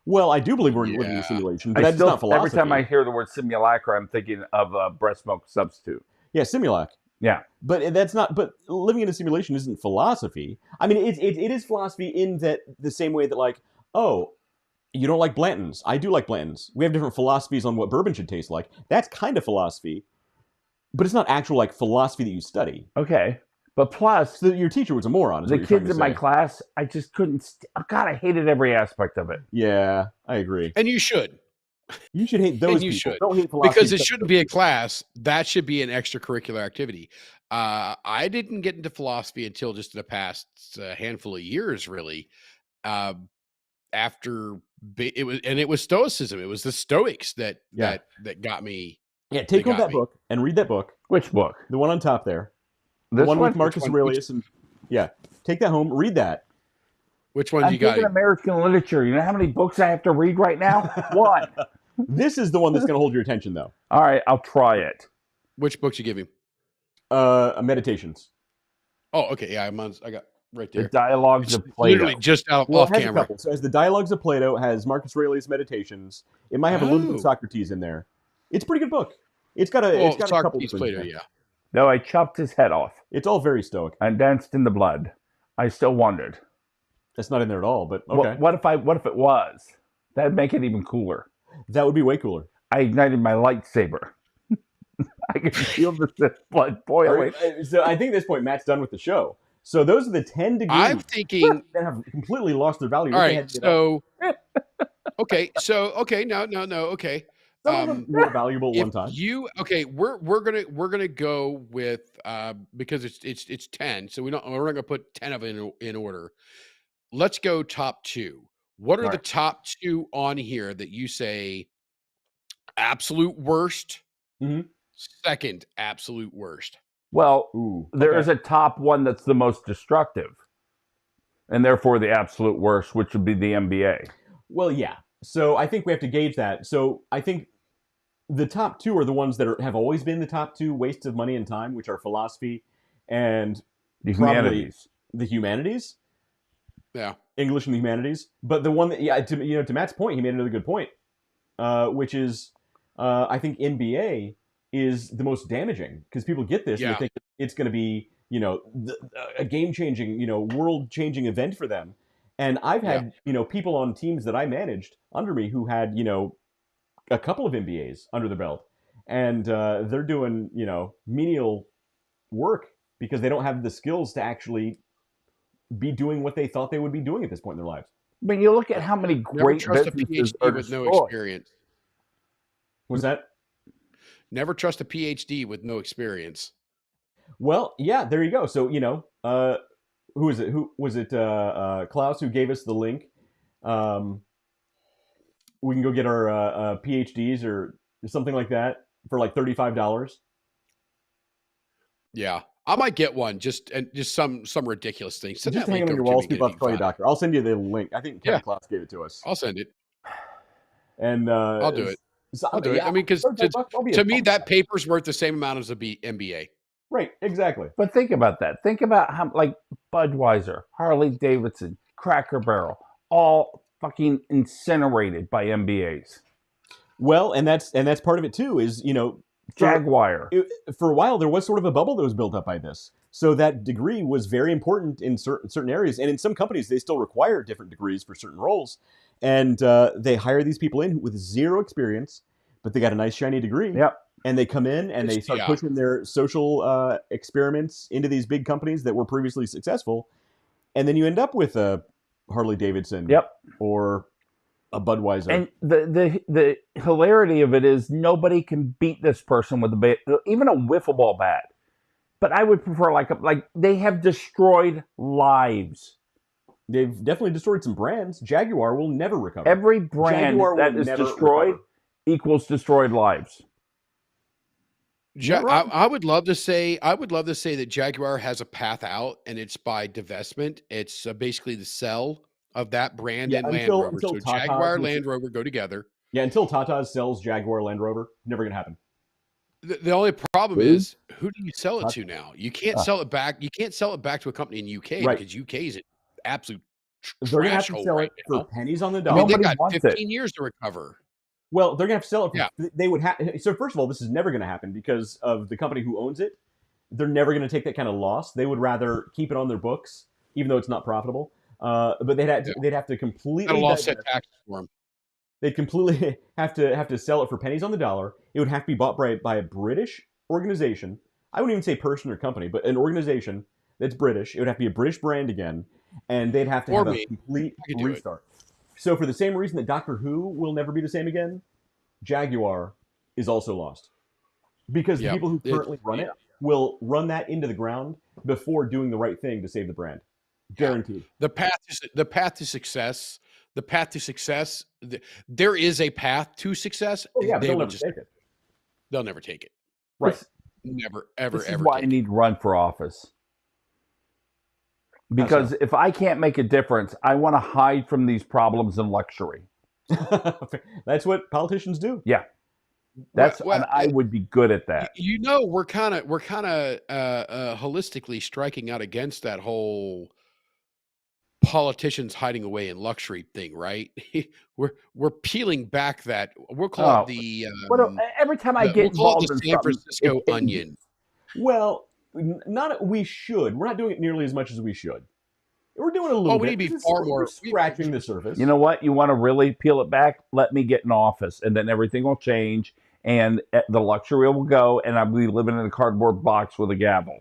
Speaker 2: Well, I do believe we're living in a
Speaker 3: Yeah.
Speaker 2: simulation, but that's
Speaker 4: still,
Speaker 2: not philosophy.
Speaker 4: every time I hear the word simulacra, I'm thinking of a breast milk substitute.
Speaker 2: Yeah, simulac.
Speaker 4: Yeah.
Speaker 2: But that's not. But living in a simulation isn't philosophy. I mean, it is philosophy in that the same way that like, oh, you don't like Blanton's. I do like Blanton's. We have different philosophies on what bourbon should taste like. That's kind of philosophy, but it's not actual like philosophy that you study.
Speaker 4: Okay. But plus,
Speaker 2: So your teacher was a moron. Is
Speaker 4: the
Speaker 2: what you're trying
Speaker 4: kids
Speaker 2: to
Speaker 4: in my
Speaker 2: say.
Speaker 4: class, I just couldn't. God, I hated every aspect of it.
Speaker 2: Yeah, I agree.
Speaker 3: And you should.
Speaker 2: You should hate those
Speaker 3: And you
Speaker 2: people.
Speaker 3: should.
Speaker 2: Don't hate philosophy.
Speaker 3: Because it shouldn't be a class. That should be an extracurricular activity. I didn't get into philosophy until just the past handful of years, really. After it was Stoicism. It was the Stoics that got me.
Speaker 2: Yeah, take
Speaker 3: They
Speaker 2: home
Speaker 3: got
Speaker 2: that
Speaker 3: me.
Speaker 2: book and read that book.
Speaker 4: Which book?
Speaker 2: The one on top there. The
Speaker 4: This
Speaker 2: one
Speaker 4: one?
Speaker 2: with Marcus
Speaker 3: one?
Speaker 2: Aurelius. And yeah, take that home. Read that.
Speaker 3: Which one
Speaker 4: I'm
Speaker 3: you got?
Speaker 4: taking American literature. You know how many books I have to read right now? One.
Speaker 2: This is the one that's going to hold your attention, though.
Speaker 4: All right, I'll try it.
Speaker 3: Which books you give him?
Speaker 2: Meditations.
Speaker 3: Oh, okay. Yeah, I got right
Speaker 4: The
Speaker 3: there.
Speaker 4: Dialogues of Plato.
Speaker 3: Literally just off
Speaker 2: Well, it has a
Speaker 3: camera.
Speaker 2: couple. So, as the Dialogues of Plato has Marcus Aurelius Meditations. It might have a little bit of
Speaker 3: Oh.
Speaker 2: Socrates in there. It's a pretty good book. It's got a
Speaker 3: Well,
Speaker 2: it's got a couple
Speaker 3: Socrates,
Speaker 2: different
Speaker 3: Plato,
Speaker 2: things.
Speaker 3: yeah.
Speaker 4: Though I chopped his head off
Speaker 2: It's all very stoic.
Speaker 4: and danced in the blood, I still wondered.
Speaker 2: That's not in there at all, but okay.
Speaker 4: What if it was? That'd make it even cooler.
Speaker 2: That would be way cooler.
Speaker 4: I ignited my lightsaber. I could feel the Sith blood boiling.
Speaker 2: So I think at this point Matt's done with the show. So those are the 10 degrees
Speaker 3: I'm thinking.
Speaker 2: that have completely lost their value.
Speaker 3: All
Speaker 2: if they
Speaker 3: right.
Speaker 2: hadn't been up.
Speaker 3: So okay. No. Okay.
Speaker 2: Some of them more valuable at one time.
Speaker 3: We're gonna go with because it's 10, so we're not gonna put 10 of it in order. Let's go top 2. What are the
Speaker 4: Right.
Speaker 3: top 2 on here that you say absolute worst?
Speaker 2: Mhm.
Speaker 3: Second absolute worst.
Speaker 4: Well,
Speaker 2: Ooh,
Speaker 4: there
Speaker 2: okay.
Speaker 4: is a top one that's the most destructive, and therefore the absolute worst, which would be the MBA.
Speaker 2: Well, yeah. So I think we have to gauge that. So I think the top 2 are the ones that have always been the top 2 wastes of money and time, which are philosophy and
Speaker 4: The
Speaker 2: probably
Speaker 4: humanities.
Speaker 2: the humanities,
Speaker 3: Yeah.
Speaker 2: English and the humanities. But the one that, to Matt's point, he made another good point, which is I think MBA is the most damaging because people get this and they think it's going to be, a game-changing, world-changing event for them. And I've had, people on teams that I managed under me who had, a couple of MBAs under their belt, and they're doing, menial work because they don't have the skills to actually be doing what they thought they would be doing at this point in their lives.
Speaker 4: I mean, you look at how many
Speaker 3: Never
Speaker 4: great
Speaker 3: trust a
Speaker 4: businesses
Speaker 3: PhD
Speaker 4: are
Speaker 3: with no
Speaker 4: destroyed.
Speaker 3: experience.
Speaker 2: Was that?
Speaker 3: Never trust a PhD with no experience.
Speaker 2: Well, yeah, there you go. So, who is it? Who was it? Klaus, who gave us the link. We can go get our PhDs or something like that for like $35.
Speaker 3: Yeah, I might get one. Just some ridiculous thing. Send
Speaker 2: Just
Speaker 3: that
Speaker 2: hang
Speaker 3: link
Speaker 2: them on your
Speaker 3: over to
Speaker 2: walls.
Speaker 3: me
Speaker 2: People
Speaker 3: again
Speaker 2: have
Speaker 3: if
Speaker 2: to call
Speaker 3: you
Speaker 2: you
Speaker 3: find it.
Speaker 2: doctor. I'll send you the link. I think Kevin
Speaker 3: Yeah.
Speaker 2: Klaus gave it to us.
Speaker 3: I'll send it.
Speaker 2: And
Speaker 3: I'll do it. I'll do it. I mean, because to me, that paper's worth the same amount as a MBA.
Speaker 2: Right, exactly.
Speaker 4: But think about that. Think about how, like, Budweiser, Harley Davidson, Cracker Barrel, all fucking incinerated by MBAs.
Speaker 2: Well, and that's part of it too. Is
Speaker 4: Jaguar.
Speaker 2: For a while there was sort of a bubble that was built up by this. So that degree was very important in certain areas, and in some companies they still require different degrees for certain roles. And they hire these people in with zero experience, but they got a nice shiny degree.
Speaker 4: Yep.
Speaker 2: And they come in and they start pushing their social experiments into these big companies that were previously successful, and then you end up with a Harley Davidson.
Speaker 4: Yep.
Speaker 2: Or a Budweiser.
Speaker 4: And the hilarity of it is nobody can beat this person with even a wiffle ball bat. But I would prefer like they have destroyed lives.
Speaker 2: They've definitely destroyed some brands. Jaguar will never recover.
Speaker 4: Every brand
Speaker 2: Jaguar
Speaker 4: that
Speaker 2: will
Speaker 4: is
Speaker 2: never
Speaker 4: destroyed
Speaker 2: recover.
Speaker 4: equals destroyed lives.
Speaker 3: I would love to say that Jaguar has a path out, and it's by divestment. It's basically the sell of that brand and Land Rover. So Jaguar, Land Rover go together.
Speaker 2: Yeah, until Tata's sells Jaguar Land Rover, never gonna happen.
Speaker 3: The only problem is, who do you sell it to now? You can't sell it back. You can't sell it back to a company in UK because UK is an absolute
Speaker 2: They're gonna have
Speaker 3: trash
Speaker 2: to
Speaker 3: hole
Speaker 2: sell
Speaker 3: right
Speaker 2: it for
Speaker 3: now.
Speaker 2: pennies on the
Speaker 3: I
Speaker 2: dollar.
Speaker 3: mean, they
Speaker 4: Nobody
Speaker 3: got
Speaker 4: wants it.
Speaker 3: 15 years to recover.
Speaker 2: Well, they're gonna have to sell it.
Speaker 3: Yeah.
Speaker 2: They would have. So first of all, this is never gonna happen because of the company who owns it. They're never gonna take that kind of loss. They would rather keep it on their books, even though it's not profitable. But they'd have to completely
Speaker 3: That'll offset
Speaker 2: divest.
Speaker 3: taxes for them.
Speaker 2: They'd completely have to sell it for pennies on the dollar. It would have to be bought by a British organization. I wouldn't even say person or company, but an organization that's British. It would have to be a British brand again, and they'd have to
Speaker 3: Or
Speaker 2: have
Speaker 3: me.
Speaker 2: a complete
Speaker 3: I could do it.
Speaker 2: restart. So for the same reason that Doctor Who will never be the same again, Jaguar is also lost. Because the
Speaker 3: Yep.
Speaker 2: people who currently run it will run that into the ground before doing the right thing to save the brand. Guaranteed.
Speaker 3: The path to success. The path to success. There is a path to success.
Speaker 2: Oh yeah, but
Speaker 3: They
Speaker 2: they'll
Speaker 3: will
Speaker 2: never
Speaker 3: just.
Speaker 2: take it.
Speaker 3: They'll never take it.
Speaker 2: Right.
Speaker 3: Never, ever,
Speaker 4: This is
Speaker 3: ever.
Speaker 4: why I
Speaker 3: take
Speaker 4: need to run for office. Because if I can't make a difference, I want to hide from these problems in luxury.
Speaker 2: That's what politicians do.
Speaker 4: Yeah, that's
Speaker 3: Well,
Speaker 4: and I would be good at that.
Speaker 3: You know, we're kind of holistically striking out against that whole politicians hiding away in luxury thing, right? we're peeling back that we'll call it the
Speaker 4: every time I
Speaker 3: we'll
Speaker 4: get
Speaker 3: call it
Speaker 4: involved
Speaker 3: the
Speaker 4: in
Speaker 3: San
Speaker 4: something,
Speaker 3: Francisco
Speaker 4: it changes.
Speaker 3: onion.
Speaker 2: Well, not we should. We're not doing it nearly as much as we should. We're doing a little bit.
Speaker 3: We need to be far more.
Speaker 2: We're scratching the surface.
Speaker 4: You know what? You want to really peel it back? Let me get in office, and then everything will change, and the luxury will go, and I'll be living in a cardboard box with a gavel.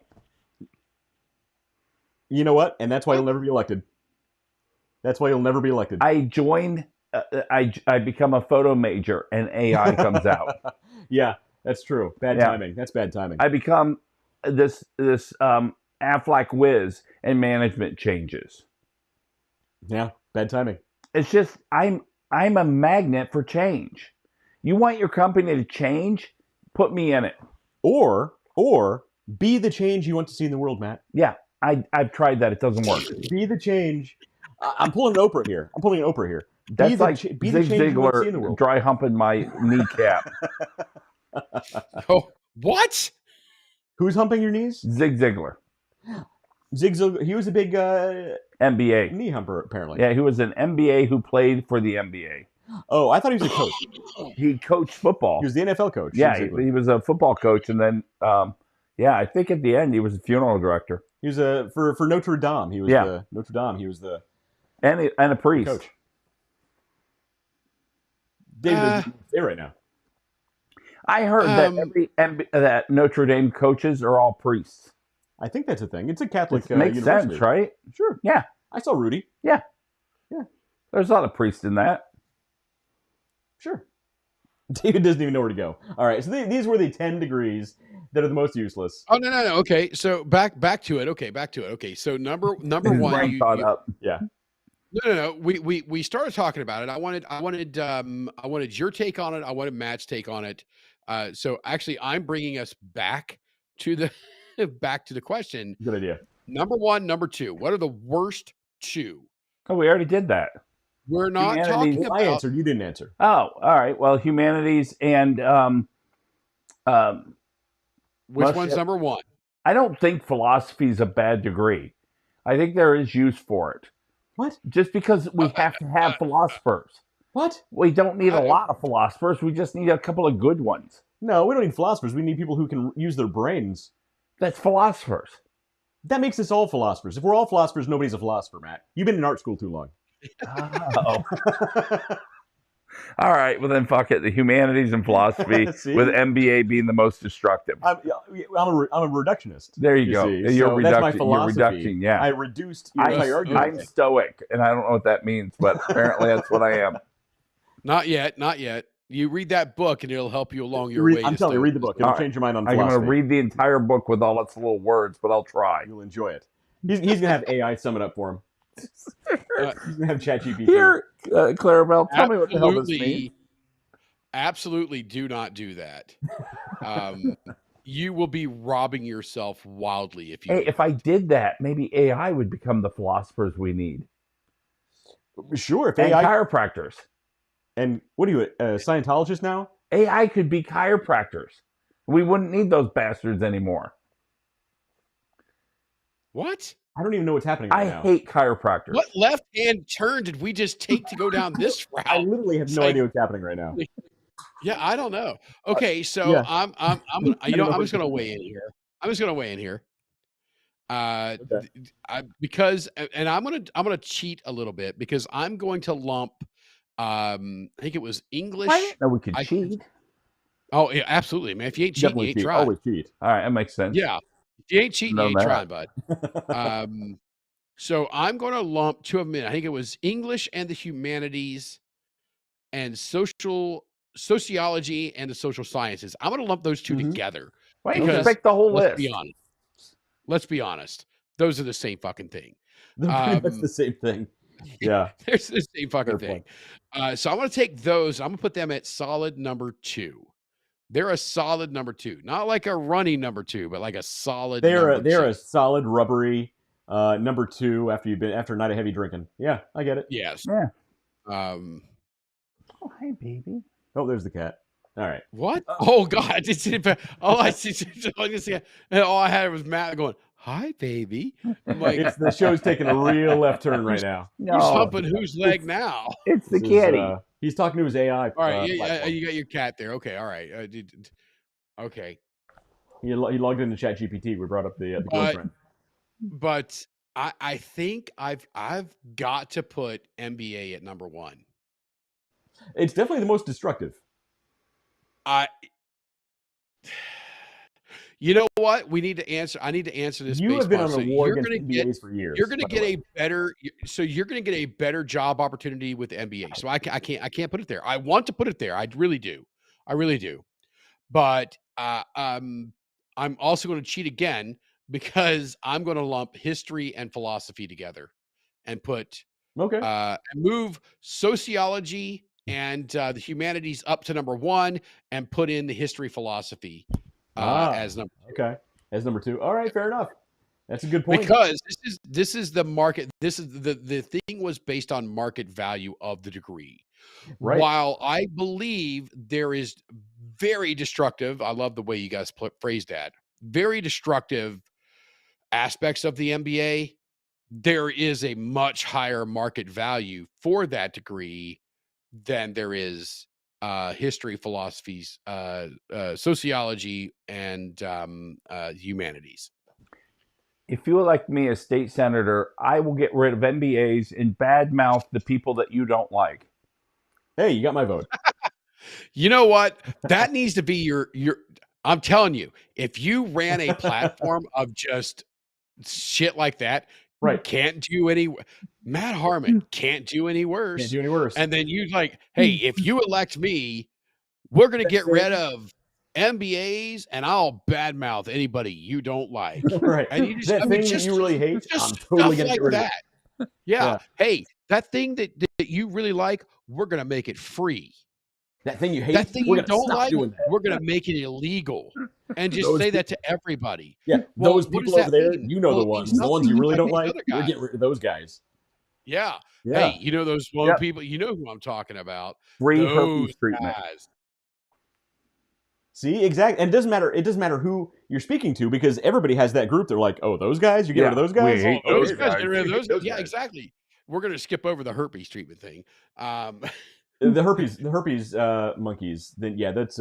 Speaker 2: You know what? And that's why you'll never be elected. That's why you'll never be elected.
Speaker 4: I join. I become a photo major, and AI comes out.
Speaker 2: Yeah, that's true. Bad timing. That's bad timing.
Speaker 4: I become this Aflac whiz, and management changes.
Speaker 2: Yeah, bad timing.
Speaker 4: It's just I'm a magnet for change. You want your company to change? Put me in it.
Speaker 2: Or be the change you want to see in the world, Matt.
Speaker 4: Yeah, I've tried that. It doesn't work.
Speaker 2: Be the change. I'm pulling an Oprah here.
Speaker 4: That's like
Speaker 2: be
Speaker 4: Zig
Speaker 2: the change you want to see in the
Speaker 4: Ziglar
Speaker 2: world.
Speaker 4: dry humping my kneecap.
Speaker 3: Oh, what?
Speaker 2: Who's humping your knees?
Speaker 4: Zig Ziglar.
Speaker 2: Zig Ziglar. He was a big
Speaker 4: NBA
Speaker 2: knee humper, apparently.
Speaker 4: Yeah, he was an NBA who played for the NBA.
Speaker 2: Oh, I thought he was a coach.
Speaker 4: He coached football.
Speaker 2: He was the NFL coach.
Speaker 4: Yeah, he was a football coach, and then I think at the end he was a funeral director.
Speaker 2: He was for Notre Dame. He was the Notre Dame. He was the
Speaker 4: and a priest
Speaker 2: coach. David doesn't say right now.
Speaker 4: I heard that that Notre Dame coaches are all priests.
Speaker 2: I think that's a thing. It's a Catholic
Speaker 4: It makes
Speaker 2: university.
Speaker 4: sense, right?
Speaker 2: Sure.
Speaker 4: Yeah.
Speaker 2: I saw Rudy.
Speaker 4: Yeah.
Speaker 2: Yeah.
Speaker 4: There's a lot of priests in that.
Speaker 2: Sure. David doesn't even know where to go. All right. So these were the 10 degrees that are the most useless.
Speaker 3: Oh no. Okay, so back to it. Okay, so number one.
Speaker 2: Yeah.
Speaker 3: No. We started talking about it. I wanted your take on it. I wanted Matt's take on it. So actually, I'm bringing us back to the question.
Speaker 2: Good idea.
Speaker 3: Number one, number two. What are the worst two?
Speaker 4: Oh, we already did that.
Speaker 3: We're not talking about.
Speaker 2: I answered. You didn't answer.
Speaker 4: Oh, all right. Well, humanities and
Speaker 3: which one's number one?
Speaker 4: I don't think philosophy is a bad degree. I think there is use for it.
Speaker 2: What?
Speaker 4: Just because we have to have philosophers.
Speaker 2: What?
Speaker 4: We don't need a lot of philosophers. We just need a couple of good ones.
Speaker 2: No, we don't need philosophers. We need people who can use their brains.
Speaker 4: That's philosophers.
Speaker 2: That makes us all philosophers. If we're all philosophers, nobody's a philosopher, Matt. You've been in art school too long.
Speaker 4: Oh. All right. Well, then fuck it. The humanities and philosophy, with MBA being the most destructive.
Speaker 2: I'm a reductionist.
Speaker 4: There you go.
Speaker 2: See.
Speaker 4: You're
Speaker 2: so
Speaker 4: reducting.
Speaker 2: that's my philosophy.
Speaker 4: You're reducing. Yeah.
Speaker 2: I reduced your entire argument.
Speaker 4: I'm stoic, and I don't know what that means, but apparently that's what I am.
Speaker 3: Not yet. You read that book, and it'll help you along your way.
Speaker 2: I'm telling you, read the book. It'll change your mind on philosophy.
Speaker 4: I'm going to read the entire book with all its little words, but I'll try.
Speaker 2: You'll enjoy it. He's going to have AI sum it up for him. He's going to have ChatGPT.
Speaker 4: Here, Clarabelle, tell me what the hell this means.
Speaker 3: Absolutely do not do that. You will be robbing yourself wildly if you.
Speaker 4: Hey, if I did that, maybe AI would become the philosophers we need.
Speaker 2: Sure, if
Speaker 4: and
Speaker 2: AI
Speaker 4: chiropractors.
Speaker 2: And what are you, a Scientologist now?
Speaker 4: AI could be chiropractors. We wouldn't need those bastards anymore.
Speaker 3: What?
Speaker 2: I don't even know what's happening right
Speaker 4: I
Speaker 2: now.
Speaker 4: hate chiropractors.
Speaker 3: What left-hand turn did we just take to go down this route?
Speaker 2: I literally have
Speaker 3: It's
Speaker 2: no
Speaker 3: like-
Speaker 2: idea what's happening right now.
Speaker 3: Yeah, I don't know. Okay, so
Speaker 2: Yeah.
Speaker 3: I'm gonna,
Speaker 2: I don't know
Speaker 3: I'm
Speaker 2: what
Speaker 3: just gonna
Speaker 2: to
Speaker 3: weigh in here. I'm just gonna weigh in here.
Speaker 2: Okay.
Speaker 3: Because and I'm gonna cheat a little bit because I'm going to lump. I think it was English.
Speaker 4: I didn't know we could
Speaker 3: I-
Speaker 4: cheat.
Speaker 3: Oh yeah, absolutely, man. If you ain't cheating,
Speaker 2: Definitely
Speaker 3: you ain't
Speaker 2: cheat.
Speaker 3: trying.
Speaker 2: Always cheat.
Speaker 4: All right, that makes sense.
Speaker 3: Yeah, if you ain't cheating, you
Speaker 4: Know
Speaker 3: ain't
Speaker 4: that.
Speaker 3: trying, bud. So I'm going to lump two of them in. I think it was English and the humanities, and sociology and the social sciences. I'm going to lump those 2
Speaker 2: Mhm.
Speaker 3: together.
Speaker 4: Why don't you
Speaker 3: Because
Speaker 4: pick the whole
Speaker 3: let's
Speaker 4: list?
Speaker 3: be honest. Let's be honest. Those are the same fucking thing.
Speaker 2: They're pretty much the same thing. Yeah.
Speaker 3: They're the same fucking
Speaker 2: Fair
Speaker 3: thing. So I'm going to take those. I'm going to put them at solid number 2. They're a solid number 2, not like a running number 2, but like a solid.
Speaker 2: They're
Speaker 3: number
Speaker 2: a
Speaker 3: 2.
Speaker 2: solid rubbery number 2 after a night of heavy drinking. Yeah, I get it.
Speaker 3: Yes.
Speaker 4: Yeah.
Speaker 3: Um.
Speaker 4: Oh, hey, baby.
Speaker 2: Oh, there's the cat. All right.
Speaker 3: What? Oh God! All I see. All I had was Matt going, "Hi, baby." I'm like,
Speaker 2: It's the show's taking a real left turn right now.
Speaker 3: who's
Speaker 4: No,
Speaker 3: humping whose leg now?
Speaker 4: it's the
Speaker 2: This is,
Speaker 4: kitty.
Speaker 2: he's talking to his AI.
Speaker 3: All right,
Speaker 2: platform.
Speaker 3: you got your cat there. Okay, all right. Okay,
Speaker 2: He logged into ChatGPT. We brought up the girlfriend.
Speaker 3: but I think I've got to put MBA at number 1.
Speaker 2: It's definitely the most destructive.
Speaker 3: You know what? We need to answer. I need to answer this.
Speaker 2: You have been
Speaker 3: baseball.
Speaker 2: on a
Speaker 3: So
Speaker 2: war
Speaker 3: you're
Speaker 2: against
Speaker 3: gonna
Speaker 2: MBAs for years.
Speaker 3: You're going to
Speaker 2: by the
Speaker 3: get
Speaker 2: way.
Speaker 3: a better. So you're going to get a better job opportunity with MBA. So I can't put it there. I want to put it there. I really do. But I'm also going to cheat again because I'm going to lump history and philosophy together, and put
Speaker 2: Okay.
Speaker 3: and move sociology and the humanities up to number 1, and put in the history philosophy as number 2.
Speaker 2: Okay. As number 2. All right. Fair enough. That's a good point.
Speaker 3: Because this is the market. This is the thing was based on market value of the degree.
Speaker 2: Right.
Speaker 3: While I believe there is very destructive, I love the way you guys phrased that, very destructive aspects of the MBA, there is a much higher market value for that degree than there is history, philosophies, sociology, and humanities.
Speaker 4: If you elect me as state senator, I will get rid of MBAs and badmouth the people that you don't like.
Speaker 2: Hey, you got my vote.
Speaker 3: You know what? That needs to be your. I'm telling you, if you ran a platform of just shit like that,
Speaker 2: Right.
Speaker 3: can't do any. Matt Harmon can't do any worse.
Speaker 2: Can't do any worse.
Speaker 3: And then you like, hey, if you elect me, we're gonna get rid of MBAs, and I'll badmouth anybody you don't like.
Speaker 2: Right.
Speaker 3: And you just,
Speaker 2: that
Speaker 3: I mean,
Speaker 2: thing that you really hate,
Speaker 3: just
Speaker 2: I'm totally
Speaker 3: stuff
Speaker 2: gonna
Speaker 3: like
Speaker 2: get rid of
Speaker 3: that.
Speaker 2: it.
Speaker 3: Yeah.
Speaker 2: Yeah.
Speaker 3: Hey, that thing that you really like, we're gonna make it free.
Speaker 2: That thing you hate,
Speaker 3: That thing
Speaker 2: we're
Speaker 3: you
Speaker 2: gonna
Speaker 3: don't
Speaker 2: stop
Speaker 3: like,
Speaker 2: doing that.
Speaker 3: we're gonna make it illegal, and just
Speaker 2: Those
Speaker 3: say that to everybody.
Speaker 2: Yeah,
Speaker 3: Well,
Speaker 2: those
Speaker 3: what
Speaker 2: people
Speaker 3: does
Speaker 2: over
Speaker 3: that
Speaker 2: there,
Speaker 3: mean?
Speaker 2: you know
Speaker 3: Well,
Speaker 2: the
Speaker 3: it
Speaker 2: ones.
Speaker 3: means
Speaker 2: The ones you
Speaker 3: nothing
Speaker 2: really don't
Speaker 3: these
Speaker 2: like,
Speaker 3: other
Speaker 2: you're
Speaker 3: guys.
Speaker 2: getting rid of those guys.
Speaker 3: Yeah.
Speaker 2: Yeah.
Speaker 3: Hey, you know those one
Speaker 4: Yep.
Speaker 3: people. You know who I'm talking about.
Speaker 4: Free
Speaker 3: Those
Speaker 4: herpes treatment.
Speaker 3: guys.
Speaker 2: See, exactly. And it doesn't matter who you're speaking to, because everybody has that group. They're like, oh, those guys? You get rid of
Speaker 4: Yeah,
Speaker 2: those guys?
Speaker 4: we hate
Speaker 3: Oh, those
Speaker 4: those
Speaker 3: guys.
Speaker 4: guys.
Speaker 3: Get rid of those.
Speaker 2: Those
Speaker 3: Yeah,
Speaker 2: guys.
Speaker 3: exactly. We're gonna skip over the herpes treatment thing.
Speaker 2: The herpes monkeys. Then yeah, that's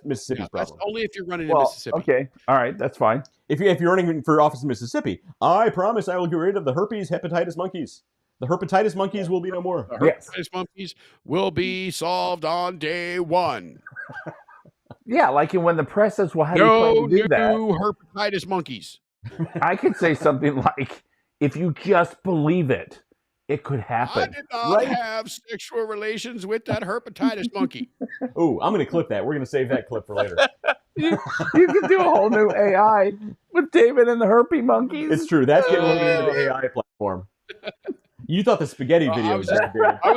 Speaker 2: Mississippi's
Speaker 3: Yeah, that's
Speaker 2: problem.
Speaker 3: only if you're running in
Speaker 4: Well,
Speaker 3: Mississippi.
Speaker 4: okay, all right, that's fine.
Speaker 2: If you're running for office in Mississippi, I promise I will get rid of the herpes hepatitis monkeys. The herpetitis monkeys will be no more.
Speaker 3: The
Speaker 4: Yes.
Speaker 3: herpes monkeys will be solved on day 1.
Speaker 4: Yeah, like when the press says, "Well, how do you plan
Speaker 3: No
Speaker 4: to do
Speaker 3: new
Speaker 4: that?"
Speaker 3: herpetitis monkeys.
Speaker 4: I could say something like, "If you just believe it, it could
Speaker 3: I
Speaker 4: happen."
Speaker 3: did not
Speaker 2: Right.
Speaker 3: have sexual relations with that herpetitis monkey.
Speaker 2: Oh, I'm going to clip that. We're going to save that clip for later.
Speaker 4: You could do a whole new AI with David and the herpes monkeys.
Speaker 2: It's true. That's getting loaded into the AI platform. You thought the spaghetti
Speaker 3: I
Speaker 2: video
Speaker 3: was
Speaker 2: was
Speaker 3: just-
Speaker 2: that, David.
Speaker 3: I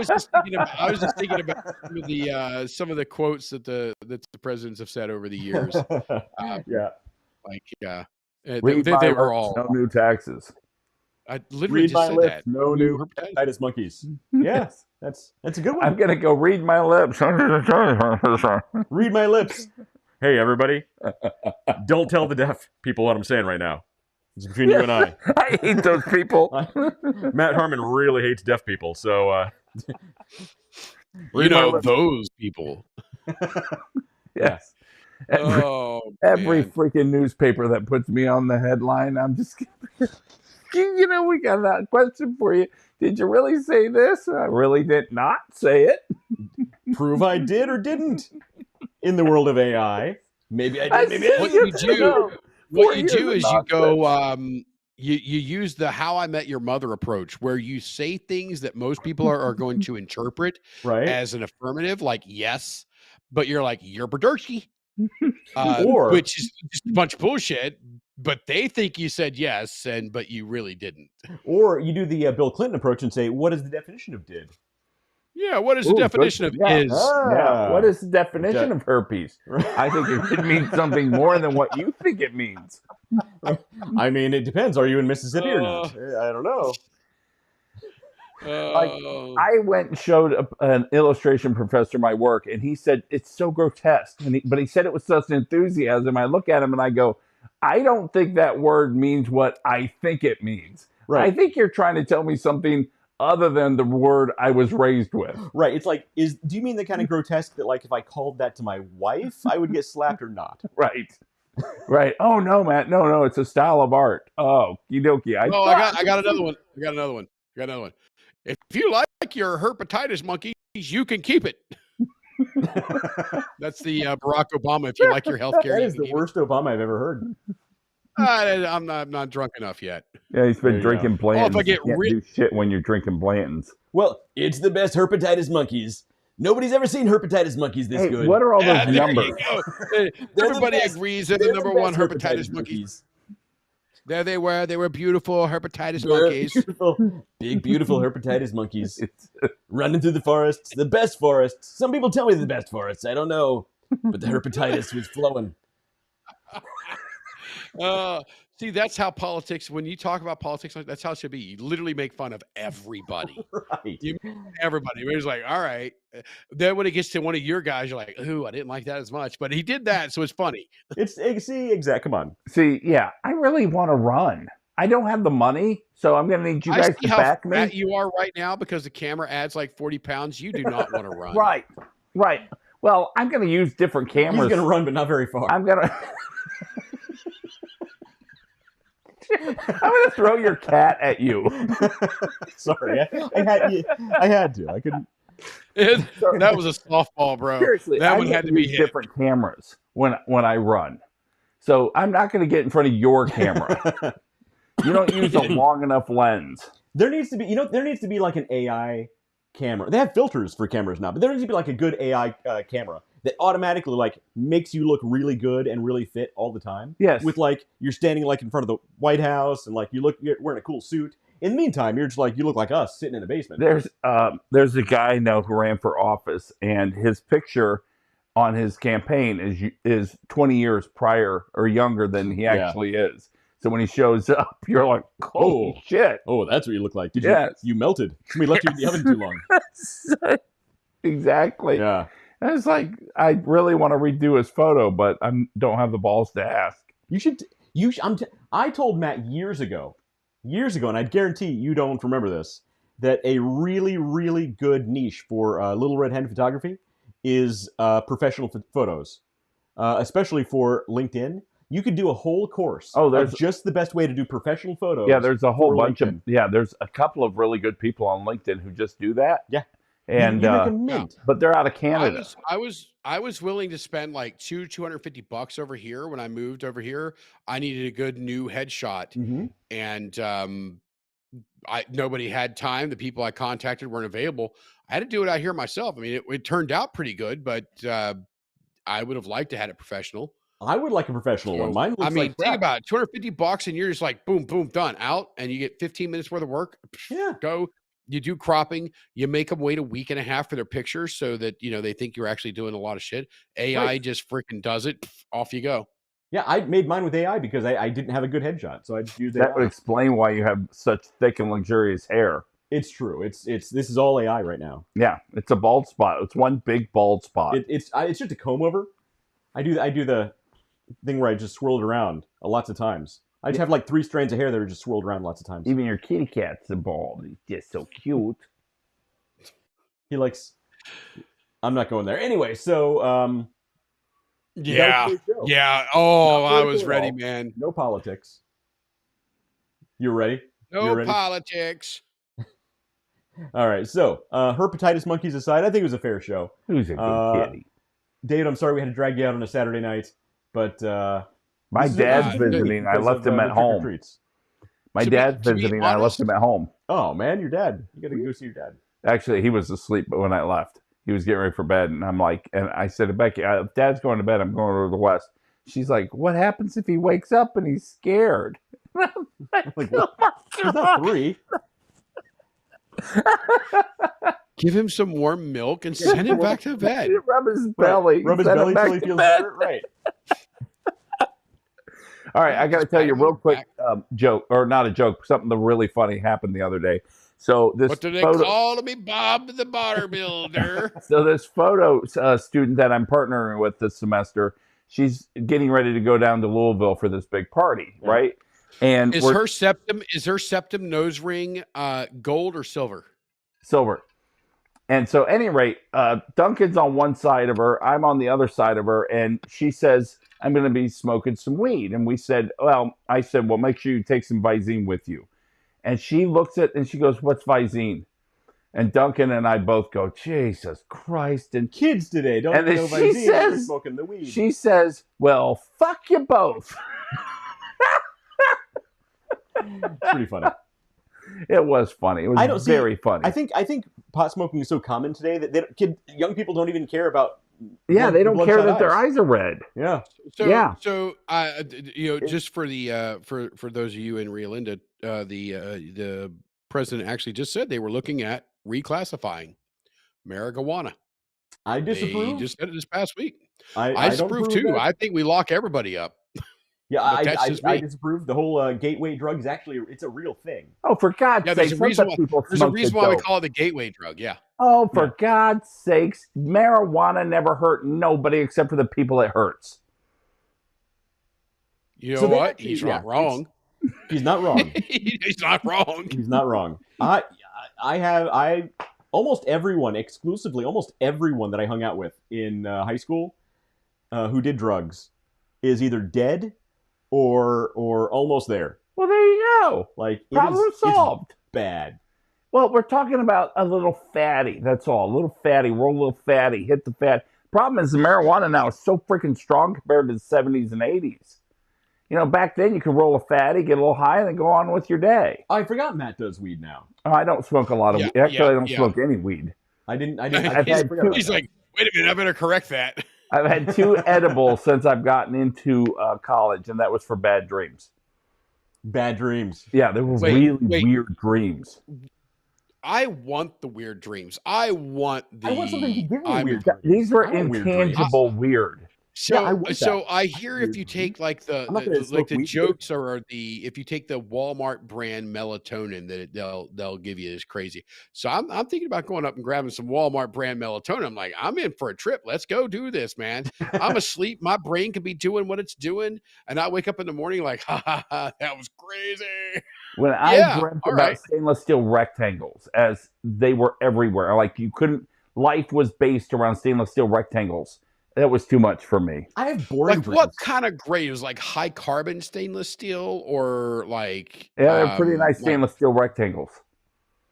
Speaker 3: was just thinking about some of the quotes that the presidents have said over the years.
Speaker 2: Yeah.
Speaker 3: Like,
Speaker 4: Read
Speaker 3: they
Speaker 4: my
Speaker 3: were
Speaker 4: lips,
Speaker 3: all.
Speaker 4: no new taxes.
Speaker 3: I literally
Speaker 2: Read
Speaker 3: just
Speaker 2: my
Speaker 3: said
Speaker 2: lips,
Speaker 3: that.
Speaker 2: no new
Speaker 3: herpetitis.
Speaker 2: hepatitis monkeys. Yeah, that's a good one.
Speaker 4: I'm gonna go read my lips.
Speaker 2: Read my lips. Hey, everybody. Don't tell the deaf people what I'm saying right now. It's between you and I.
Speaker 4: I hate those people.
Speaker 2: Matt Harmon really hates deaf people, so
Speaker 3: You know those people.
Speaker 4: Yes. Every
Speaker 3: Man.
Speaker 4: freaking newspaper that puts me on the headline, I'm just you know, we got that question for you. Did you really say this? I really did not say it.
Speaker 2: prove I did or didn't. In the world of AI, maybe I did, maybe I
Speaker 3: What
Speaker 2: didn't.
Speaker 3: you do, what you do is you go, you use the How I Met Your Mother approach, where you say things that most people are going to interpret
Speaker 2: Right.
Speaker 3: as an affirmative, like yes, but you're like, you're Berdersky,
Speaker 2: Or
Speaker 3: which is just a bunch of bullshit. But they think you said yes, but you really didn't.
Speaker 2: Or you do the Bill Clinton approach and say, what is the definition of did?
Speaker 3: Yeah, what is the definition of is?
Speaker 4: Yeah, what is the definition of herpes?
Speaker 2: Right.
Speaker 4: I think it could mean something more than what you think it means.
Speaker 2: I mean, it depends. Are you in Mississippi or not? I don't know.
Speaker 4: I went and showed an illustration professor my work, and he said it's so grotesque. But he said it with such enthusiasm. I look at him and I go, I don't think that word means what I think it means. Right. I think you're trying to tell me something other than the word I was raised with.
Speaker 2: Right. It's like, do you mean the kind of grotesque that, like, if I called that to my wife, I would get slapped or not?
Speaker 4: Right. Right. Oh, no, Matt. No, it's a style of art. Oh, okie.
Speaker 3: I got another one. I got another one. If you like your herpetitis monkeys, you can keep it. That's the Barack Obama. If you like your health care,
Speaker 2: that is the worst Obama I've ever heard.
Speaker 3: I'm not drunk enough yet.
Speaker 4: Yeah, he's been drinking Blanton's.
Speaker 3: If I get
Speaker 4: do shit when you're drinking Blanton's.
Speaker 2: Well, it's the best herpetitis monkeys. Nobody's ever seen herpetitis monkeys this good.
Speaker 4: What are all those numbers?
Speaker 3: Everybody agrees they're the number one herpetitis monkeys. There they were. They were beautiful herpetitis monkeys.
Speaker 2: Big, beautiful herpetitis monkeys. Running through the forests. The best forests. Some people tell me the best forests. I don't know. But the herpetitis was flowing.
Speaker 3: See, that's how politics, when you talk about politics, that's how it should be. You literally make fun of everybody.
Speaker 2: Right.
Speaker 3: Everybody. It's like, all right. Then when it gets to one of your guys, you're like, ooh, I didn't like that as much. But he did that, so it's funny.
Speaker 2: Come on.
Speaker 4: See, yeah, I really want to run. I don't have the money, so I'm going to need you guys to back me.
Speaker 3: You are right now because the camera adds like 40 pounds. You do not want to run.
Speaker 4: Right. Well, I'm going to use different cameras.
Speaker 2: He's going to run, but not very far.
Speaker 4: I'm going to throw your cat at you.
Speaker 2: Sorry, I had to. I couldn't.
Speaker 3: That was a softball, bro.
Speaker 4: Seriously,
Speaker 3: that one had to be hit.
Speaker 4: Different cameras when I run, so I'm not going to get in front of your camera. You don't use a long enough lens.
Speaker 2: There needs to be like an AI camera. They have filters for cameras now, but there needs to be like a good AI camera that automatically like makes you look really good and really fit all the time.
Speaker 4: Yes.
Speaker 2: With like you're standing like in front of the White House and like you're wearing a cool suit. In the meantime, you're just like you look like us sitting in a basement.
Speaker 4: There's a guy I know who ran for office, and his picture on his campaign is 20 years prior or younger than he actually is. So when he shows up, you're like, holy shit.
Speaker 2: Oh, that's what you look like. You melted. We left you in the oven too long.
Speaker 4: Exactly.
Speaker 2: Yeah.
Speaker 4: And it's like, I really want to redo his photo, but I don't have the balls to ask.
Speaker 2: I told Matt years ago, and I guarantee you don't remember this, that a really, really good niche for Little Red Hen photography is professional photos, especially for LinkedIn. You could do a whole course of just the best way to do professional photos.
Speaker 4: Yeah, there's a whole bunch of there's a couple of really good people on LinkedIn who just do that.
Speaker 2: Yeah.
Speaker 4: And
Speaker 2: you make a mint.
Speaker 4: But they're out of Canada.
Speaker 3: I was willing to spend like $250 over here when I moved over here. I needed a good new headshot, and nobody had time. The people I contacted weren't available. I had to do it out here myself. I mean, it turned out pretty good, but I would have liked to have it professional.
Speaker 2: I would like a professional one. Mine looks
Speaker 3: think about it, $250 and you're just like, boom, boom, done, out, and you get 15 minutes worth of work.
Speaker 2: Yeah.
Speaker 3: Go. You do cropping. You make them wait a week and a half for their pictures so that, they think you're actually doing a lot of shit. AI just freaking does it. Off you go.
Speaker 2: Yeah, I made mine with AI because I didn't have a good headshot, so I just used AI.
Speaker 4: That would explain why you have such thick and luxurious hair.
Speaker 2: It's true. This is all AI right now.
Speaker 4: Yeah, it's a bald spot. It's one big bald spot.
Speaker 2: It's just a comb over. I do the thing where I just swirl it around lots of times. I just have like 3 strands of hair that are just swirled around lots of times.
Speaker 4: Even your kitty cat's bald. He's just so cute.
Speaker 2: He likes. I'm not going there. Anyway, so
Speaker 3: Yeah.
Speaker 2: that was your show.
Speaker 3: Yeah. Oh,
Speaker 2: Not
Speaker 3: I
Speaker 2: political
Speaker 3: was
Speaker 2: at
Speaker 3: ready,
Speaker 2: all.
Speaker 3: man.
Speaker 2: No politics. You ready?
Speaker 3: No
Speaker 2: You're ready?
Speaker 3: politics.
Speaker 2: All right. So, herpetitis monkeys aside, I think it was a fair show.
Speaker 4: Who's a good kitty?
Speaker 2: David, I'm sorry we had to drag you out on a Saturday night, but
Speaker 4: My
Speaker 2: this is
Speaker 4: dad's
Speaker 2: a good week
Speaker 4: visiting. I
Speaker 2: because
Speaker 4: left
Speaker 2: of,
Speaker 4: him
Speaker 2: the
Speaker 4: at
Speaker 2: trick or
Speaker 4: home.
Speaker 2: treats.
Speaker 4: My
Speaker 3: To be-
Speaker 4: dad's
Speaker 3: to be
Speaker 4: visiting. I left
Speaker 3: honest-
Speaker 4: him at home.
Speaker 2: Oh man, your dad. You got to go see your dad.
Speaker 4: Actually, he was asleep when I left. He was getting ready for bed, and I'm like, and I said to Becky, if Dad's going to bed, I'm going over to the West. She's like, what happens if he wakes up and he's scared?
Speaker 2: Like, what?
Speaker 4: Oh
Speaker 2: He's not 3.
Speaker 3: Give him some warm milk and send him back to bed.
Speaker 4: Rub his belly.
Speaker 2: Rub his
Speaker 4: send him
Speaker 2: belly
Speaker 4: back
Speaker 2: until he
Speaker 4: to
Speaker 2: feels
Speaker 4: bed.
Speaker 2: better. Right.
Speaker 4: All right, I got to
Speaker 3: Just
Speaker 4: tell
Speaker 3: pat
Speaker 4: you
Speaker 3: him
Speaker 4: real
Speaker 3: on the
Speaker 4: quick
Speaker 3: back.
Speaker 4: joke, or not a joke, something that really funny happened the other day. So this
Speaker 3: What do they
Speaker 4: photo,
Speaker 3: call me, Bob the Bar Builder?
Speaker 4: so this photo student that I'm partnering with this semester, she's getting ready to go down to Louisville for this big party,
Speaker 2: Yeah.
Speaker 4: right? And
Speaker 3: Is her septum nose ring gold or silver?
Speaker 4: silver. And so, at any rate, Duncan's on one side of her, I'm on the other side of her, and she says, I'm going to be smoking some weed. And I said, well, make sure you take some Visine with you. And she looks at and she goes, what's Visine? And Duncan and I both go, Jesus Christ. And
Speaker 2: Kids today don't
Speaker 4: And
Speaker 2: even know
Speaker 4: then she
Speaker 2: Visine, they're
Speaker 4: says-
Speaker 2: smoking the weed.
Speaker 4: she says, well, fuck you both.
Speaker 2: It's pretty funny.
Speaker 4: It was funny. It
Speaker 2: I
Speaker 4: was
Speaker 2: don't see-
Speaker 4: very funny.
Speaker 2: I think pot smoking is so common today that young people don't even care about.
Speaker 4: yeah, they don't care
Speaker 2: bloodshot
Speaker 4: that their eyes are red.
Speaker 2: Yeah.
Speaker 3: So,
Speaker 4: Yeah.
Speaker 3: So, just for the for those of you in Rio Linda, the president actually just said they were looking at reclassifying marijuana.
Speaker 2: I
Speaker 3: They
Speaker 2: disapprove.
Speaker 3: just said it this past week.
Speaker 2: I
Speaker 3: I
Speaker 2: don't
Speaker 3: disapprove
Speaker 2: approve
Speaker 3: too.
Speaker 2: that.
Speaker 3: I think we lock everybody up.
Speaker 2: Yeah,
Speaker 3: But that's just
Speaker 2: I
Speaker 3: me.
Speaker 2: disapprove. The whole gateway drug is actually it's a real thing.
Speaker 4: Oh, for God's
Speaker 3: Yeah,
Speaker 4: sake,
Speaker 3: there's a reason why.
Speaker 4: people
Speaker 3: There's a
Speaker 4: smoke
Speaker 3: reason
Speaker 4: the
Speaker 3: why we
Speaker 4: dope.
Speaker 3: call it the gateway drug. Yeah.
Speaker 4: Oh, for God's sakes, marijuana never hurt nobody except for the people it hurts.
Speaker 3: You know
Speaker 2: So they
Speaker 3: what?
Speaker 2: actually-
Speaker 3: He's
Speaker 2: yeah,
Speaker 3: not wrong.
Speaker 2: He's not wrong.
Speaker 3: He's not wrong.
Speaker 2: He's not wrong. I almost everyone that I hung out with in high school who did drugs is either dead or almost there.
Speaker 4: Well, there you go.
Speaker 2: Like
Speaker 4: Problem
Speaker 2: it's
Speaker 4: solved.
Speaker 2: bad.
Speaker 4: Well, we're talking about a little fatty. That's all. A little fatty. Roll a little fatty. Hit the fat. Problem is, the marijuana now is so freaking strong compared to the 70s and 80s. You know, back then you could roll a fatty, get a little high, and then go on with your day.
Speaker 2: I forgot Matt does weed now.
Speaker 4: Oh, I don't smoke a lot of
Speaker 3: Yeah,
Speaker 4: weed. Actually, I don't
Speaker 3: yeah.
Speaker 4: smoke any weed.
Speaker 2: I didn't. I
Speaker 4: I've had
Speaker 2: forgot about
Speaker 3: He's
Speaker 2: that.
Speaker 3: like, wait a minute, I better correct that.
Speaker 4: I've had 2 edibles since I've gotten into college, and that was for bad dreams.
Speaker 2: Bad dreams.
Speaker 4: Yeah, they were
Speaker 3: Wait,
Speaker 4: really
Speaker 3: wait.
Speaker 4: weird dreams.
Speaker 3: I want the weird dreams. I want the.
Speaker 2: I want something to give me
Speaker 3: I'm-
Speaker 2: weird dreams.
Speaker 4: These were
Speaker 2: I want weird
Speaker 4: intangible weird.
Speaker 3: So,
Speaker 2: Yeah, I want
Speaker 3: so
Speaker 2: that.
Speaker 3: I hear if
Speaker 2: Weird
Speaker 3: you
Speaker 2: dreams.
Speaker 3: take like the,
Speaker 2: I'm not gonna
Speaker 3: like
Speaker 2: smoke
Speaker 3: the
Speaker 2: weed,
Speaker 3: jokes or if you take the Walmart brand melatonin they'll give you is crazy. So I'm thinking about going up and grabbing some Walmart brand melatonin. I'm like, I'm in for a trip. Let's go do this, man. I'm asleep. My brain could be doing what it's doing, and I wake up in the morning like, ha, that was crazy.
Speaker 4: When I
Speaker 3: Yeah,
Speaker 4: dreamt
Speaker 3: all
Speaker 4: about
Speaker 3: right.
Speaker 4: stainless steel rectangles, as they were everywhere, like you couldn't. Life was based around stainless steel rectangles. That was too much for me.
Speaker 2: I have boring
Speaker 3: Like
Speaker 2: dreams.
Speaker 3: what kind of gray? It was like high carbon stainless steel or like
Speaker 4: Yeah, they're pretty nice
Speaker 3: like-
Speaker 4: stainless steel rectangles.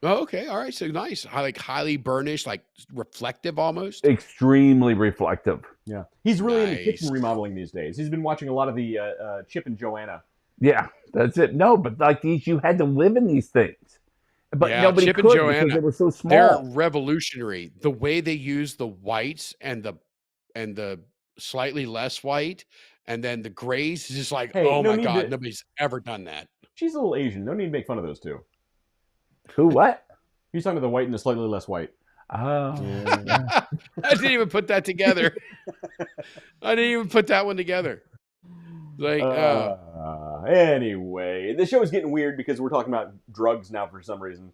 Speaker 3: Oh, okay, all right, so nice. Like highly burnished, like reflective almost.
Speaker 4: Extremely reflective.
Speaker 2: Yeah, he's really into
Speaker 3: Nice.
Speaker 2: kitchen remodeling these days. He's been watching a lot of the Chip and Joanna.
Speaker 4: Yeah, that's it. No, but like these, you had to live in these things. But
Speaker 3: Yeah,
Speaker 4: nobody
Speaker 3: Chip
Speaker 4: could
Speaker 3: and
Speaker 4: because
Speaker 3: Joanna,
Speaker 4: they were so
Speaker 3: They're
Speaker 4: small.
Speaker 3: revolutionary. The way they use the whites and the slightly less white, and then the grays is just like,
Speaker 2: Hey,
Speaker 3: oh
Speaker 2: no
Speaker 3: my
Speaker 2: need
Speaker 3: god,
Speaker 2: to-
Speaker 3: nobody's ever done that.
Speaker 2: She's a little Asian. No need to make fun of those two.
Speaker 4: Who? What?
Speaker 2: He's talking to the white and the slightly less white.
Speaker 4: Oh,
Speaker 3: I didn't even put that together. I didn't even put that one together. Like,
Speaker 2: Anyway, the show is getting weird because we're talking about drugs now for some reason.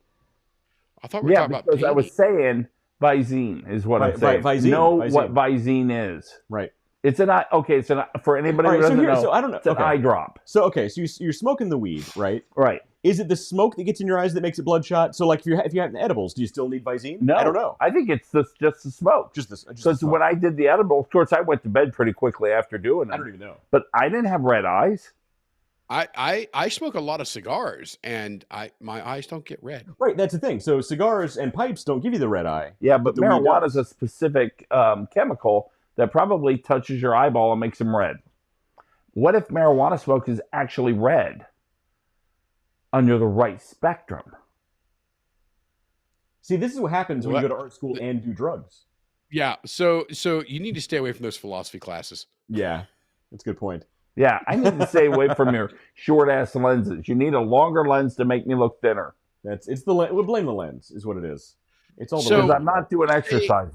Speaker 3: I thought we were
Speaker 4: yeah,
Speaker 3: talking about
Speaker 4: because I was
Speaker 3: painting.
Speaker 4: saying Visine is what I'm saying.
Speaker 2: Visine,
Speaker 4: Know
Speaker 2: Visine.
Speaker 4: what Visine is.
Speaker 2: Right.
Speaker 4: It's an eye. Okay, it's an for anybody
Speaker 2: All
Speaker 4: who
Speaker 2: right, so
Speaker 4: doesn't
Speaker 2: here,
Speaker 4: know.
Speaker 2: so I don't know.
Speaker 4: It's an
Speaker 2: Okay,
Speaker 4: eye drop.
Speaker 2: so okay, so you're smoking the weed, right?
Speaker 4: Right.
Speaker 2: Is it the smoke that gets in your eyes that makes it bloodshot? So like if you have edibles, do you still need Visine?
Speaker 4: No,
Speaker 2: I don't know.
Speaker 4: I think it's just the smoke.
Speaker 2: Just this. Just the
Speaker 4: Because
Speaker 2: smoke.
Speaker 4: when I did the edible, of course, I went to bed pretty quickly after doing them.
Speaker 2: I don't even know.
Speaker 4: But I didn't have red eyes.
Speaker 3: I smoke a lot of cigars, and my eyes don't get red.
Speaker 2: Right, that's the thing. So cigars and pipes don't give you the red eye.
Speaker 4: Yeah, but
Speaker 2: the weed
Speaker 4: marijuana
Speaker 2: does.
Speaker 4: is a specific chemical that probably touches your eyeball and makes them red. What if marijuana smoke is actually red under the right spectrum?
Speaker 2: See, this is what happens when you
Speaker 3: What?
Speaker 2: go to art school and do drugs.
Speaker 3: Yeah, so you need to stay away from those philosophy classes.
Speaker 2: Yeah, that's a good point.
Speaker 4: Yeah, I need to stay away from your short ass lenses. You need a longer lens to make me look thinner.
Speaker 2: It's the we'll blame the lens is what it is. It's all the
Speaker 3: So-
Speaker 4: Because
Speaker 2: lens.
Speaker 4: I'm not doing exercises.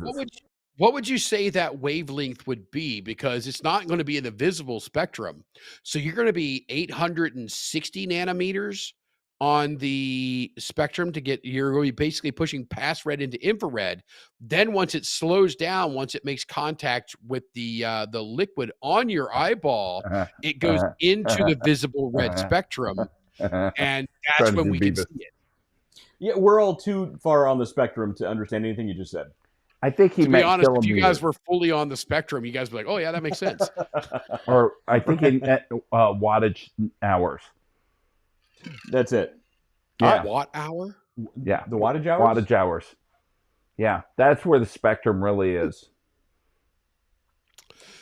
Speaker 3: What would you say that wavelength would be? Because it's not going to be in the visible spectrum. So you're going to be 860 nanometers on the spectrum you're going to be basically pushing past red into infrared. Then once it slows down, once it makes contact with the liquid on your eyeball, it goes into the visible red spectrum, and that's
Speaker 4: Trying to
Speaker 3: when
Speaker 4: do
Speaker 3: we can
Speaker 4: Beavis.
Speaker 3: see it.
Speaker 2: Yeah, we're all too far on the spectrum to understand anything you just said.
Speaker 4: I think he
Speaker 3: To be
Speaker 4: meant
Speaker 3: honest, if you guys
Speaker 4: kilometers.
Speaker 3: were fully on the spectrum, you guys would be like, "Oh yeah, that makes sense."
Speaker 4: Or I think in wattage hours.
Speaker 2: That's it.
Speaker 4: Yeah.
Speaker 3: Watt hour?
Speaker 4: Yeah.
Speaker 2: The wattage hours.
Speaker 4: Wattage hours. Yeah, that's where the spectrum really is.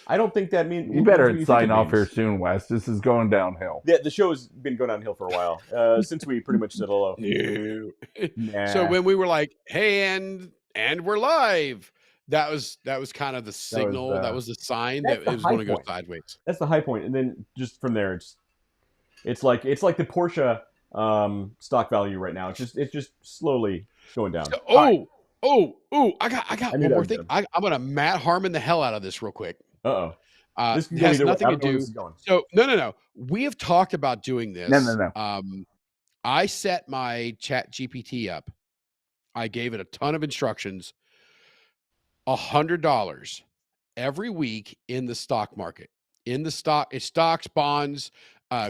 Speaker 2: I don't think that means
Speaker 4: You better sign off here soon, Wes. This is going downhill.
Speaker 2: Yeah, the show's been going downhill for a while since we pretty much said hello.
Speaker 3: No.
Speaker 2: Nah.
Speaker 3: So when we were like, "Hey, and we're live," that was kind of the signal. That was the sign that
Speaker 2: that's
Speaker 3: it
Speaker 2: the
Speaker 3: was going to
Speaker 2: high
Speaker 3: go
Speaker 2: point.
Speaker 3: sideways.
Speaker 2: That's the high point, and then just from there, it's like the Porsche stock value right now. It's just slowly going down.
Speaker 3: I got
Speaker 2: I knew
Speaker 3: one
Speaker 2: that
Speaker 3: more
Speaker 2: was
Speaker 3: thing.
Speaker 2: good.
Speaker 3: I'm gonna Matt Harmon the hell out of this real quick.
Speaker 2: Uh-oh. This can
Speaker 3: It
Speaker 2: go
Speaker 3: has
Speaker 2: either way.
Speaker 3: nothing
Speaker 2: I
Speaker 3: to
Speaker 2: don't know where
Speaker 3: do.
Speaker 2: this is going.
Speaker 3: So no. We have talked about doing this.
Speaker 4: No.
Speaker 3: I set my Chat GPT up. I gave it a ton of instructions. $100 every week in the stock market. It's stocks, bonds,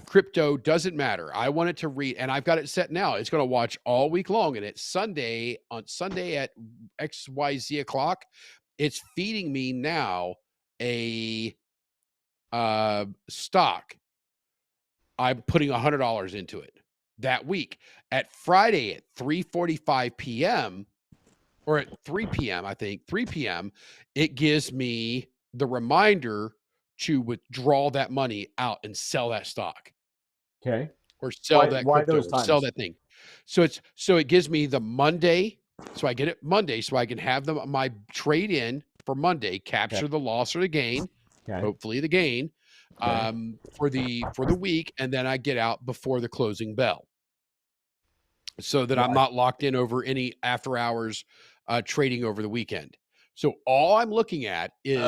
Speaker 3: crypto, doesn't matter. I want it to read, and I've got it set now. It's going to watch all week long, and it's Sunday at XYZ o'clock. It's feeding me now a stock. I'm putting $100 into it that week. At Friday at 3:45 p.m. or at 3 p.m., I think 3 p.m., it gives me the reminder to withdraw that money out and sell that stock
Speaker 2: Okay.
Speaker 3: or sell that
Speaker 2: Why
Speaker 3: crypto
Speaker 2: those
Speaker 3: or sell
Speaker 2: times?
Speaker 3: that thing. So it gives me the Monday. So I get it Monday so I can have my trade in for Monday, capture the loss or the gain,
Speaker 2: Okay.
Speaker 3: hopefully the gain,
Speaker 2: Okay.
Speaker 3: for the week, and then I get out before the closing bell, so that I'm not locked in over any after hours trading over the weekend. So all I'm looking at is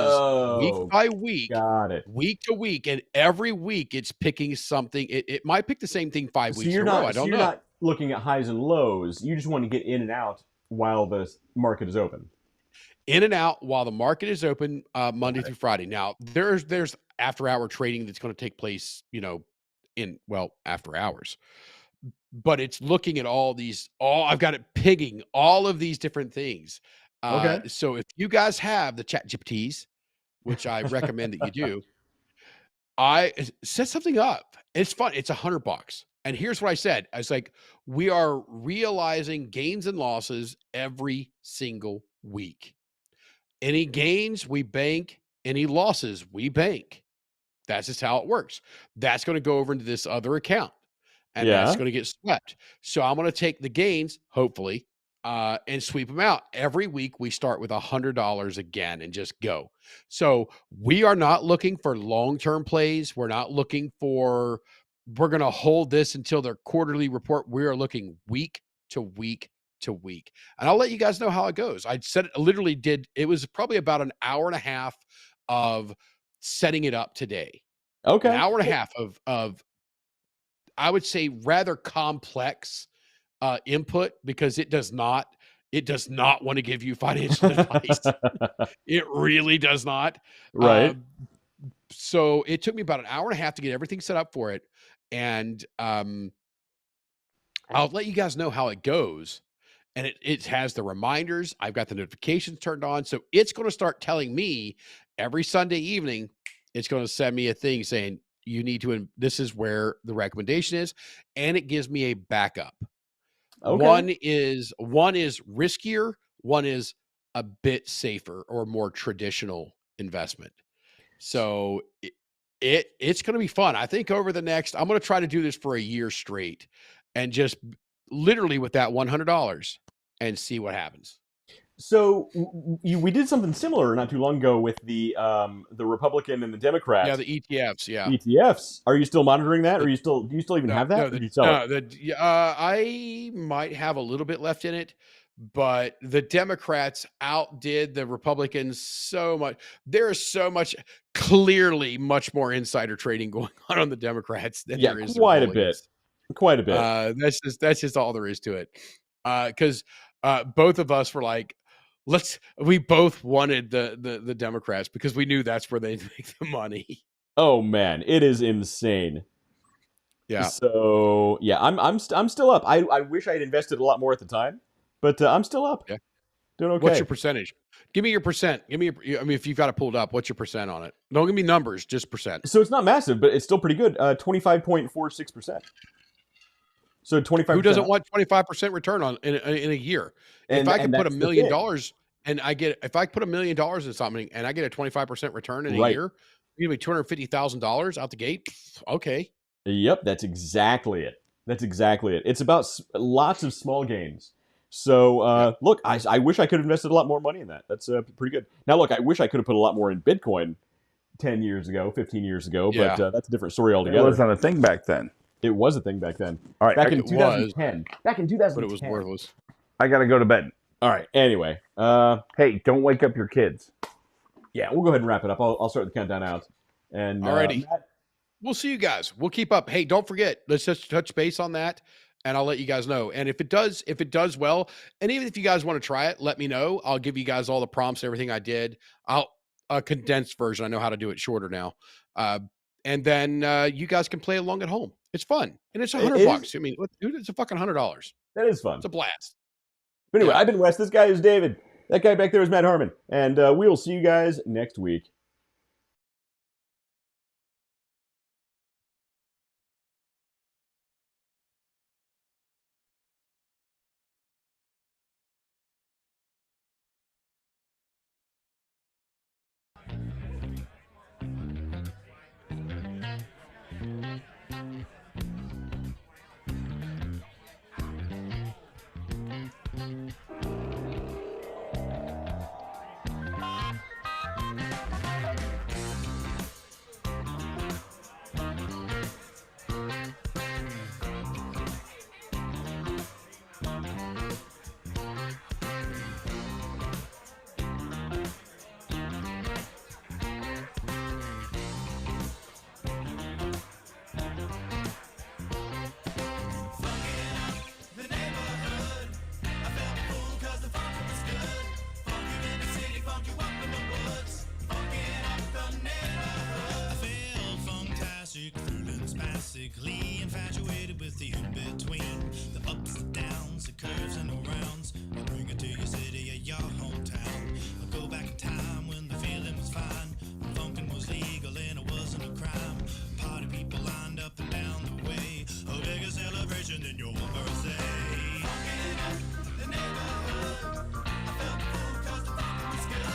Speaker 3: week by week,
Speaker 2: Got it.
Speaker 3: week to week, and every week it's picking something. It might pick the same thing 5 weeks in a row. I don't know.
Speaker 2: You're not looking at highs and lows. You just want to get in and out while the market is open.
Speaker 3: In and out while the market is open Monday through Friday. Now there's after hour trading that's going to take place, after hours. But it's looking at I've got it pigging all of these different things.
Speaker 2: Okay.
Speaker 3: So if you guys have the Chat GPTs, which I recommend that you do, I set something up. It's fun. It's $100. And here's what I said. I was like, we are realizing gains and losses every single week. Any gains, we bank. Any losses, we bank. That's just how it works. That's going to go over into this other account, and that's going to get swept. So I'm going to take the gains, hopefully, and sweep them out. Every week we start with $100 again and just go. So we are not looking for long-term plays. We're not looking for, we're going to hold this until their quarterly report. We are looking week to week to week. And I'll let you guys know how it goes. It was probably about an hour and a half of setting it up today.
Speaker 2: Okay.
Speaker 3: An hour and a half of I would say rather complex input, because it does not want to give you financial advice. It really does not.
Speaker 2: Right.
Speaker 3: So it took me about an hour and a half to get everything set up for it. And I'll let you guys know how it goes. And it has the reminders. I've got the notifications turned on. So it's going to start telling me every Sunday evening, it's going to send me a thing saying, you need to, this is where the recommendation is. And it gives me a backup.
Speaker 2: Okay.
Speaker 3: One is riskier. One is a bit safer or more traditional investment. So it's going to be fun. I think over the next, I'm going to try to do this for a year straight and just literally with that $100 and see what happens.
Speaker 2: So we did something similar not too long ago with the Republican and the Democrat.
Speaker 3: Yeah, the ETFs. Yeah,
Speaker 2: ETFs. Are you still monitoring that, or do you still even have that?
Speaker 3: No,
Speaker 2: or do you sell it?
Speaker 3: I might have a little bit left in it, but the Democrats outdid the Republicans so much. There is so much, clearly much more insider trading going on the Democrats than there is
Speaker 2: quite
Speaker 3: the
Speaker 2: a bit.
Speaker 3: Republicans.
Speaker 2: Quite a bit.
Speaker 3: That's just all there is to it. Because both of us were like, we both wanted the Democrats because we knew that's where they'd make the money.
Speaker 2: Oh man, it is insane.
Speaker 3: Yeah.
Speaker 2: So yeah, I'm still up. I wish I had invested a lot more at the time, but I'm still up.
Speaker 3: Yeah.
Speaker 2: Doing okay.
Speaker 3: What's your percentage? Give me your percent. Give me your, I mean, if you've got it pulled up, what's your percent on it? Don't give me numbers, just percent.
Speaker 2: So it's not massive, but it's still pretty good. 25.46%. So 25%.
Speaker 3: Who doesn't want 25% return on in a year? If I could put $1 million and if I put $1 million in something and I get a 25% return in a year, give me $250,000 out the gate. Okay.
Speaker 2: Yep, that's exactly it. It's about lots of small gains. So look, I wish I could have invested a lot more money in that. That's pretty good. Now look, I wish I could have put a lot more in Bitcoin 10 years ago, 15 years ago, but that's a different story altogether.
Speaker 4: It wasn't a thing back then.
Speaker 2: It was a thing back then.
Speaker 4: All right,
Speaker 2: back in 2010. Back in 2010.
Speaker 3: But it was worthless.
Speaker 4: I got to go to bed.
Speaker 2: All right. Anyway,
Speaker 4: hey, don't wake up your kids.
Speaker 2: Yeah, we'll go ahead and wrap it up. I'll start the countdown out. And
Speaker 3: alrighty, we'll see you guys. We'll keep up. Hey, don't forget. Let's just touch base on that, and I'll let you guys know. And if it does well, and even if you guys want to try it, let me know. I'll give you guys all the prompts, everything I did. I'll a condensed version. I know how to do it shorter now. And then you guys can play along at home. It's fun, and it's $100. I mean, dude, it's a fucking $100.
Speaker 2: That is fun.
Speaker 3: It's a blast.
Speaker 2: But anyway, I've been Wes. This guy is David. That guy back there is Matt Harmon, and we will see you guys next week.